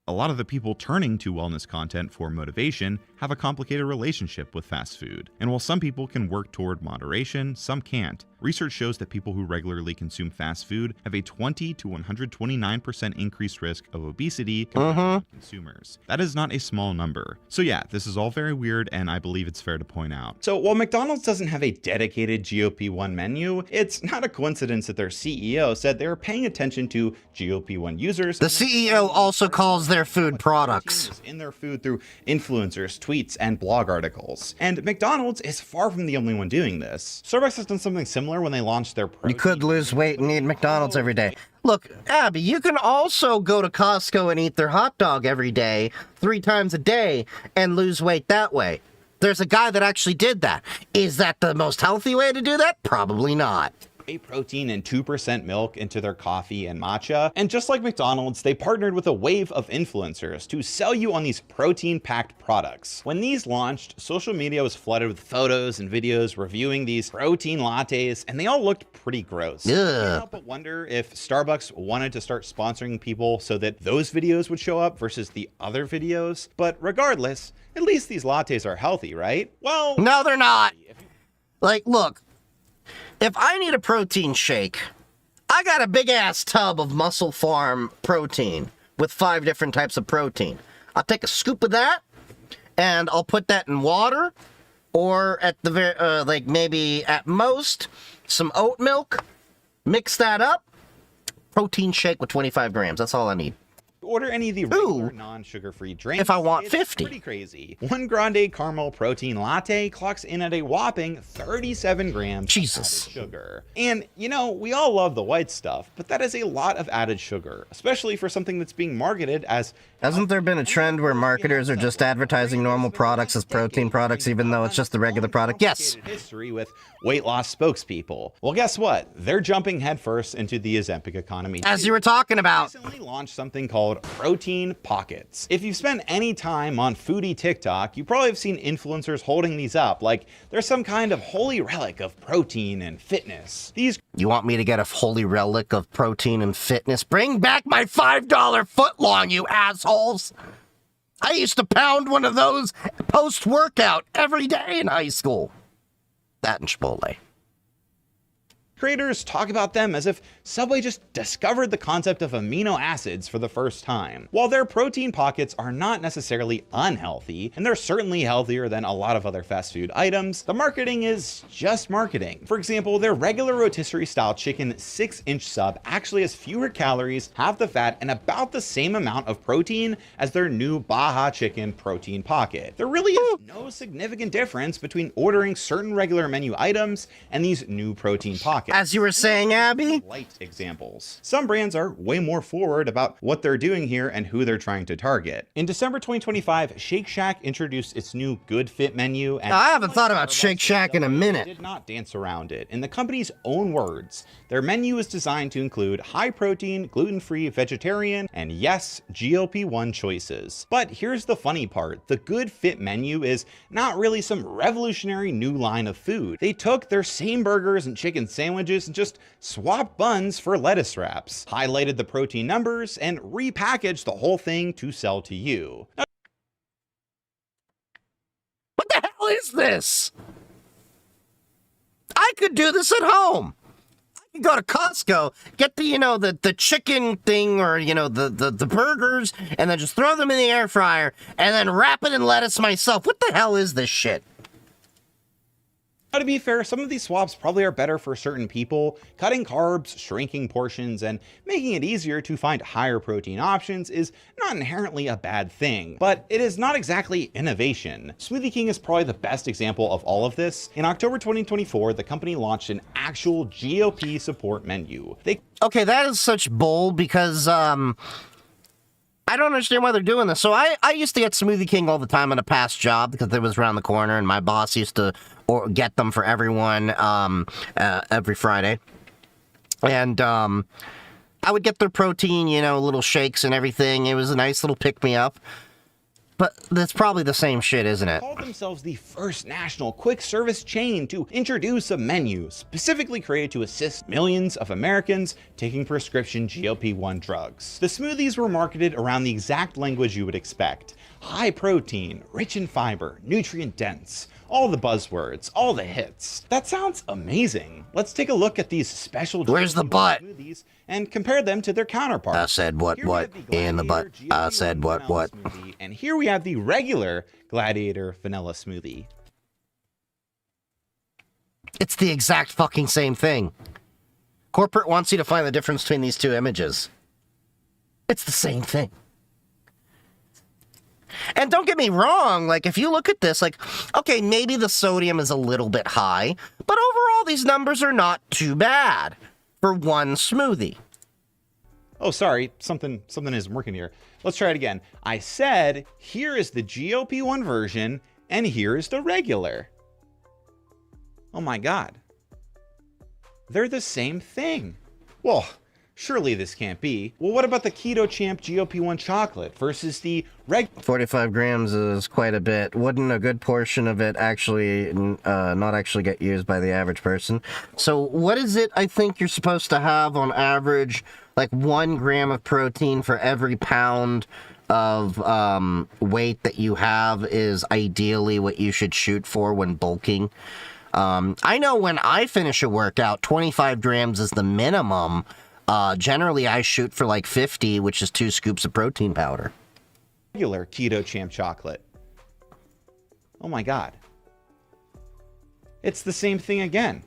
a lot of the people turning to wellness content for motivation have a complicated relationship with fast food. And while some people can work toward moderation, some can't. Research shows that people who regularly consume fast food have a 20 to 129% increased risk of obesity compared to consumers. That is not a small number. So yeah, this is all very weird, and I believe it's fair to point out. So while McDonald's doesn't have a dedicated GLP-1 menu, it's not a coincidence that their CEO said they were paying attention to GLP-1 users. The CEO also calls their food products. In their food through influencers, tweets, and blog articles. And McDonald's is far from the only one doing this. Starbucks has done something similar when they launched their You could lose weight and eat McDonald's every day. Look, Abby, you can also go to Costco and eat their hot dog every day, 3 times a day, and lose weight that way. There's a guy that actually did that. Is that the most healthy way to do that? Probably not. Protein and 2% milk into their coffee and matcha. And just like McDonald's, they partnered with a wave of influencers to sell you on these protein-packed products. When these launched, social media was flooded with photos and videos reviewing these protein lattes, and they all looked pretty gross. I can't help but wonder if Starbucks wanted to start sponsoring people so that those videos would show up versus the other videos. But regardless, at least these lattes are healthy, right? Well, no, they're not. Like, look. If I need a protein shake, I got a big ass tub of Muscle Farm protein with 5 different types of protein. I'll take a scoop of that and I'll put that in water, or at the like maybe at most some oat milk, mix that up, protein shake with 25 grams. That's all I need. Order any of the regular non-sugar-free drinks. If I want it's 50. Pretty crazy. One grande caramel protein latte clocks in at a whopping 37 grams of added sugar. And, you know, we all love the white stuff, but that is a lot of added sugar, especially for something that's being marketed as... Hasn't there been a trend where marketers are just advertising normal products as protein products, even though it's just the regular product? Yes. History with weight loss spokespeople. Well, guess what? They're jumping headfirst into the Ozempic economy. As you were talking about. Recently launched something called Protein Pockets. If you've spent any time on foodie TikTok, you probably have seen influencers holding these up like they're some kind of holy relic of protein and fitness. You want me to get a holy relic of protein and fitness? Bring back my $5 footlong, you assholes! I used to pound one of those post-workout every day in high school. That and Chipotle. Creators talk about them as if Subway just discovered the concept of amino acids for the first time. While their protein pockets are not necessarily unhealthy, and they're certainly healthier than a lot of other fast food items, the marketing is just marketing. For example, their regular rotisserie style chicken 6-inch sub actually has fewer calories, half the fat, and about the same amount of protein as their new Baja Chicken protein pocket. There really is no significant difference between ordering certain regular menu items and these new protein pockets. pockets. As you were saying, Abby? Light examples. Some brands are way more forward about what they're doing here and who they're trying to target. In December 2025, Shake Shack introduced its new Good Fit menu. And I haven't thought about Shake Shack in a minute. They did not dance around it. In the company's own words, their menu is designed to include high protein, gluten-free, vegetarian, and yes, GLP-1 choices. But here's the funny part. The Good Fit menu is not really some revolutionary new line of food. They took their same burgers and chicken sandwiches and just swapped buns for lettuce wraps, highlighted the protein numbers, and repackaged the whole thing to sell to you. Now, What the hell is this? I could do this at home. I could go to Costco, get the, the chicken thing or, the burgers, and then just throw them in the air fryer and then wrap it in lettuce myself. What the hell is this shit? to be fair, some of these swaps probably are better for certain people. Cutting carbs, shrinking portions, and making it easier to find higher protein options is not inherently a bad thing, but it is not exactly innovation. Smoothie King is probably the best example of all of this. In October 2024, the company launched an actual GOP support menu. Okay, that is such bull because, I don't understand why they're doing this. So I used to get Smoothie King all the time on a past job because it was around the corner, and my boss used to get them for everyone every Friday. And I would get their protein, little shakes and everything. It was a nice little pick-me-up. But that's probably the same shit, isn't it? Called themselves the first national quick service chain to introduce a menu specifically created to assist millions of Americans taking prescription GLP-1 drugs. The smoothies were marketed around the exact language you would expect. High protein, rich in fiber, nutrient dense. All the buzzwords, all the hits. That sounds amazing. Let's take a look at these special Where's the butt? smoothies and compare them to their counterparts. I said what in the butt. I said what. Smoothie, and here we have the regular Gladiator vanilla smoothie. It's the exact fucking same thing. Corporate wants you to find the difference between these two images. It's the same thing. And don't get me wrong, like, if you look at this, like, okay, maybe the sodium is a little bit high, but overall these numbers are not too bad for one smoothie. Oh, sorry, something isn't working here. Let's try it again. I said, here is the GLP-1 version, and here is the regular. Oh my God. They're the same thing. Well, surely this can't be. Well, what about the Keto Champ GLP-1 chocolate versus the 45 grams is quite a bit. Wouldn't a good portion of it actually not actually get used by the average person? So what is it I think you're supposed to have on average? Like 1 gram of protein for every pound of weight that you have is ideally what you should shoot for when bulking. I know when I finish a workout, 25 grams is the minimum. Generally, I shoot for like 50, which is 2 scoops of protein powder. regular Keto Champ chocolate? Oh my God. It's the same thing again.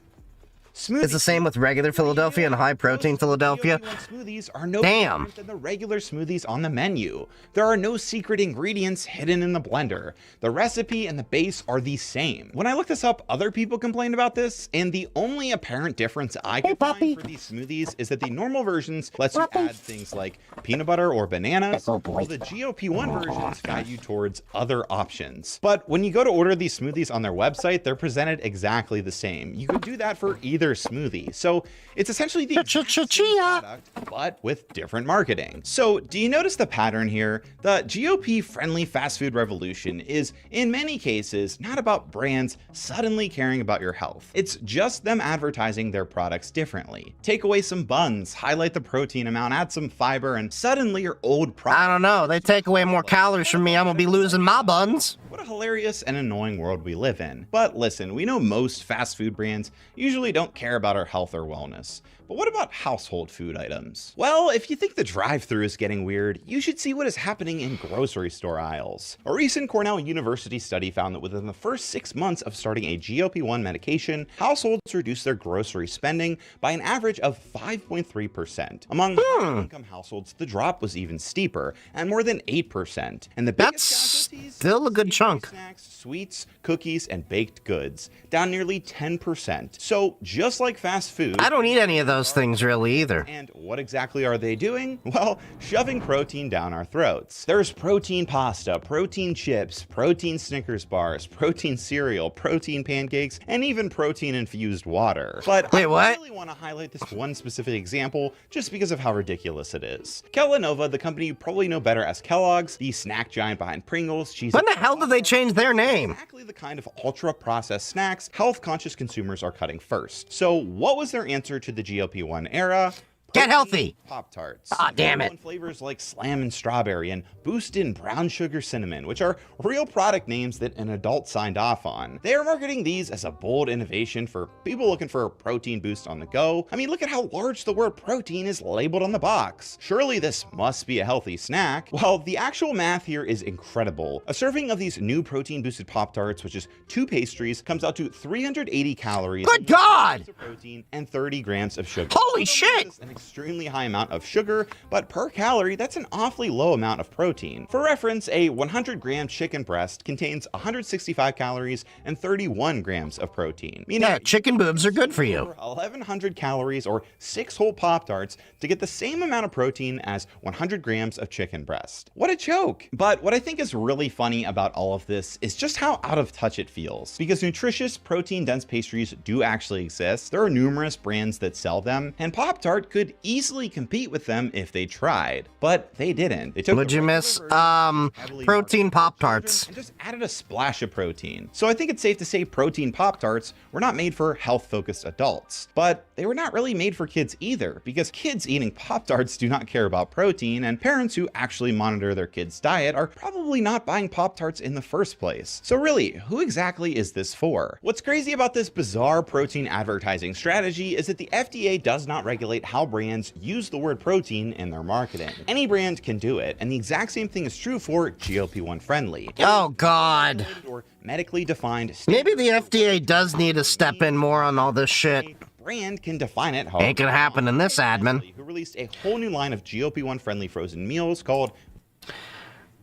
It's the same with regular Philadelphia and high protein Philadelphia. Smoothies are no Damn. different than the regular smoothies on the menu. There are no secret ingredients hidden in the blender. The recipe and the base are the same. When I looked this up, other people complained about this, and the only apparent difference I could find for these smoothies is that the normal versions lets you add things like peanut butter or bananas, while the GLP-1 versions guide you towards other options. But when you go to order these smoothies on their website, they're presented exactly the same. You can do that for either smoothie. So it's essentially the exact same product, but with different marketing. So do you notice the pattern here? The GOP-friendly fast food revolution is, in many cases, not about brands suddenly caring about your health. It's just them advertising their products differently. Take away some buns, highlight the protein amount, add some fiber, and suddenly your old product... I don't know. They take away more calories from me, I'm gonna be losing my buns. What a hilarious and annoying world we live in. But listen, we know most fast food brands usually don't care about our health or wellness. But what about household food items? Well, if you think the drive-thru is getting weird, you should see what is happening in grocery store aisles. A recent Cornell University study found that within the first 6 months of starting a GLP-1 medication, households reduced their grocery spending by an average of 5.3%. Among high-income households, the drop was even steeper, at more than 8%. And the biggest still a good chunk. Snacks, sweets, cookies, and baked goods, down nearly 10%. So just like fast food, I don't eat any of those things really either. and what exactly are they doing? Well, shoving protein down our throats. There's protein pasta, protein chips, protein Snickers bars, protein cereal, protein pancakes, and even protein-infused water. But Wait, I what? really want to highlight this one specific example just because of how ridiculous it is. Kellanova, the company you probably know better as Kellogg's, the snack giant behind Pringles, Cheez-Its, When the hell did they change their name? exactly the kind of ultra-processed snacks health-conscious consumers are cutting first. So what was their answer to the GLP-1 era? Get healthy. Pop-Tarts. Ah, damn it. Flavors like Slam and Strawberry and Boost in Brown Sugar Cinnamon, which are real product names that an adult signed off on. They are marketing these as a bold innovation for people looking for a protein boost on the go. I mean, look at how large the word protein is labeled on the box. Surely this must be a healthy snack. Well, the actual math here is incredible. A serving of these new protein-boosted Pop-Tarts, which is 2 pastries, comes out to 380 calories. Good God! Of protein and 30 grams of sugar. Holy shit! This is an extremely high amount of sugar, but per calorie, that's an awfully low amount of protein. For reference, a 100-gram chicken breast contains 165 calories and 31 grams of protein. Meaning Yeah, chicken boobs are good for you. 1,100 calories or 6 whole Pop-Tarts to get the same amount of protein as 100 grams of chicken breast. What a joke! But what I think is really funny about all of this is just how out of touch it feels. Because nutritious, protein-dense pastries do actually exist. There are numerous brands that sell them, and Pop-Tart could easily compete with them if they tried, but they didn't. They took What'd the you regular miss? version, heavily Protein marketed for Pop-Tarts. children, and just added a splash of protein. So I think it's safe to say protein Pop-Tarts were not made for health-focused adults, but they were not really made for kids either, because kids eating Pop-Tarts do not care about protein, and parents who actually monitor their kids' diet are probably not buying Pop-Tarts in the first place. So really, who exactly is this for? What's crazy about this bizarre protein advertising strategy is that the FDA does not regulate how brands use the word protein in their marketing. Any brand can do it, and the exact same thing is true for GLP-1 friendly. Oh, God. Or medically defined. Maybe the FDA does need to step in more on all this shit. Brand can define it. Ain't gonna happen in this admin. Who released a whole new line of GLP-1 friendly frozen meals called.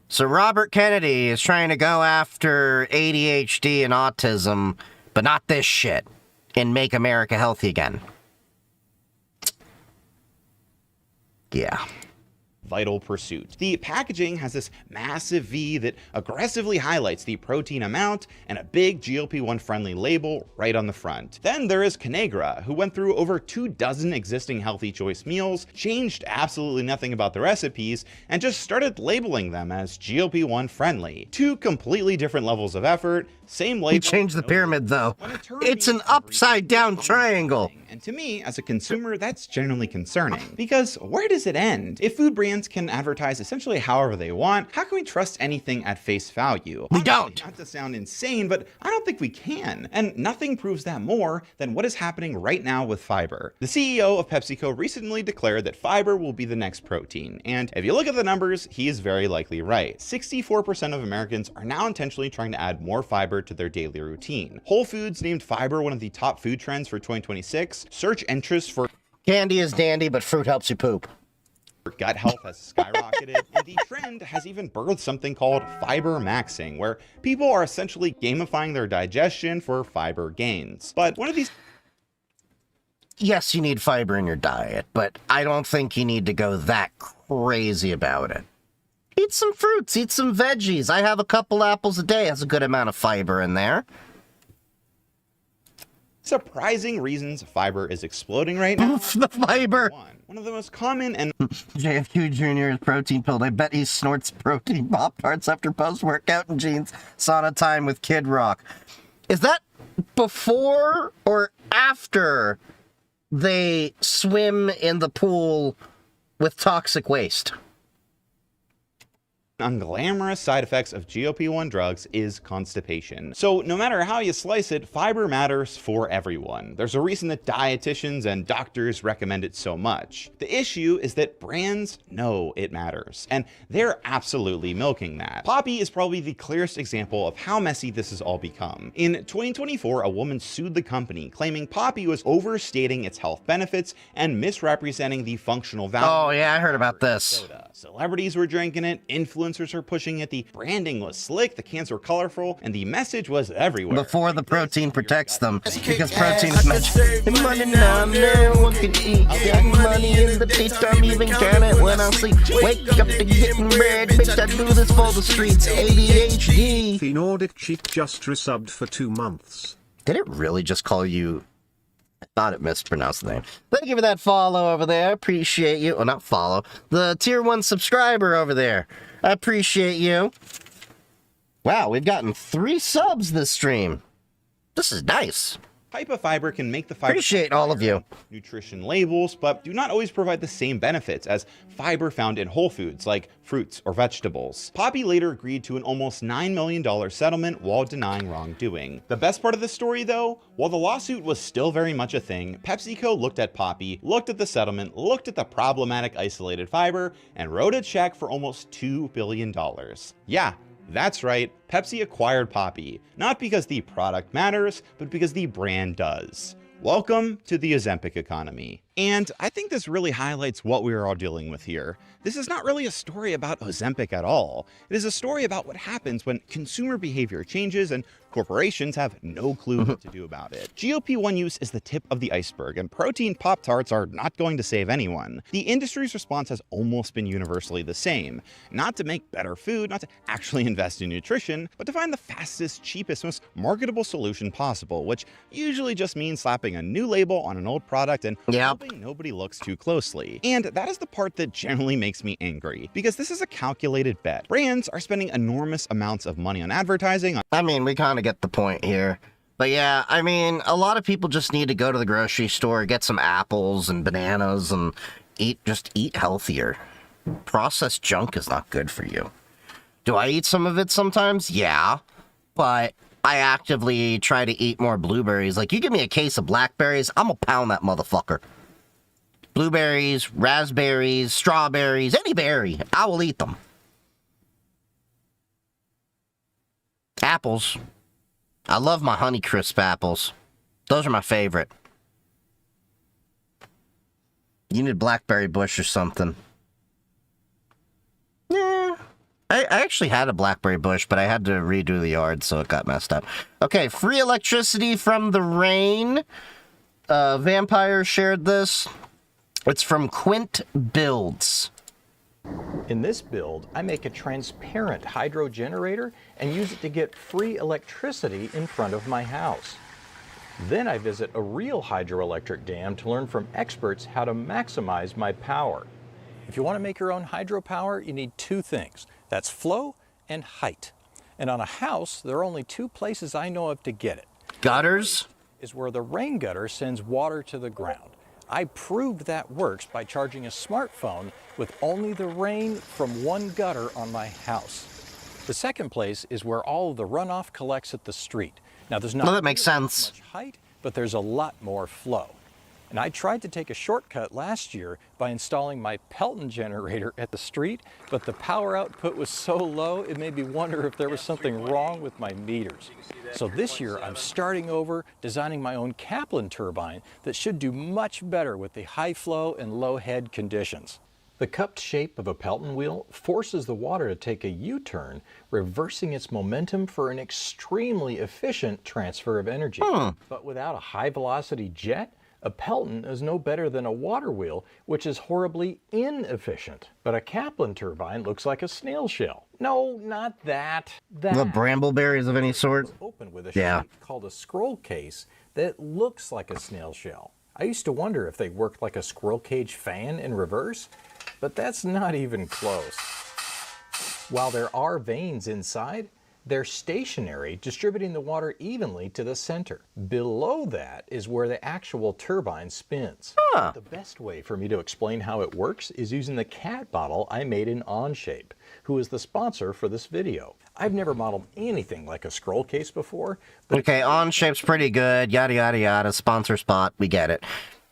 So Robert Kennedy is trying to go after ADHD and autism, but not this shit, and make America healthy again. Yeah. Vital Pursuit. The packaging has this massive V that aggressively highlights the protein amount and a big GLP-1 friendly label right on the front. Then there is Conagra, who went through over 24 existing Healthy Choice meals, changed absolutely nothing about the recipes, and just started labeling them as GLP-1 friendly. 2 completely different levels of effort, same label. He changed the pyramid, though. It's an upside-down triangle. And to me, as a consumer, that's genuinely concerning. Because where does it end? If food brands can advertise essentially however they want, how can we trust anything at face value? We don't. Not to sound insane, but I don't think we can. And nothing proves that more than what is happening right now with fiber. The CEO of PepsiCo recently declared that fiber will be the next protein. And if you look at the numbers, he is very likely right. 64% of Americans are now intentionally trying to add more fiber to their daily routine. Whole Foods named fiber one of the top food trends for 2026. Search interest for Candy is dandy, but fruit helps you poop. gut health has skyrocketed, and the trend has even birthed something called fiber maxing, where people are essentially gamifying their digestion for fiber gains. But one of these Yes, you need fiber in your diet, but I don't think you need to go that crazy about it. Eat some fruits, eat some veggies. I have a couple apples a day. Has a good amount of fiber in there. surprising reasons fiber is exploding right now. The fiber. One of the most common and JFQ Jr. is protein pilled. I bet he snorts protein Pop-Tarts after post-workout and jeans sauna time with Kid Rock. Is that before or after they swim in the pool with toxic waste? unglamorous side effects of GLP-1 drugs is constipation. So no matter how you slice it, fiber matters for everyone. There's a reason that dietitians and doctors recommend it so much. The issue is that brands know it matters, and they're absolutely milking that. Poppy is probably the clearest example of how messy this has all become. In 2024, a woman sued the company, claiming Poppy was overstating its health benefits and misrepresenting the functional value. Oh yeah, I heard about this. Soda. Celebrities were drinking it, influencers influencers were pushing it, the branding was slick, the cans were colorful, and the message was everywhere. Before the protein protects them, because protein is meant. Money now, no one can eat. Got money in the daytime, even count it when I sleep. Wake up to getting bread, bitch, I do this for the streets. ADHD. The Nordic Cheek just resubbed for 2 months. Did it really just call you? I thought it mispronounced the name. Thank you for that follow over there. Appreciate you. Well, not follow. The tier 1 subscriber over there. I appreciate you. Wow, we've gotten 3 subs this stream. This is nice. Hypofiber can make the fiber Appreciate all of you. nutrition labels, but do not always provide the same benefits as fiber found in whole foods like fruits or vegetables. Poppy later agreed to an almost $9 million settlement while denying wrongdoing. The best part of the story though, while the lawsuit was still very much a thing, PepsiCo looked at Poppy, looked at the settlement, looked at the problematic isolated fiber, and wrote a check for almost $2 billion. Yeah, that's right, Pepsi acquired Poppy, not because the product matters, but because the brand does. Welcome to the Ozempic economy. And I think this really highlights what we are all dealing with here. This is not really a story about Ozempic at all. It is a story about what happens when consumer behavior changes and corporations have no clue what to do about it. GLP-1 use is the tip of the iceberg, and protein Pop-Tarts are not going to save anyone. The industry's response has almost been universally the same. Not to make better food, not to actually invest in nutrition, but to find the fastest, cheapest, most marketable solution possible, which usually just means slapping a new label on an old product and hoping nobody looks too closely. And that is the part that generally makes me angry, because this is a calculated bet. Brands are spending enormous amounts of money on advertising. I mean, we kind of get the point here. But yeah, I mean, a lot of people just need to go to the grocery store, get some apples and bananas, and just eat healthier. Processed junk is not good for you. Do I eat some of it sometimes? Yeah. But I actively try to eat more blueberries. Like, you give me a case of blackberries, I'm gonna pound that motherfucker. Blueberries, raspberries, strawberries, any berry, I will eat them. Apples. I love my Honeycrisp apples. Those are my favorite. You need blackberry bush or something. Yeah. I actually had a blackberry bush, but I had to redo the yard, so it got messed up. Okay, free electricity from the rain. Vampire shared this. It's from Quint Builds. In this build, I make a transparent hydro generator and use it to get free electricity in front of my house. Then I visit a real hydroelectric dam to learn from experts how to maximize my power. If you want to make your own hydropower, you need 2 things. That's flow and height. And on a house, there are only 2 places I know of to get it. Gutters? Is where the rain gutter sends water to the ground. I proved that works by charging a smartphone with only the rain from 1 gutter on my house. The second place is where all of the runoff collects at the street. Now there's not that makes sense. much height, but there's a lot more flow. And I tried to take a shortcut last year by installing my Pelton generator at the street, but the power output was so low it made me wonder if there was something wrong with my meters. So this year I'm starting over, designing my own Kaplan turbine that should do much better with the high flow and low head conditions. The cupped shape of a Pelton wheel forces the water to take a U-turn, reversing its momentum for an extremely efficient transfer of energy. But without a high-velocity jet, a Pelton is no better than a water wheel, which is horribly inefficient. But a Kaplan turbine looks like a snail shell. No, not that. The brambleberries of any sort? Open with a shape called a scroll case that looks like a snail shell. I used to wonder if they worked like a squirrel cage fan in reverse, but that's not even close. While there are vanes inside, they're stationary, distributing the water evenly to the center. Below that is where the actual turbine spins. The best way for me to explain how it works is using the cat model I made in Onshape, who is the sponsor for this video. I've never modeled anything like a scroll case before. But okay, Onshape's pretty good, yada yada yada, sponsor spot, we get it.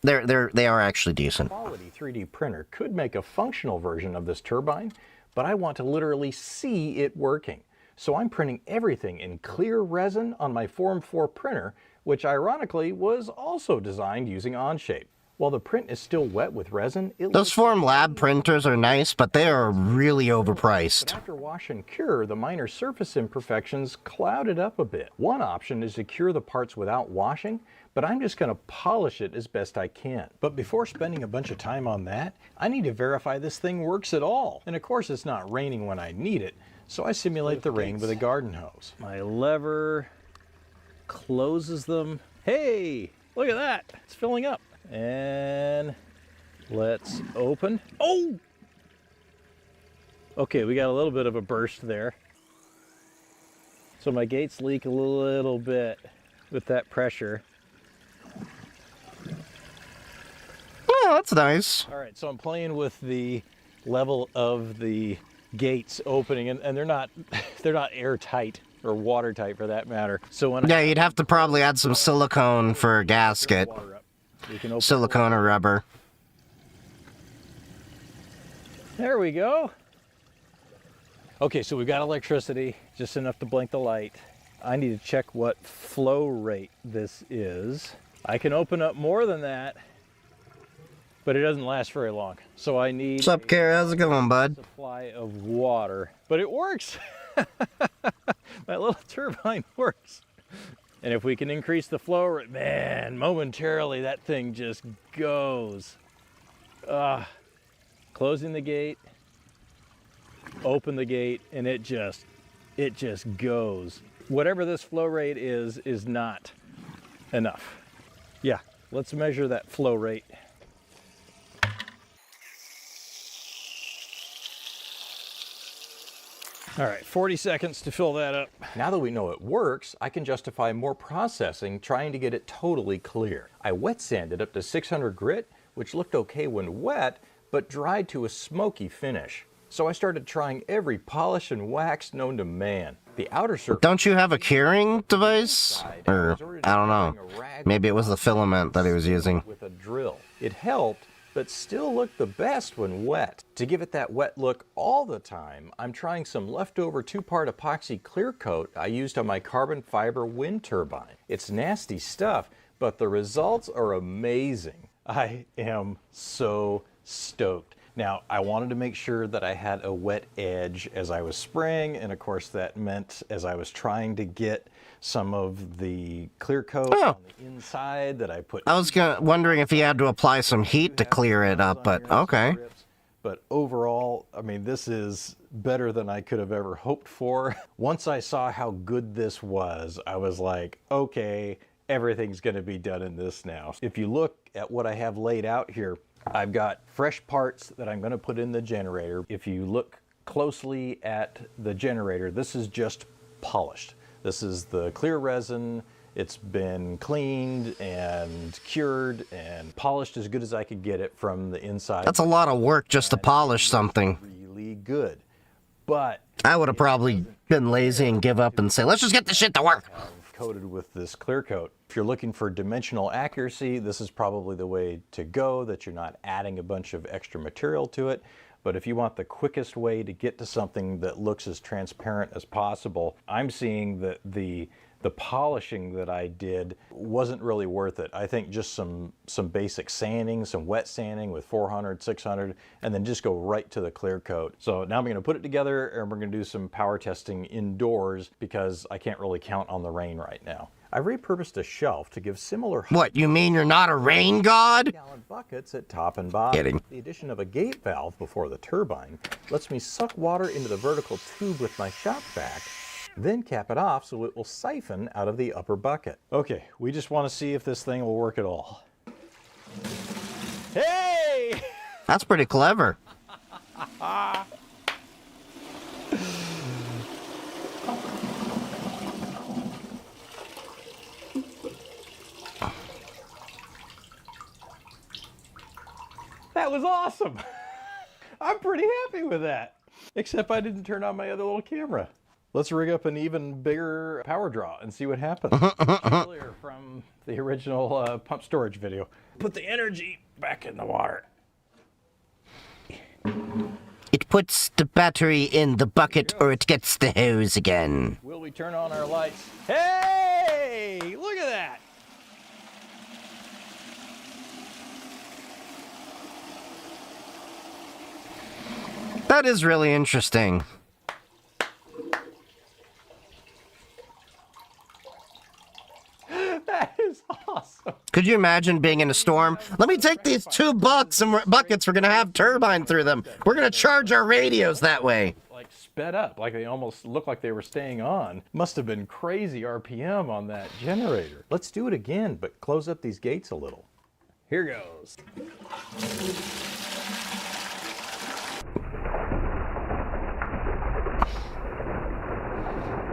They are actually decent. Quality 3D printer could make a functional version of this turbine, but I want to literally see it working. So I'm printing everything in clear resin on my Form 4 printer, which ironically was also designed using Onshape. While the print is still wet with resin, it Those Form Lab printers are nice, but they are really But overpriced. after wash and cure, the minor surface imperfections clouded up a bit. One option is to cure the parts without washing, but I'm just going to polish it as best I can. But before spending a bunch of time on that, I need to verify this thing works at all. And of course it's not raining when I need it, so I simulate the rain with a garden hose. My lever closes them. Hey, look at that, it's filling up. And let's open. Oh! Okay, we got a little bit of a burst there. So my gates leak a little bit with that pressure. Oh, that's nice. All right, so I'm playing with the level of the gates opening, and they're not airtight or watertight for that matter. So when Yeah, you'd have to probably add some silicone for a gasket. we can open Silicone or rubber. There we go. Okay, so we've got electricity, just enough to blink the light. I need to check what flow rate this is. I can open up more than that, but it doesn't last very long. So I need What's up, Kara? How's it going, bud? supply of water, but it works. My little turbine works. And if we can increase the flow rate, man, momentarily that thing just goes. Closing the gate, open the gate, and it just goes. Whatever this flow rate is not enough. Yeah, let's measure that flow rate. All right, 40 seconds to fill that up. Now that we know it works, I can justify more processing trying to get it totally clear. I wet sanded up to 600 grit, which looked okay when wet, but dried to a smoky finish. So I started trying every polish and wax known to man. The outer surface... Don't you have a curing device? Or, I don't know. Maybe it was the filament that he was using. With a drill. It helped, but still looked the best when wet. To give it that wet look all the time, I'm trying some leftover 2-part epoxy clear coat I used on my carbon fiber wind turbine. It's nasty stuff, but the results are amazing. I am so stoked. Now, I wanted to make sure that I had a wet edge as I was spraying, and of course that meant as I was trying to get some of the clear coat on the inside that I put... I was wondering if he had to apply some heat to clear it up, but okay. But overall, I mean, this is better than I could have ever hoped for. Once I saw how good this was, I was like, okay, everything's going to be done in this now. If you look at what I have laid out here, I've got fresh parts that I'm going to put in the generator. If you look closely at the generator, this is just polished. This is the clear resin. It's been cleaned and cured and polished as good as I could get it from the inside. That's a lot of work just to polish something. Really good. But I would have probably been lazy and give up and say, let's just get this shit to work. Coated with this clear coat. If you're looking for dimensional accuracy, this is probably the way to go, that you're not adding a bunch of extra material to it. But if you want the quickest way to get to something that looks as transparent as possible, I'm seeing that the polishing that I did wasn't really worth it. I think just some basic sanding, some wet sanding with 400, 600, and then just go right to the clear coat. So now I'm going to put it together and we're going to do some power testing indoors because I can't really count on the rain right now. I repurposed a shelf to give similar... What, you mean you're not a rain god? ...gallon buckets at top and bottom. Kidding. The addition of a gate valve before the turbine lets me suck water into the vertical tube with my shop vac, then cap it off so it will siphon out of the upper bucket. Okay, we just want to see if this thing will work at all. Hey! That's pretty clever. That was awesome! I'm pretty happy with that. Except I didn't turn on my other little camera. Let's rig up an even bigger power draw and see what happens. Earlier from the original pump storage video. Put the energy back in the water. It puts the battery in the bucket or it gets the hose again. Will we turn on our lights? Hey! Look at that! That is really interesting. That is awesome. Could you imagine being in a storm? Let me take these 2 buckets and we're gonna have turbine through them. We're gonna charge our radios that way. Like sped up, like they almost looked like they were staying on. Must have been crazy RPM on that generator. Let's do it again, but close up these gates a little. Here goes.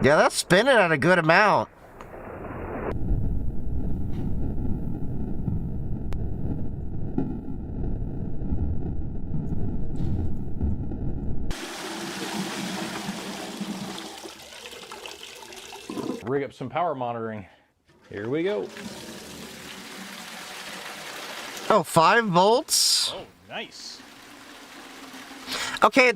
Yeah, that's spinning at a good amount. Rig up some power monitoring. Here we go. Oh, 5 volts? Oh, nice. Okay,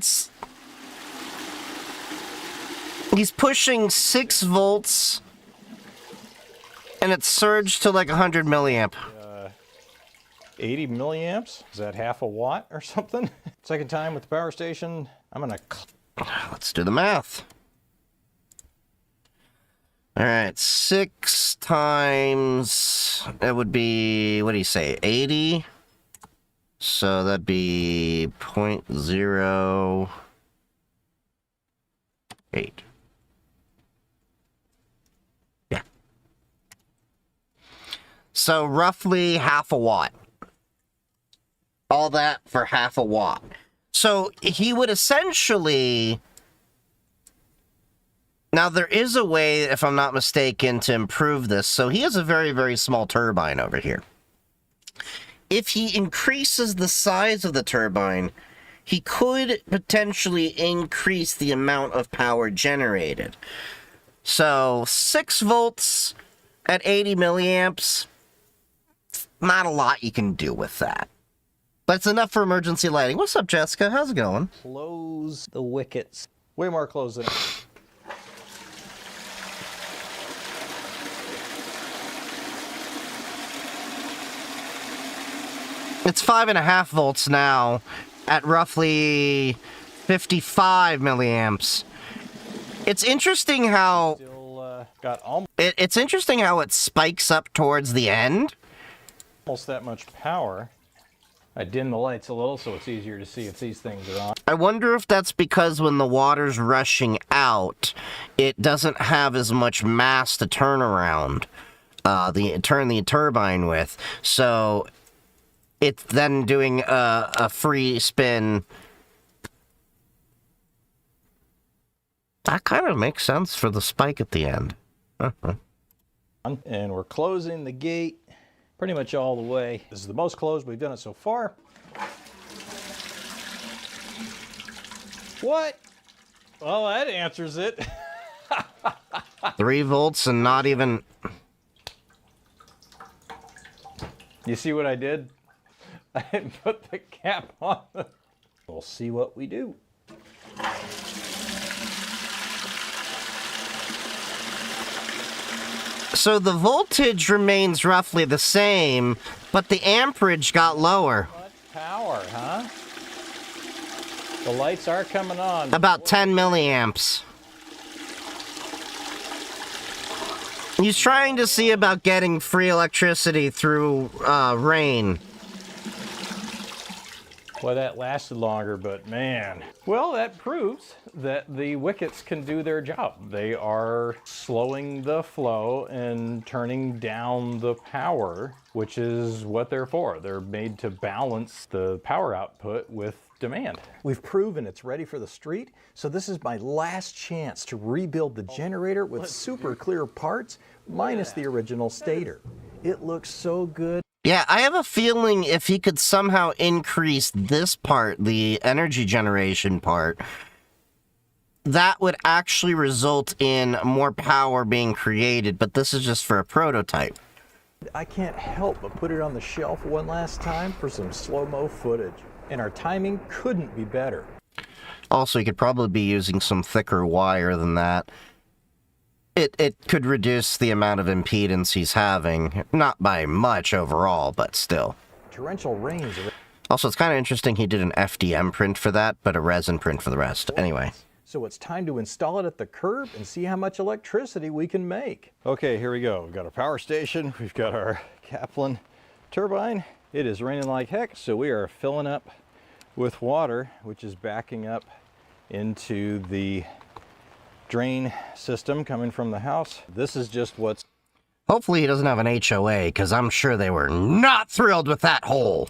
he's pushing 6 volts, and it's surged to like 100 milliamp. 80 milliamps? Is that half a watt or something? Second time with the power station. I'm gonna... Let's do the math. All right, 6 times, it would be, what do you say, 80? So that'd be 0.08. Yeah. So roughly half a watt. All that for half a watt. So he would essentially... Now, there is a way, if I'm not mistaken, to improve this. So he has a very, very small turbine over here. If he increases the size of the turbine, he could potentially increase the amount of power generated. So 6 volts at 80 milliamps, not a lot you can do with that. But it's enough for emergency lighting. What's up, Jessica? How's it going? Close the wickets. Way more close than... It's 5.5 volts now at roughly 55 milliamps. It's interesting how Still got almost it's interesting how it spikes up towards the end. that much power. I dim the lights a little so it's easier to see if these things are on. I wonder if that's because when the water's rushing out, it doesn't have as much mass to turn around, turn the turbine with. So it's then doing a free spin. That kind of makes sense for the spike at the end. And we're closing the gate pretty much all the way. This is the most closed we've done it so far. What? Well, that answers it. 3 volts and not even... You see what I did? I didn't put the cap on. We'll see what we do. So the voltage remains roughly the same, but the amperage got lower. Much power, huh? The lights are coming on. About 10 milliamps. He's trying to see about getting free electricity through rain. Well, that lasted longer, but man. Well, that proves that the wickets can do their job. They are slowing the flow and turning down the power, which is what they're for. They're made to balance the power output with demand. We've proven it's ready for the street, so this is my last chance to rebuild the generator with super clear parts, minus the original stator. It looks so good. Yeah, I have a feeling if he could somehow increase this part, the energy generation part, that would actually result in more power being created, but this is just for a prototype. I can't help but put it on the shelf one last time for some slow-mo footage. And our timing couldn't be better. Also, you could probably be using some thicker wire than that. It could reduce the amount of impedance he's having. Not by much overall, but still. Torrential rains. Also, it's kind of interesting he did an FDM print for that, but a resin print for the rest. Anyway. So it's time to install it at the curb and see how much electricity we can make. Okay, here we go. We've got our power station. We've got our Kaplan turbine. It is raining like heck, so we are filling up with water, which is backing up into the drain system coming from the house. This is just what's... Hopefully he doesn't have an HOA, because I'm sure they were not thrilled with that hole.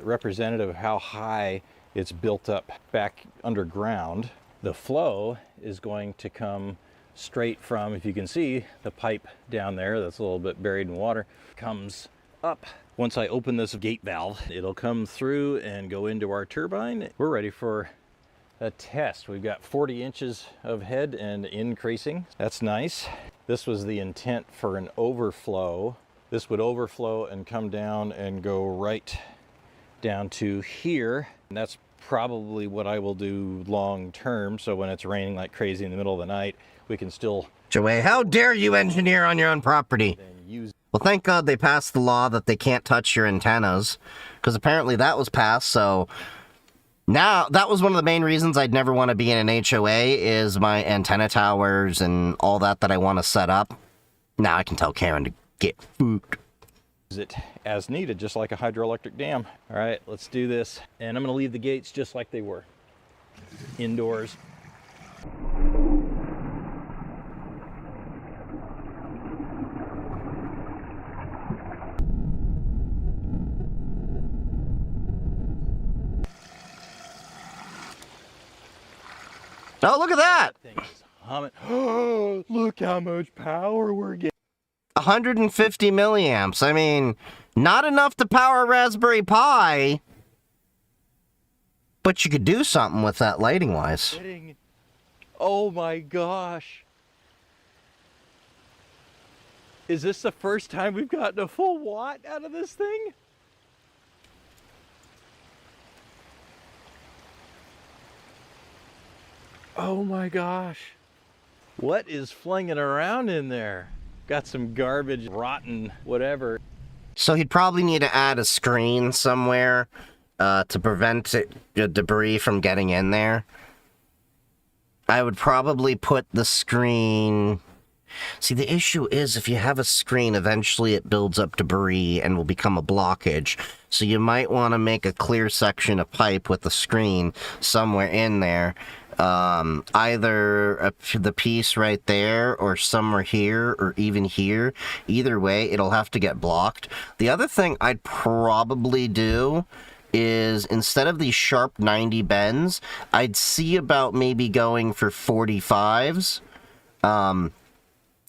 Representative of how high it's built up back underground. The flow is going to come straight from, if you can see, the pipe down there that's a little bit buried in water, comes up. Once I open this gate valve, it'll come through and go into our turbine. We're ready for a test. We've got 40 inches of head and increasing. That's nice. This was the intent for an overflow. This would overflow and come down and go right down to here. And that's probably what I will do long term. So when it's raining like crazy in the middle of the night, we can still... HOA, how dare you engineer on your own property? Well, thank God they passed the law that they can't touch your antennas, because apparently that was passed, so now that was one of the main reasons I'd never want to be in an HOA is my antenna towers and all that I want to set up. Now I can tell Karen to get food. Use it as needed, just like a hydroelectric dam. All right, let's do this. And I'm going to leave the gates just like they were, indoors. Oh, look at that! Thing is humming. Oh, look how much power we're getting. 150 milliamps. I mean, not enough to power a Raspberry Pi, but you could do something with that lighting-wise. Oh my gosh. Is this the first time we've gotten a full watt out of this thing? Oh my gosh. What is flinging around in there? Got some garbage, rotten, whatever. So he'd probably need to add a screen somewhere to prevent the debris from getting in there. I would probably put the screen... See, the issue is if you have a screen, eventually it builds up debris and will become a blockage. So you might want to make a clear section of pipe with the screen somewhere in there. Either the piece right there or somewhere here or even here. Either way, it'll have to get blocked. The other thing I'd probably do is instead of these sharp 90 bends, I'd see about maybe going for 45s.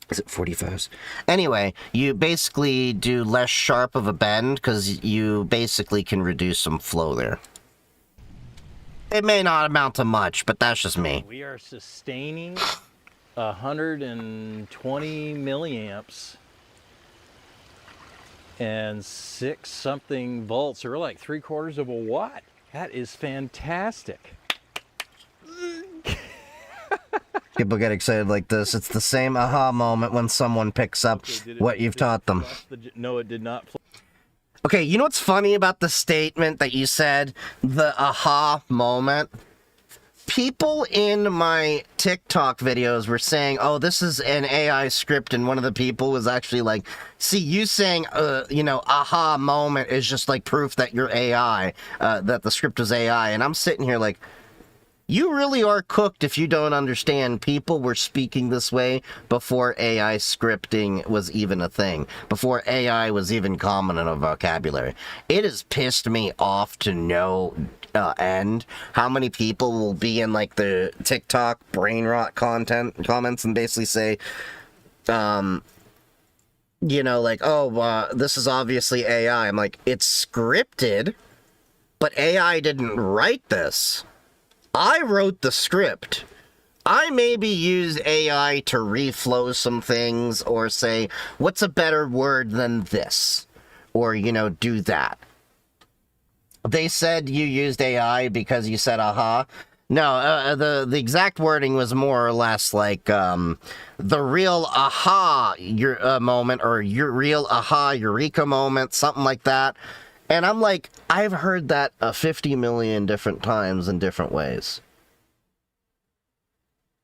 Is it 45s? Anyway, you basically do less sharp of a bend because you basically can reduce some flow there. It may not amount to much, but that's just me. We are sustaining 120 milliamps and 6 something volts, or like 3/4 of a watt. That is fantastic. People get excited like this. It's the same aha moment when someone picks up what you've taught them. No, it did not. Okay, you know what's funny about the statement that you said? The aha moment? People in my TikTok videos were saying, oh, this is an AI script, and one of the people was actually like, see, you saying, aha moment is just like proof that you're AI, that the script was AI, and I'm sitting here like, you really are cooked if you don't understand people were speaking this way before AI scripting was even a thing, before AI was even common in a vocabulary. It has pissed me off to no end how many people will be in like the TikTok brain rot comments and basically say, this is obviously AI. I'm like, it's scripted, but AI didn't write this. I wrote the script. I maybe used AI to reflow some things or say, what's a better word than this? Or, do that. They said you used AI because you said aha. No, the exact wording was more or less like the real aha moment or your real aha eureka moment, something like that. And I'm like, I've heard that 50 million different times in different ways.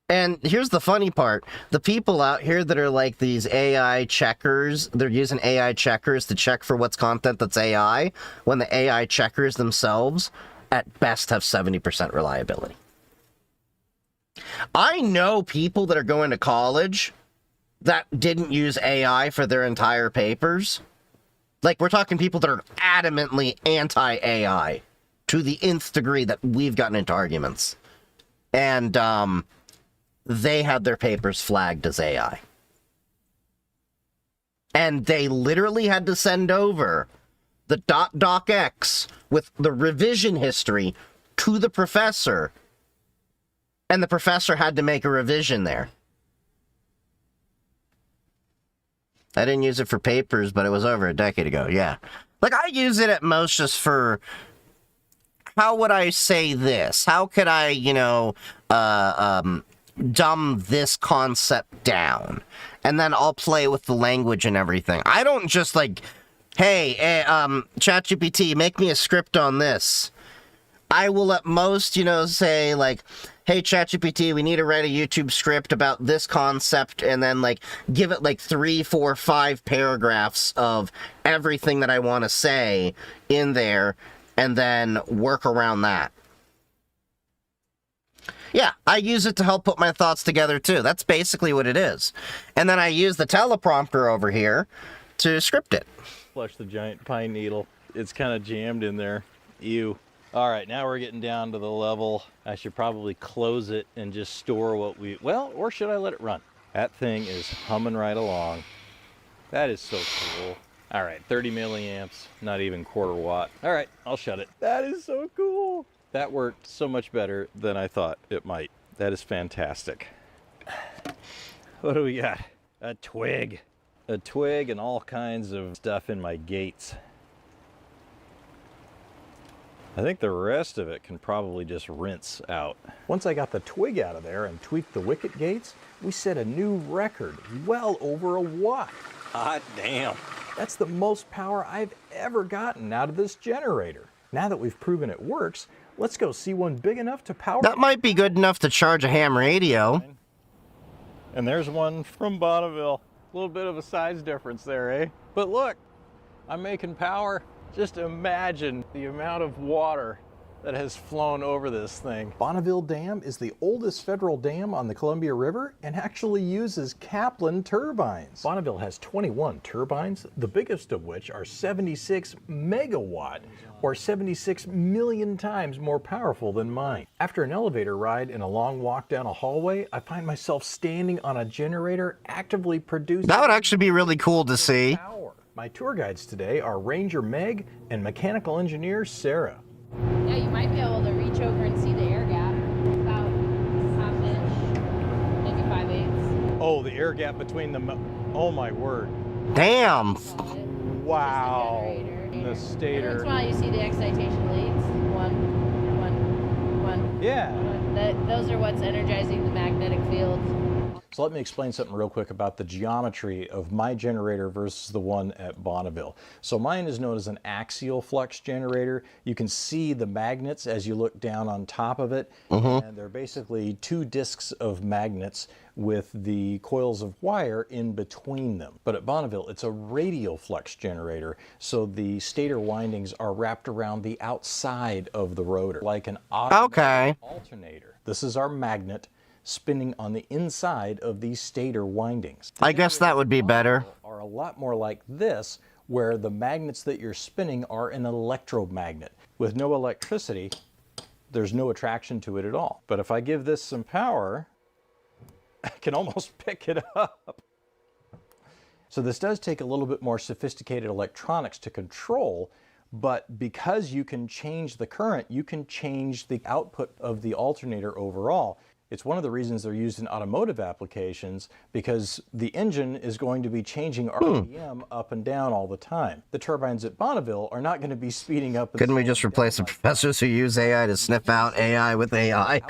And here's the funny part. The people out here that are like these AI checkers, they're using AI checkers to check for what's content that's AI, when the AI checkers themselves, at best, have 70% reliability. I know people that are going to college that didn't use AI for their entire papers. Like, we're talking people that are adamantly anti-AI to the nth degree that we've gotten into arguments. And, they had their papers flagged as AI. And they literally had to send over the .docx with the revision history to the professor. And the professor had to make a revision there. I didn't use it for papers, but it was over a decade ago, yeah. Like, I use it at most just for, how would I say this? How could I, dumb this concept down, and then I'll play with the language and everything. I don't just like, hey, ChatGPT, make me a script on this. I will at most, say like, hey, ChatGPT, we need to write a YouTube script about this concept, and then like give it like 3, 4, 5 paragraphs of everything that I want to say in there, and then work around that. Yeah, I use it to help put my thoughts together, too. That's basically what it is. And then I use the teleprompter over here to script it. Flush the giant pine needle. It's kind of jammed in there. Ew. All right, now we're getting down to the level. I should probably close it and just store what well, or should I let it run? That thing is humming right along. That is so cool. All right, 30 milliamps, not even quarter watt. All right, I'll shut it. That is so cool. That worked so much better than I thought it might. That is fantastic. What do we got? A twig. A twig and all kinds of stuff in my gates. I think the rest of it can probably just rinse out. Once I got the twig out of there and tweaked the wicket gates, we set a new record, well over a watt. Hot damn. That's the most power I've ever gotten out of this generator. Now that we've proven it works, let's go see one big enough to power. That might be good enough to charge a ham radio. And there's one from Bonneville. A little bit of a size difference there, eh? But look, I'm making power. Just imagine the amount of water that has flown over this thing. Bonneville Dam is the oldest federal dam on the Columbia River and actually uses Kaplan turbines. Bonneville has 21 turbines, the biggest of which are 76 megawatt, or 76 million times more powerful than mine. After an elevator ride and a long walk down a hallway, I find myself standing on a generator actively producing. That would actually be really cool to see. Power. My tour guides today are Ranger Meg and mechanical engineer Sarah. Yeah, you might be able to reach over and see the air gap. About half inch, maybe 5/8. Oh, the air gap between the... Oh my word. Damn. Wow. The The stator. Every once in a while you see the excitation leads. One. Yeah. Those are what's energizing the magnetic field. So let me explain something real quick about the geometry of my generator versus the one at Bonneville. So mine is known as an axial flux generator. You can see the magnets as you look down on top of it. And they're basically 2 discs of magnets with the coils of wire in between them. But at Bonneville, it's a radial flux generator. So the stator windings are wrapped around the outside of the rotor, like an automatic alternator. This is our magnet spinning on the inside of these stator windings. I guess that would be better. Are a lot more like this, where the magnets that you're spinning are an electromagnet. With no electricity, there's no attraction to it at all. But if I give this some power, I can almost pick it up. So this does take a little bit more sophisticated electronics to control, but because you can change the current, you can change the output of the alternator overall. It's one of the reasons they're used in automotive applications, because the engine is going to be changing RPM up and down all the time. The turbines at Bonneville are not going to be speeding up. Couldn't we just replace the professors who use AI to sniff out AI with AI?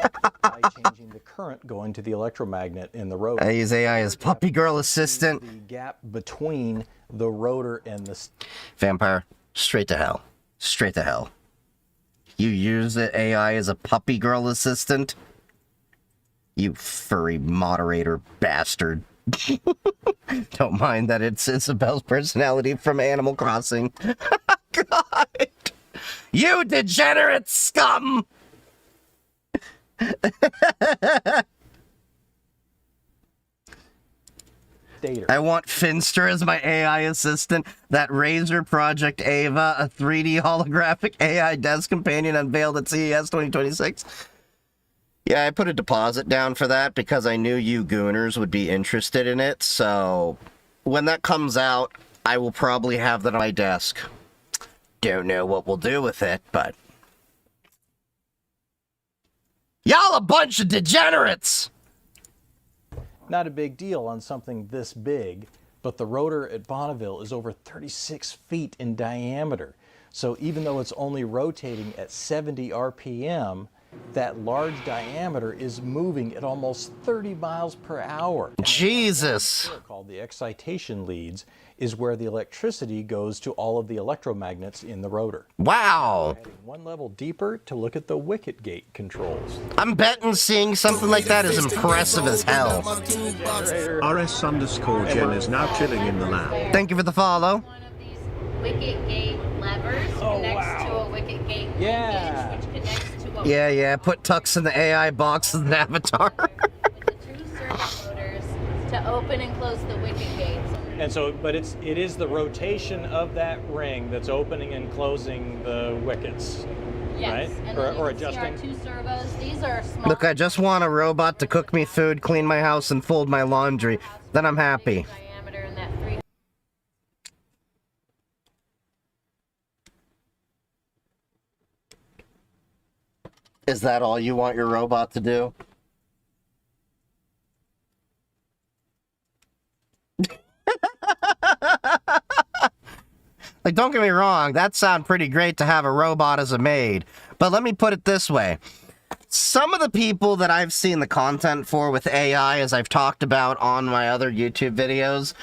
By changing the current going to the electromagnet in the rotor. I use AI as puppy girl assistant. The gap between the rotor and the... Vampire, straight to hell. Straight to hell. You use the AI as a puppy girl assistant? You furry moderator bastard. Don't mind that it's Isabel's personality from Animal Crossing. God! You degenerate scum! I want Finster as my AI assistant. That Razer Project Ava, a 3D holographic AI desk companion unveiled at CES 2026. Yeah, I put a deposit down for that because I knew you gooners would be interested in it, so when that comes out, I will probably have that on my desk. Don't know what we'll do with it, but... Y'all a bunch of degenerates! Not a big deal on something this big, but the rotor at Bonneville is over 36 feet in diameter. So even though it's only rotating at 70 RPM, that large diameter is moving at almost 30 miles per hour. Jesus! Called the excitation leads is where the electricity goes to all of the electromagnets in the rotor. Wow! Heading one level deeper to look at the wicket gate controls. I'm betting seeing something like that is impressive as hell. RS_Gen is now chilling in the lab. Thank you for the follow. One of these wicket gate levers connects to a wicket gate linkage, which connects to a Yeah, put Tux in the AI box as an avatar. with the two servo motors to open and close the wicket gates. And so, but it is the rotation of that ring that's opening and closing the wickets, Yes, right? and Or then you can adjusting. see our two servos. These are small. Look, I just want a robot to cook me food, clean my house, and fold my laundry. Then I'm happy. Diameter in that 3. Is that all you want your robot to do? Like, don't get me wrong, that sounds pretty great to have a robot as a maid. But let me put it this way. Some of the people that I've seen the content for with AI, as I've talked about on my other YouTube videos,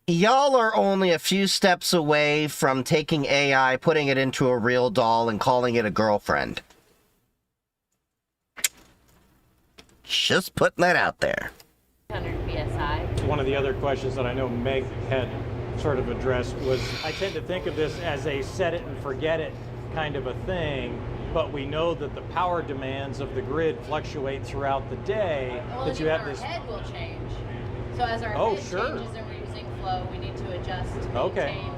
y'all are only a few steps away from taking AI, putting it into a real doll, and calling it a girlfriend. Just putting that out there. 100 psi. One of the other questions that I know Meg had sort of addressed was, I tend to think of this as a set it and forget it kind of a thing, but we know that the power demands of the grid fluctuate throughout the day, Well, that you and have our this... head will change. So as our Oh, head sure. changes and we're using flow, we need to adjust to Okay. maintain.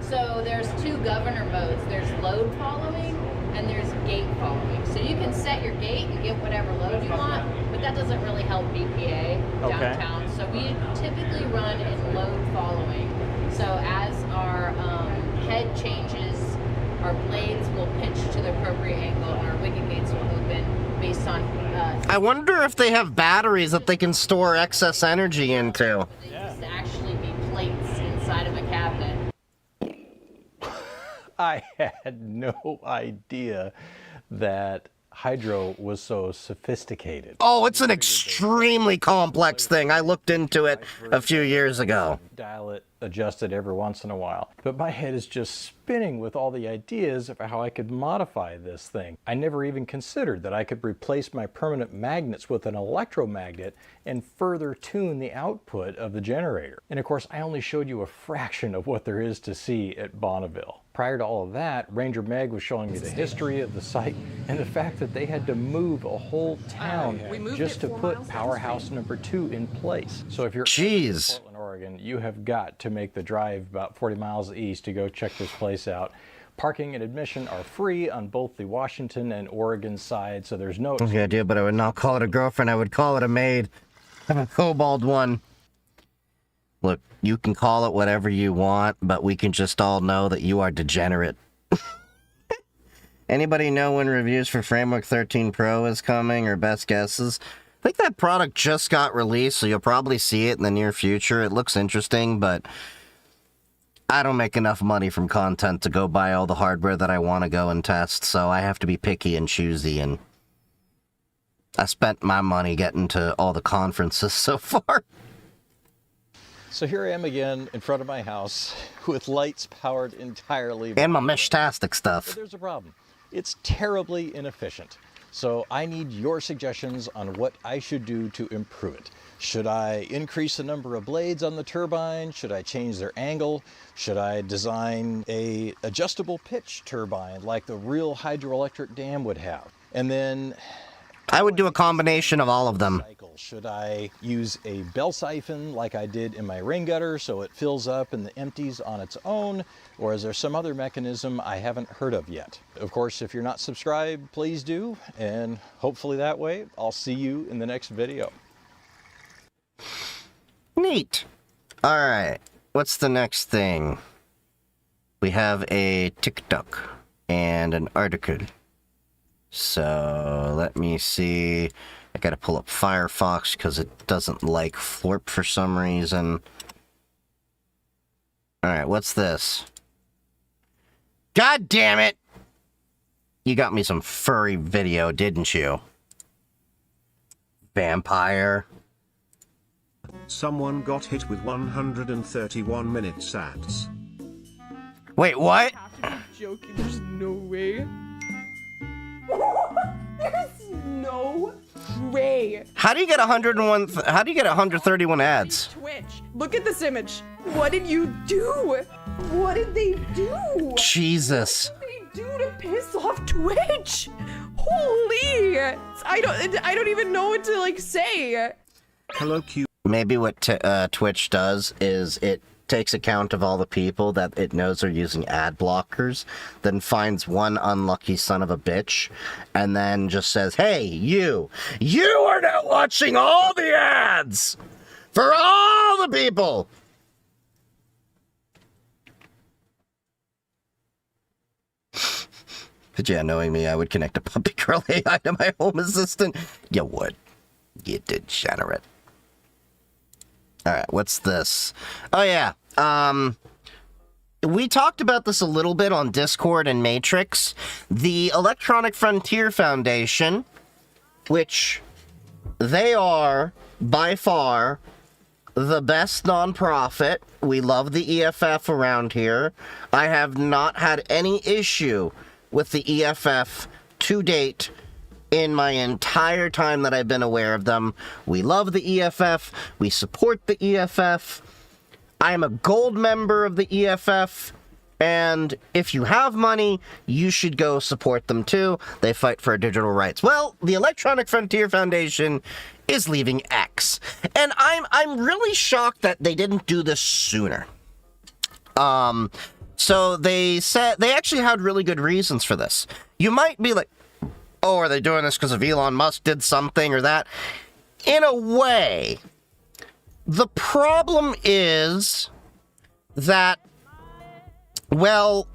So there's two governor modes. There's load following and there's gate following. So you can set your gate and get whatever load you want, but that doesn't really help BPA downtown. So we typically run in load following. So as our head changes, our blades will pitch to the appropriate angle and our wicket gates will open based on... I wonder if they have batteries that they can store excess energy into. They used to actually be plates inside of a cabinet. I had no idea that hydro was so sophisticated. Oh, it's an extremely complex thing. I looked into it a few years ago. Dial it, adjust it every once in a while. But my head is just spinning with all the ideas of how I could modify this thing. I never even considered that I could replace my permanent magnets with an electromagnet and further tune the output of the generator. And of course, I only showed you a fraction of what there is to see at Bonneville. Prior to all of that, Ranger Meg was showing me the history of the site and the fact that they had to move a whole town just to put powerhouse number 2 in place. So if you're in Portland, Oregon, you have got to make the drive about 40 miles east to go check this place out. Parking and admission are free on both the Washington and Oregon side, so there's no... Okay, I do, but I would not call it a girlfriend. I would call it a maid. I'm a kobold one. Look, you can call it whatever you want, but we can just all know that you are degenerate. Anybody know when reviews for Framework 13 Pro is coming, or best guesses? I think that product just got released, so you'll probably see it in the near future. It looks interesting, but I don't make enough money from content to go buy all the hardware that I want to go and test, so I have to be picky and choosy, and I spent my money getting to all the conferences so far. So here I am again in front of my house with lights powered entirely by And my Meshtastic stuff. But there's a problem. It's terribly inefficient. So I need your suggestions on what I should do to improve it. Should I increase the number of blades on the turbine? Should I change their angle? Should I design a adjustable pitch turbine like the real hydroelectric dam would have? And then I would do a combination of all of them. should I use a bell siphon like I did in my rain gutter so it fills up and empties on its own? Or is there some other mechanism I haven't heard of yet? Of course, if you're not subscribed, please do. And hopefully that way, I'll see you in the next video. Neat. Alright, what's the next thing? We have a TikTok and an article. So, let me see. I gotta pull up Firefox because it doesn't like Florp for some reason. Alright, what's this? God damn it! You got me some furry video, didn't you? Vampire. Someone got hit with 131 minutes ads. Wait, what? Joking, there's no way. There's no way. How do you get 101? How do you get 131 ads? Twitch, look at this image. What did you do? What did they do? Jesus. What did they do to piss off Twitch? Holy! I don't even know what to like say. Hello, Q. Maybe what Twitch does is it takes account of all the people that it knows are using ad blockers, then finds one unlucky son of a bitch, and then just says, hey, you are now watching all the ads for all the people. But yeah, knowing me, I would connect a puppy girl AI to my home assistant. You would. You degenerate. Alright, what's this? Oh yeah, we talked about this a little bit on Discord and Matrix. The Electronic Frontier Foundation, which they are, by far, the best nonprofit. We love the EFF around here. I have not had any issue with the EFF to date in my entire time that I've been aware of them. We love the EFF. We support the EFF. I'm a gold member of the EFF. And if you have money, you should go support them too. They fight for our digital rights. Well, the Electronic Frontier Foundation is leaving X. And I'm really shocked that they didn't do this sooner. So they said they actually had really good reasons for this. You might be like, oh, are they doing this because of Elon Musk did something or that? In a way, the problem is that, well,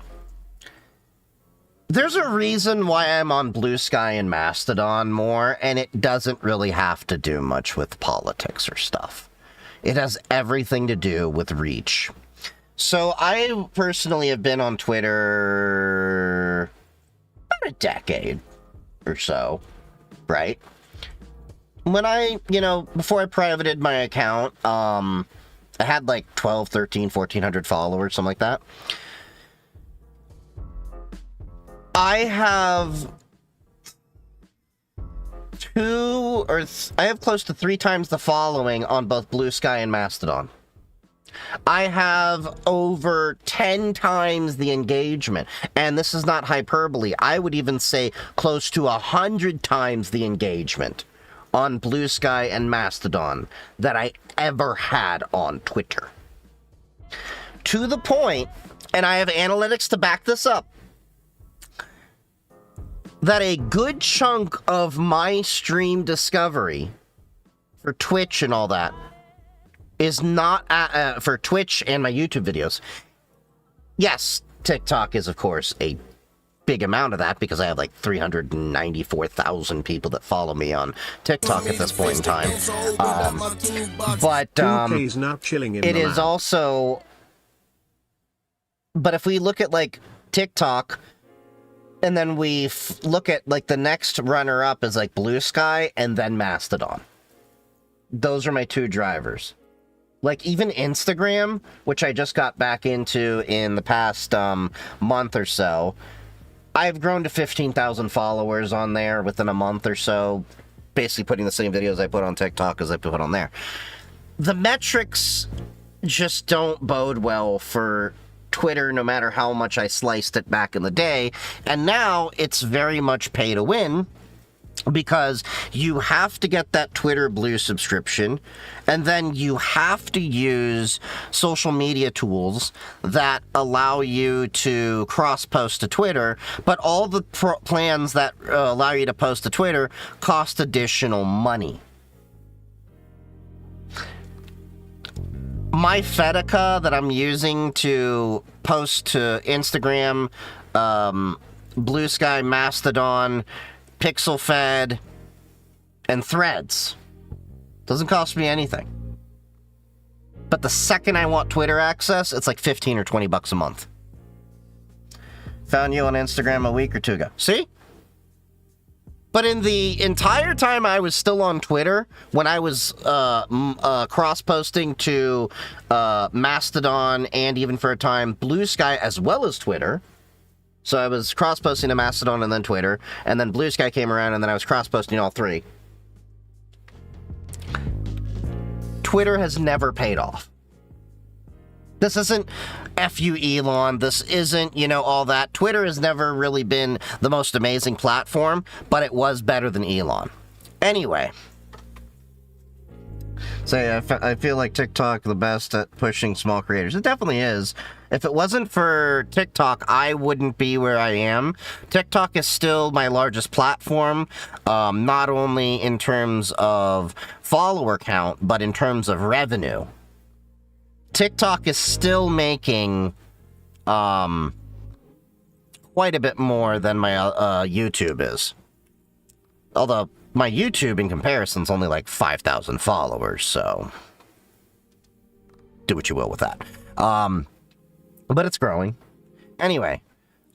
there's a reason why I'm on Blue Sky and Mastodon more, and it doesn't really have to do much with politics or stuff. It has everything to do with reach. So I personally have been on Twitter about a decade or so, right? When I, before I privated my account, I had like 12, 13, 1,400 followers, something like that. I have I have close to 3 times the following on both Blue Sky and Mastodon. I have over 10 times the engagement, and this is not hyperbole. I would even say close to 100 times the engagement on Blue Sky and Mastodon that I ever had on Twitter. To the point, and I have analytics to back this up, that a good chunk of my stream discovery for Twitch and all that is not for Twitch and my YouTube videos. Yes, TikTok is, of course, a big amount of that because I have like 394,000 people that follow me on TikTok at this point in time. But it is also... But if we look at like TikTok, and then we look at like the next runner-up is like Blue Sky and then Mastodon. Those are my 2 drivers. Like, even Instagram, which I just got back into in the past month or so, I've grown to 15,000 followers on there within a month or so, basically putting the same videos I put on TikTok as I put on there. The metrics just don't bode well for Twitter, no matter how much I sliced it back in the day, and now it's very much pay to win, because you have to get that Twitter Blue subscription, and then you have to use social media tools that allow you to cross-post to Twitter, but all the plans that allow you to post to Twitter cost additional money. My Fedica that I'm using to post to Instagram, Blue Sky, Mastodon, PixelFed, and Threads doesn't cost me anything. But the second I want Twitter access, it's like 15 or 20 bucks a month. Found you on Instagram a week or two ago. See? But in the entire time I was still on Twitter, when I was cross-posting to Mastodon and even for a time Blue Sky as well as Twitter. So I was cross-posting to Mastodon and then Twitter, and then Blue Sky came around and then I was cross-posting all three. Twitter has never paid off. This isn't F you, Elon. This isn't, all that. Twitter has never really been the most amazing platform, but it was better than Elon. Anyway. So I feel like TikTok the best at pushing small creators. It definitely is. If it wasn't for TikTok, I wouldn't be where I am. TikTok is still my largest platform, not only in terms of follower count, but in terms of revenue. TikTok is still making quite a bit more than my YouTube is. Although my YouTube in comparison is only like 5,000 followers, so do what you will with that. But it's growing. Anyway,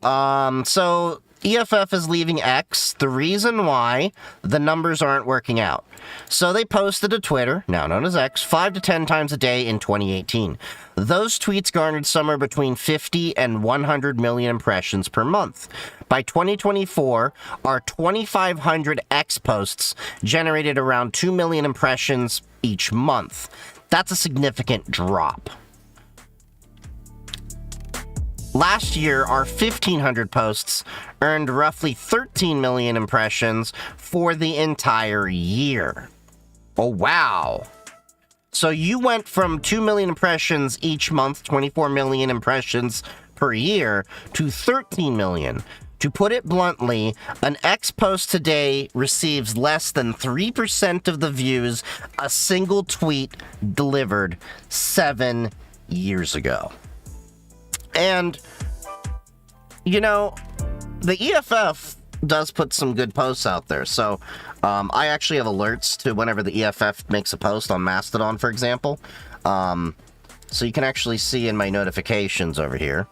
so EFF is leaving X. The reason why, the numbers aren't working out. So they posted to Twitter, now known as X, 5 to 10 times a day in 2018. Those tweets garnered somewhere between 50 and 100 million impressions per month. By 2024, our 2,500 X posts generated around 2 million impressions each month. That's a significant drop. Last year, our 1,500 posts earned roughly 13 million impressions for the entire year. Oh, wow. So you went from 2 million impressions each month, 24 million impressions per year, to 13 million. To put it bluntly, an X post today receives less than 3% of the views a single tweet delivered 7 years ago. And, the EFF does put some good posts out there. So, I actually have alerts to whenever the EFF makes a post on Mastodon, for example. So you can actually see in my notifications over here.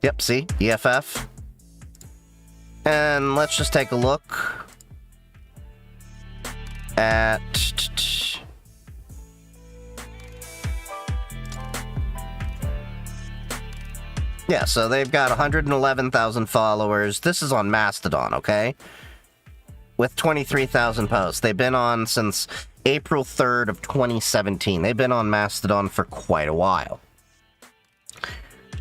Yep, see? EFF. And let's just take a look at... Yeah, so they've got 111,000 followers. This is on Mastodon, okay? With 23,000 posts. They've been on since April 3rd of 2017. They've been on Mastodon for quite a while.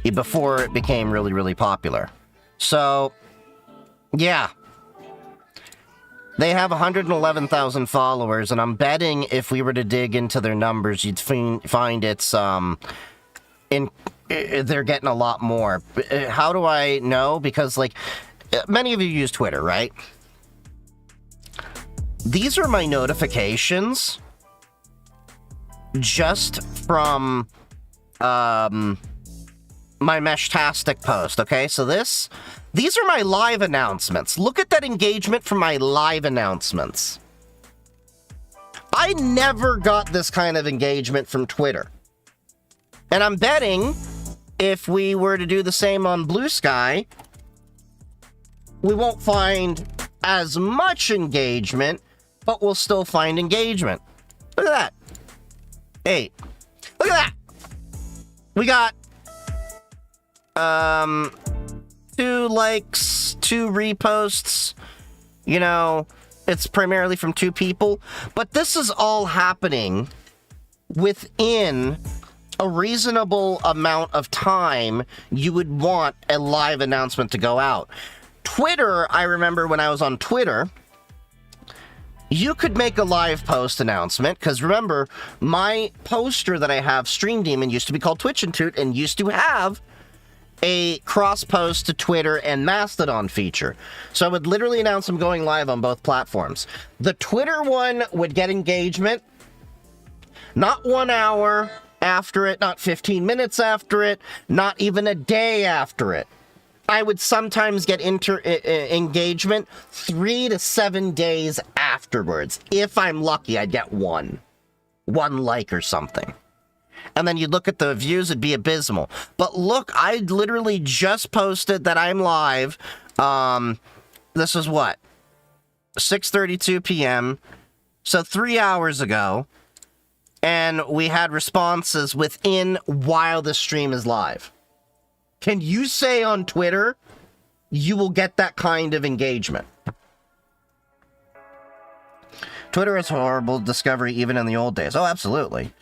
Before it became really, really popular. So, yeah. They have 111,000 followers, and I'm betting if we were to dig into their numbers, you'd find it's, they're getting a lot more. How do I know? Because, many of you use Twitter, right? These are my notifications just from, my Meshtastic post, okay? So these are my live announcements. Look at that engagement from my live announcements. I never got this kind of engagement from Twitter. And I'm betting if we were to do the same on Blue Sky, we won't find as much engagement, but we'll still find engagement. Look at that. 8. Look at that. We got 2 likes, 2 reposts. You know, it's primarily from 2 people. But this is all happening within a reasonable amount of time you would want a live announcement to go out. Twitter, I remember when I was on Twitter, you could make a live post announcement, because remember, my poster that I have, Stream Demon, used to be called Twitch and Toot, and used to have a cross-post to Twitter and Mastodon feature. So I would literally announce I'm going live on both platforms. The Twitter one would get engagement, not 1 hour after it, not 15 minutes after it, not even a day after it. I would sometimes get engagement 3 to 7 days afterwards. If I'm lucky, I'd get one like or something. And then you'd look at the views, it'd be abysmal. But look, I literally just posted that I'm live. This is what? 6:32 p.m. So 3 hours ago. And we had responses within while the stream is live. Can you say on Twitter you will get that kind of engagement? Twitter is horrible discovery even in the old days. Oh, absolutely.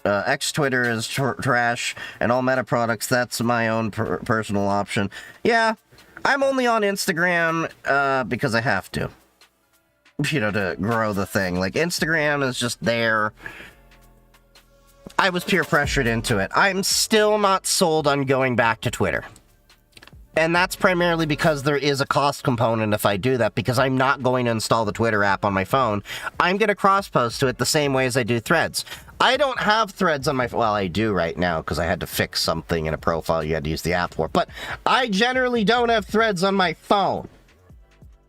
X-Twitter is trash, and all Meta products, that's my own personal option. Yeah, I'm only on Instagram because I have to. You know, to grow the thing. Like, Instagram is just there. I was peer pressured into it. I'm still not sold on going back to Twitter. And that's primarily because there is a cost component if I do that, because I'm not going to install the Twitter app on my phone. I'm going to cross-post to it the same way as I do Threads. I don't have Threads on my phone. Well, I do right now because I had to fix something in a profile you had to use the app for. But I generally don't have Threads on my phone.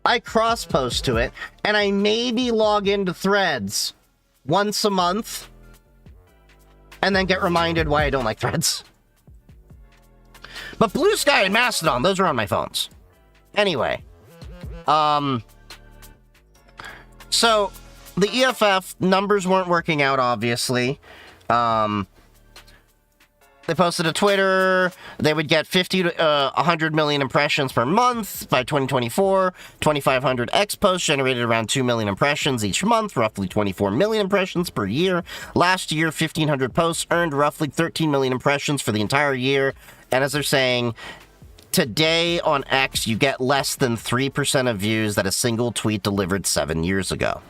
I cross-post to it, and I maybe log into Threads once a month, and then get reminded why I don't like Threads. But Blue Sky and Mastodon, those are on my phones. Anyway. So, the EFF numbers weren't working out, obviously. They posted to Twitter, they would get 50 to 100 million impressions per month by 2024. 2,500 X posts generated around 2 million impressions each month, roughly 24 million impressions per year. Last year, 1,500 posts earned roughly 13 million impressions for the entire year. And as they're saying, today on X, you get less than 3% of views that a single tweet delivered 7 years ago.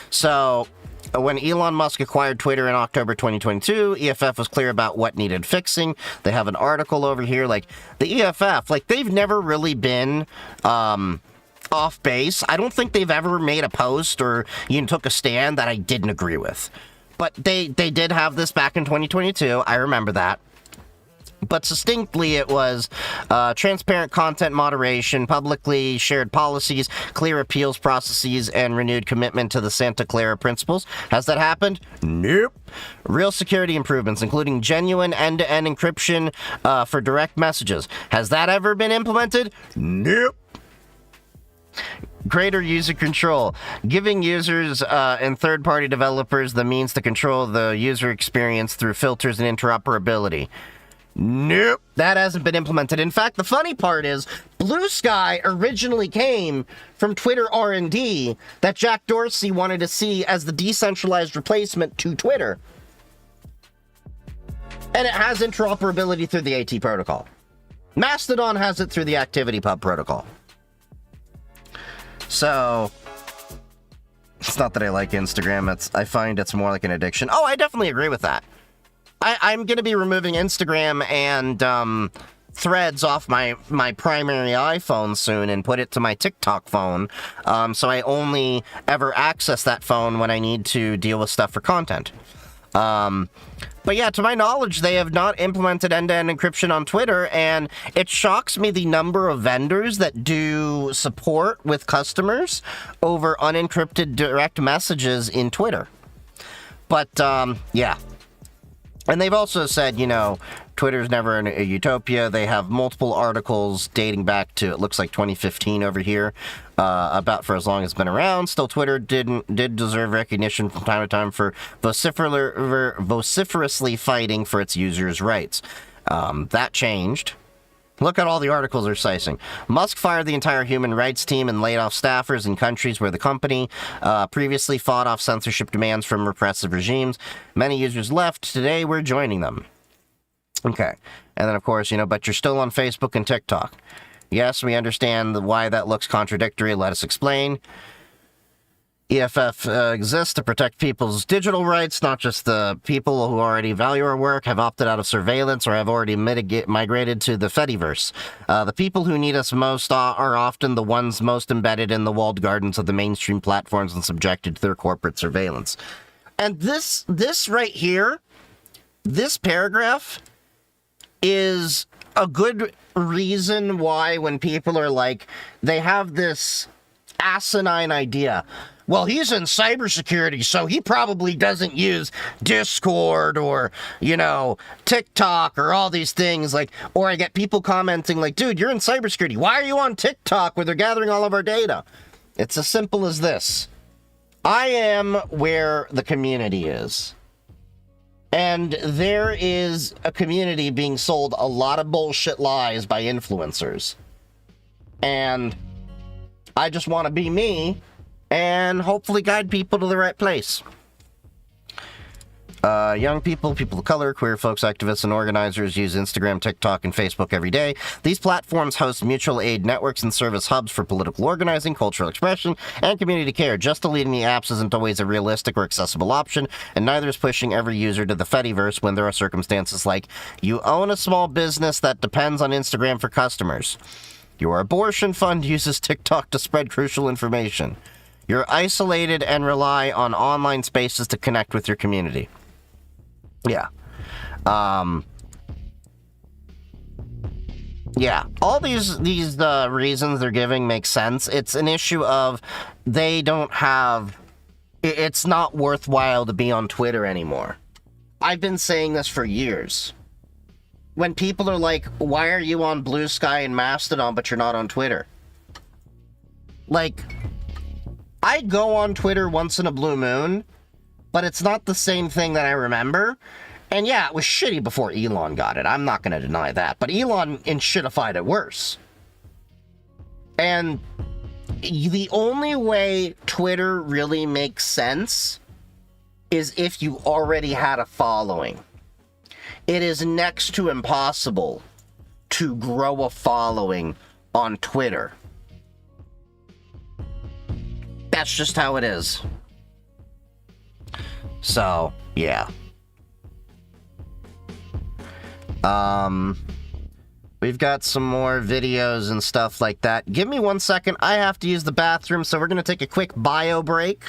So, when Elon Musk acquired Twitter in October 2022, EFF was clear about what needed fixing. They have an article over here, like, the EFF, like, they've never really been, off base. I don't think they've ever made a post or even took a stand that I didn't agree with. But they did have this back in 2022, I remember that. But distinctly, it was transparent content moderation, publicly shared policies, clear appeals processes, and renewed commitment to the Santa Clara principles. Has that happened? Nope. Real security improvements, including genuine end-to-end encryption for direct messages. Has that ever been implemented? Nope. Greater user control, giving users and third-party developers the means to control the user experience through filters and interoperability. Nope, that hasn't been implemented. In fact, the funny part is, Blue Sky originally came from Twitter R&D that Jack Dorsey wanted to see as the decentralized replacement to Twitter. And it has interoperability through the AT protocol. Mastodon has it through the ActivityPub protocol. So, it's not that I like Instagram, I find it's more like an addiction. Oh, I definitely agree with that. I'm going to be removing Instagram and Threads off my primary iPhone soon and put it to my TikTok phone, so I only ever access that phone when I need to deal with stuff for content. But yeah, to my knowledge, they have not implemented end-to-end encryption on Twitter, and it shocks me the number of vendors that do support with customers over unencrypted direct messages in Twitter. But, yeah. And they've also said, you know, Twitter's never in a utopia. They have multiple articles dating back to, it looks like 2015 over here, about for as long as it's been around. Still, Twitter did deserve recognition from time to time for vociferously fighting for its users' rights. That changed. Look at all the articles they're citing. Musk fired the entire human rights team and laid off staffers in countries where the company previously fought off censorship demands from repressive regimes. Many users left. Today, we're joining them. Okay. And then, of course, you know, but you're still on Facebook and TikTok. Yes, we understand why that looks contradictory. Let us explain. EFF exists to protect people's digital rights, not just the people who already value our work, have opted out of surveillance, or have already migrated to the Fediverse. The people who need us most are often the ones most embedded in the walled gardens of the mainstream platforms and subjected to their corporate surveillance. And this right here, this paragraph, is a good reason why when people are like, they have this asinine idea. Well, he's in cybersecurity, so he probably doesn't use Discord or, you know, TikTok or all these things. Like, or I get people commenting like, dude, you're in cybersecurity. Why are you on TikTok where they're gathering all of our data? It's as simple as this. I am where the community is. And there is a community being sold a lot of bullshit lies by influencers. And I just want to be me and hopefully guide people to the right place. Young people, people of color, queer folks, activists, and organizers use Instagram, TikTok, and Facebook every day. These platforms host mutual aid networks and serve as hubs for political organizing, cultural expression, and community care. Just deleting the apps isn't always a realistic or accessible option, and neither is pushing every user to the Fediverse when there are circumstances like you own a small business that depends on Instagram for customers. Your abortion fund uses TikTok to spread crucial information. You're isolated and rely on online spaces to connect with your community. Yeah. Yeah. All these reasons they're giving make sense. It's an issue of they don't have... It's not worthwhile to be on Twitter anymore. I've been saying this for years. When people are like, why are you on Blue Sky and Mastodon but you're not on Twitter? Like, I go on Twitter once in a blue moon, but it's not the same thing that I remember. And yeah, it was shitty before Elon got it. I'm not going to deny that. But Elon shitified it worse. And the only way Twitter really makes sense is if you already had a following. It is next to impossible to grow a following on Twitter. That's just how it is. So, yeah. We've got some more videos and stuff like that. Give me 1 second. I have to use the bathroom, so we're going to take a quick bio break.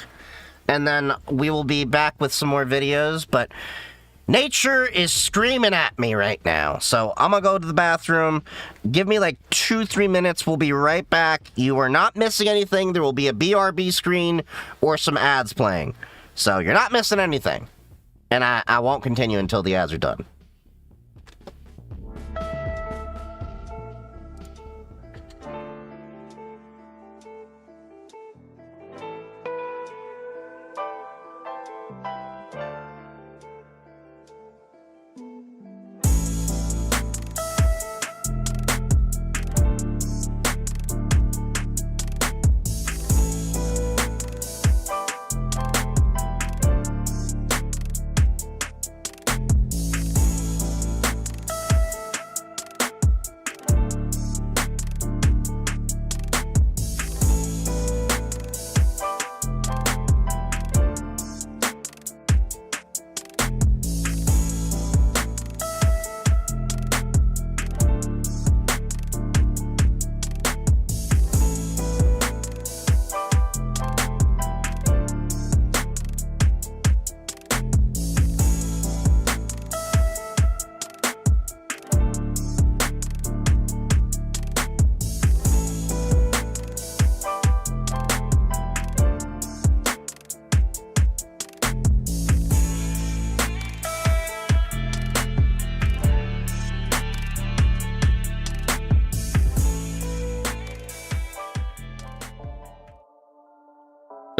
And then we will be back with some more videos, but nature is screaming at me right now. So I'm going to go to the bathroom. Give me like 2-3 minutes. We'll be right back. You are not missing anything. There will be a BRB screen or some ads playing. So you're not missing anything. And I won't continue until the ads are done.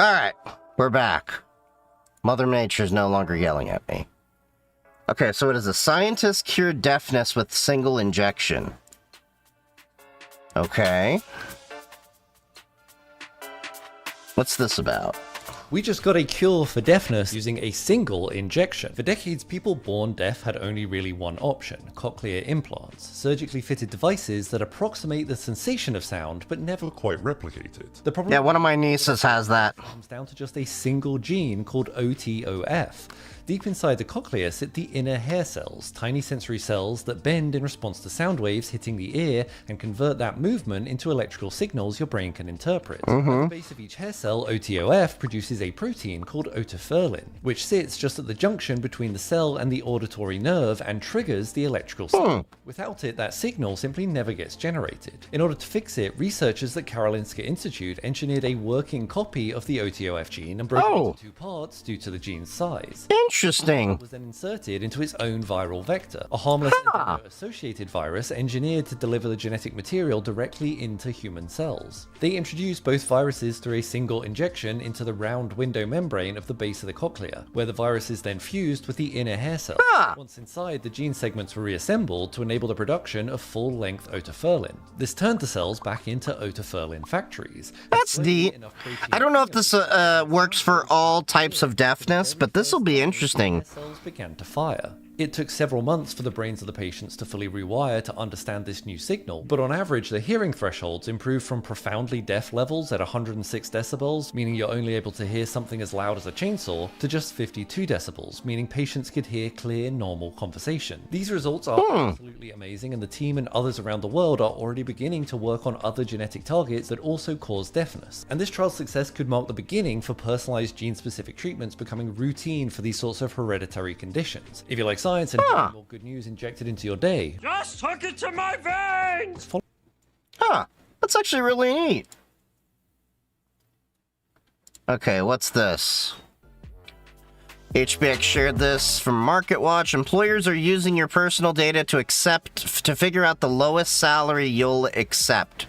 Alright, we're back. Mother Nature's no longer yelling at me. Okay, so it is a scientist cured deafness with single injection. Okay. What's this about? We just got a cure for deafness using a single injection. For decades, people born deaf had only really one option: cochlear implants, surgically fitted devices that approximate the sensation of sound but never quite replicate it. The problem, yeah, one of my nieces has that. Comes down to just a single gene called OTOF. Deep inside the cochlea sit the inner hair cells, tiny sensory cells that bend in response to sound waves hitting the ear and convert that movement into electrical signals your brain can interpret. At the base of each hair cell, OTOF produces a protein called otoferlin, which sits just at the junction between the cell and the auditory nerve and triggers the electrical signal. Without it, that signal simply never gets generated. In order to fix it, researchers at Karolinska Institute engineered a working copy of the OTOF gene and broke it into two parts due to the gene's size. Interesting. Was then inserted into its own viral vector, a harmless associated virus engineered to deliver the genetic material directly into human cells. They introduced both viruses through a single injection into the round window membrane of the base of the cochlea, where the virus is then fused with the inner hair cells. Once inside, the gene segments were reassembled to enable the production of full-length otoferlin. This turned the cells back into otoferlin factories. That's neat. I don't know if this works for all types of deafness, but this will be interesting. Cells began to fire. It took several months for the brains of the patients to fully rewire to understand this new signal, but on average the hearing thresholds improved from profoundly deaf levels at 106 decibels, meaning you're only able to hear something as loud as a chainsaw, to just 52 decibels, meaning patients could hear clear, normal conversation. These results are absolutely amazing, and the team and others around the world are already beginning to work on other genetic targets that also cause deafness. And this trial's success could mark the beginning for personalized gene-specific treatments becoming routine for these sorts of hereditary conditions. If you like science and more good news injected into your day, Just hook it to my veins! That's actually really neat. Okay, what's this? HBX shared this from MarketWatch. Employers are using your personal data to figure out the lowest salary you'll accept.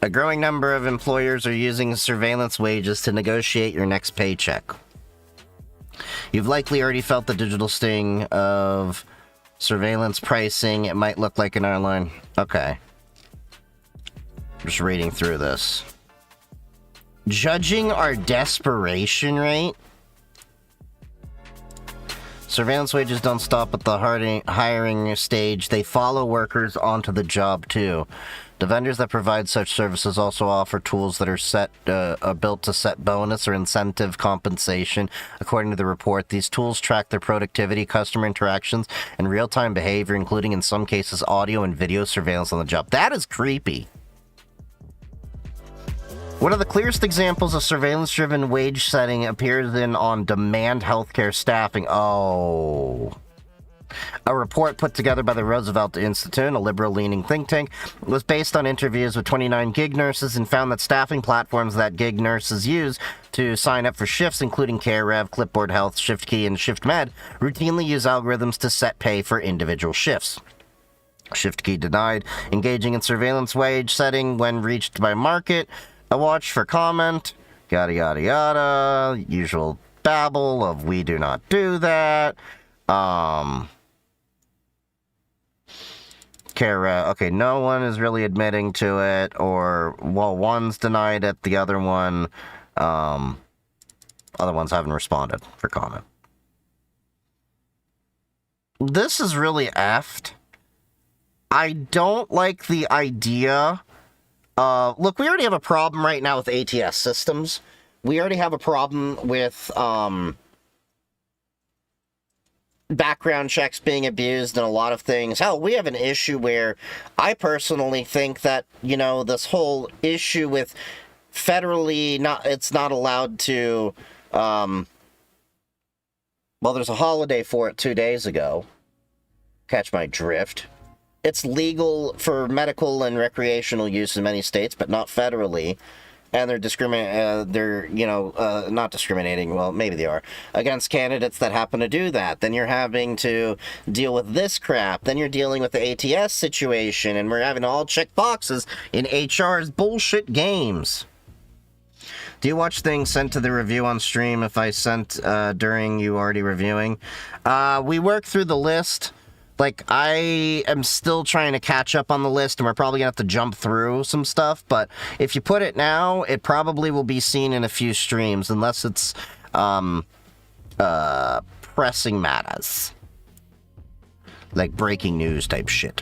A growing number of employers are using surveillance wages to negotiate your next paycheck. You've likely already felt the digital sting of surveillance pricing. It might look like an airline. Okay. Just reading through this. Judging our desperation rate. Surveillance wages don't stop at the hiring stage. They follow workers onto the job too. The vendors that provide such services also offer tools that are built to set bonus or incentive compensation. According to the report, these tools track their productivity, customer interactions, and real-time behavior, including in some cases audio and video surveillance on the job. That is creepy. One of the clearest examples of surveillance-driven wage setting appears in on-demand healthcare staffing. A report put together by the Roosevelt Institute, a liberal-leaning think tank, was based on interviews with 29 gig nurses and found that staffing platforms that gig nurses use to sign up for shifts, including CareRev, Clipboard Health, ShiftKey, and ShiftMed, routinely use algorithms to set pay for individual shifts. ShiftKey denied engaging in surveillance wage setting when reached by MarketWatch for comment. Yada yada yada. Usual babble of "we do not do that." Okay, no one is really admitting to it, or, well, one's denied it, the other one, other ones haven't responded for comment. This is really effed. I don't like the idea of, look, we already have a problem right now with ATS systems. We already have a problem with, background checks being abused and a lot of things. Hell, we have an issue where I personally think that, you know, this whole issue with federally it's not allowed to, well, there's a holiday for it 2 days ago. Catch my drift. It's legal for medical and recreational use in many states, but not federally. And they're not discriminating, well, maybe they are, against candidates that happen to do that. Then you're having to deal with this crap. Then you're dealing with the ATS situation, and we're having to all check boxes in HR's bullshit games. Do you watch things sent to the review on stream if I sent during you already reviewing? We work through the list. Like, I am still trying to catch up on the list, and we're probably gonna have to jump through some stuff, but if you put it now, it probably will be seen in a few streams, unless it's, pressing matters. Like breaking news type shit.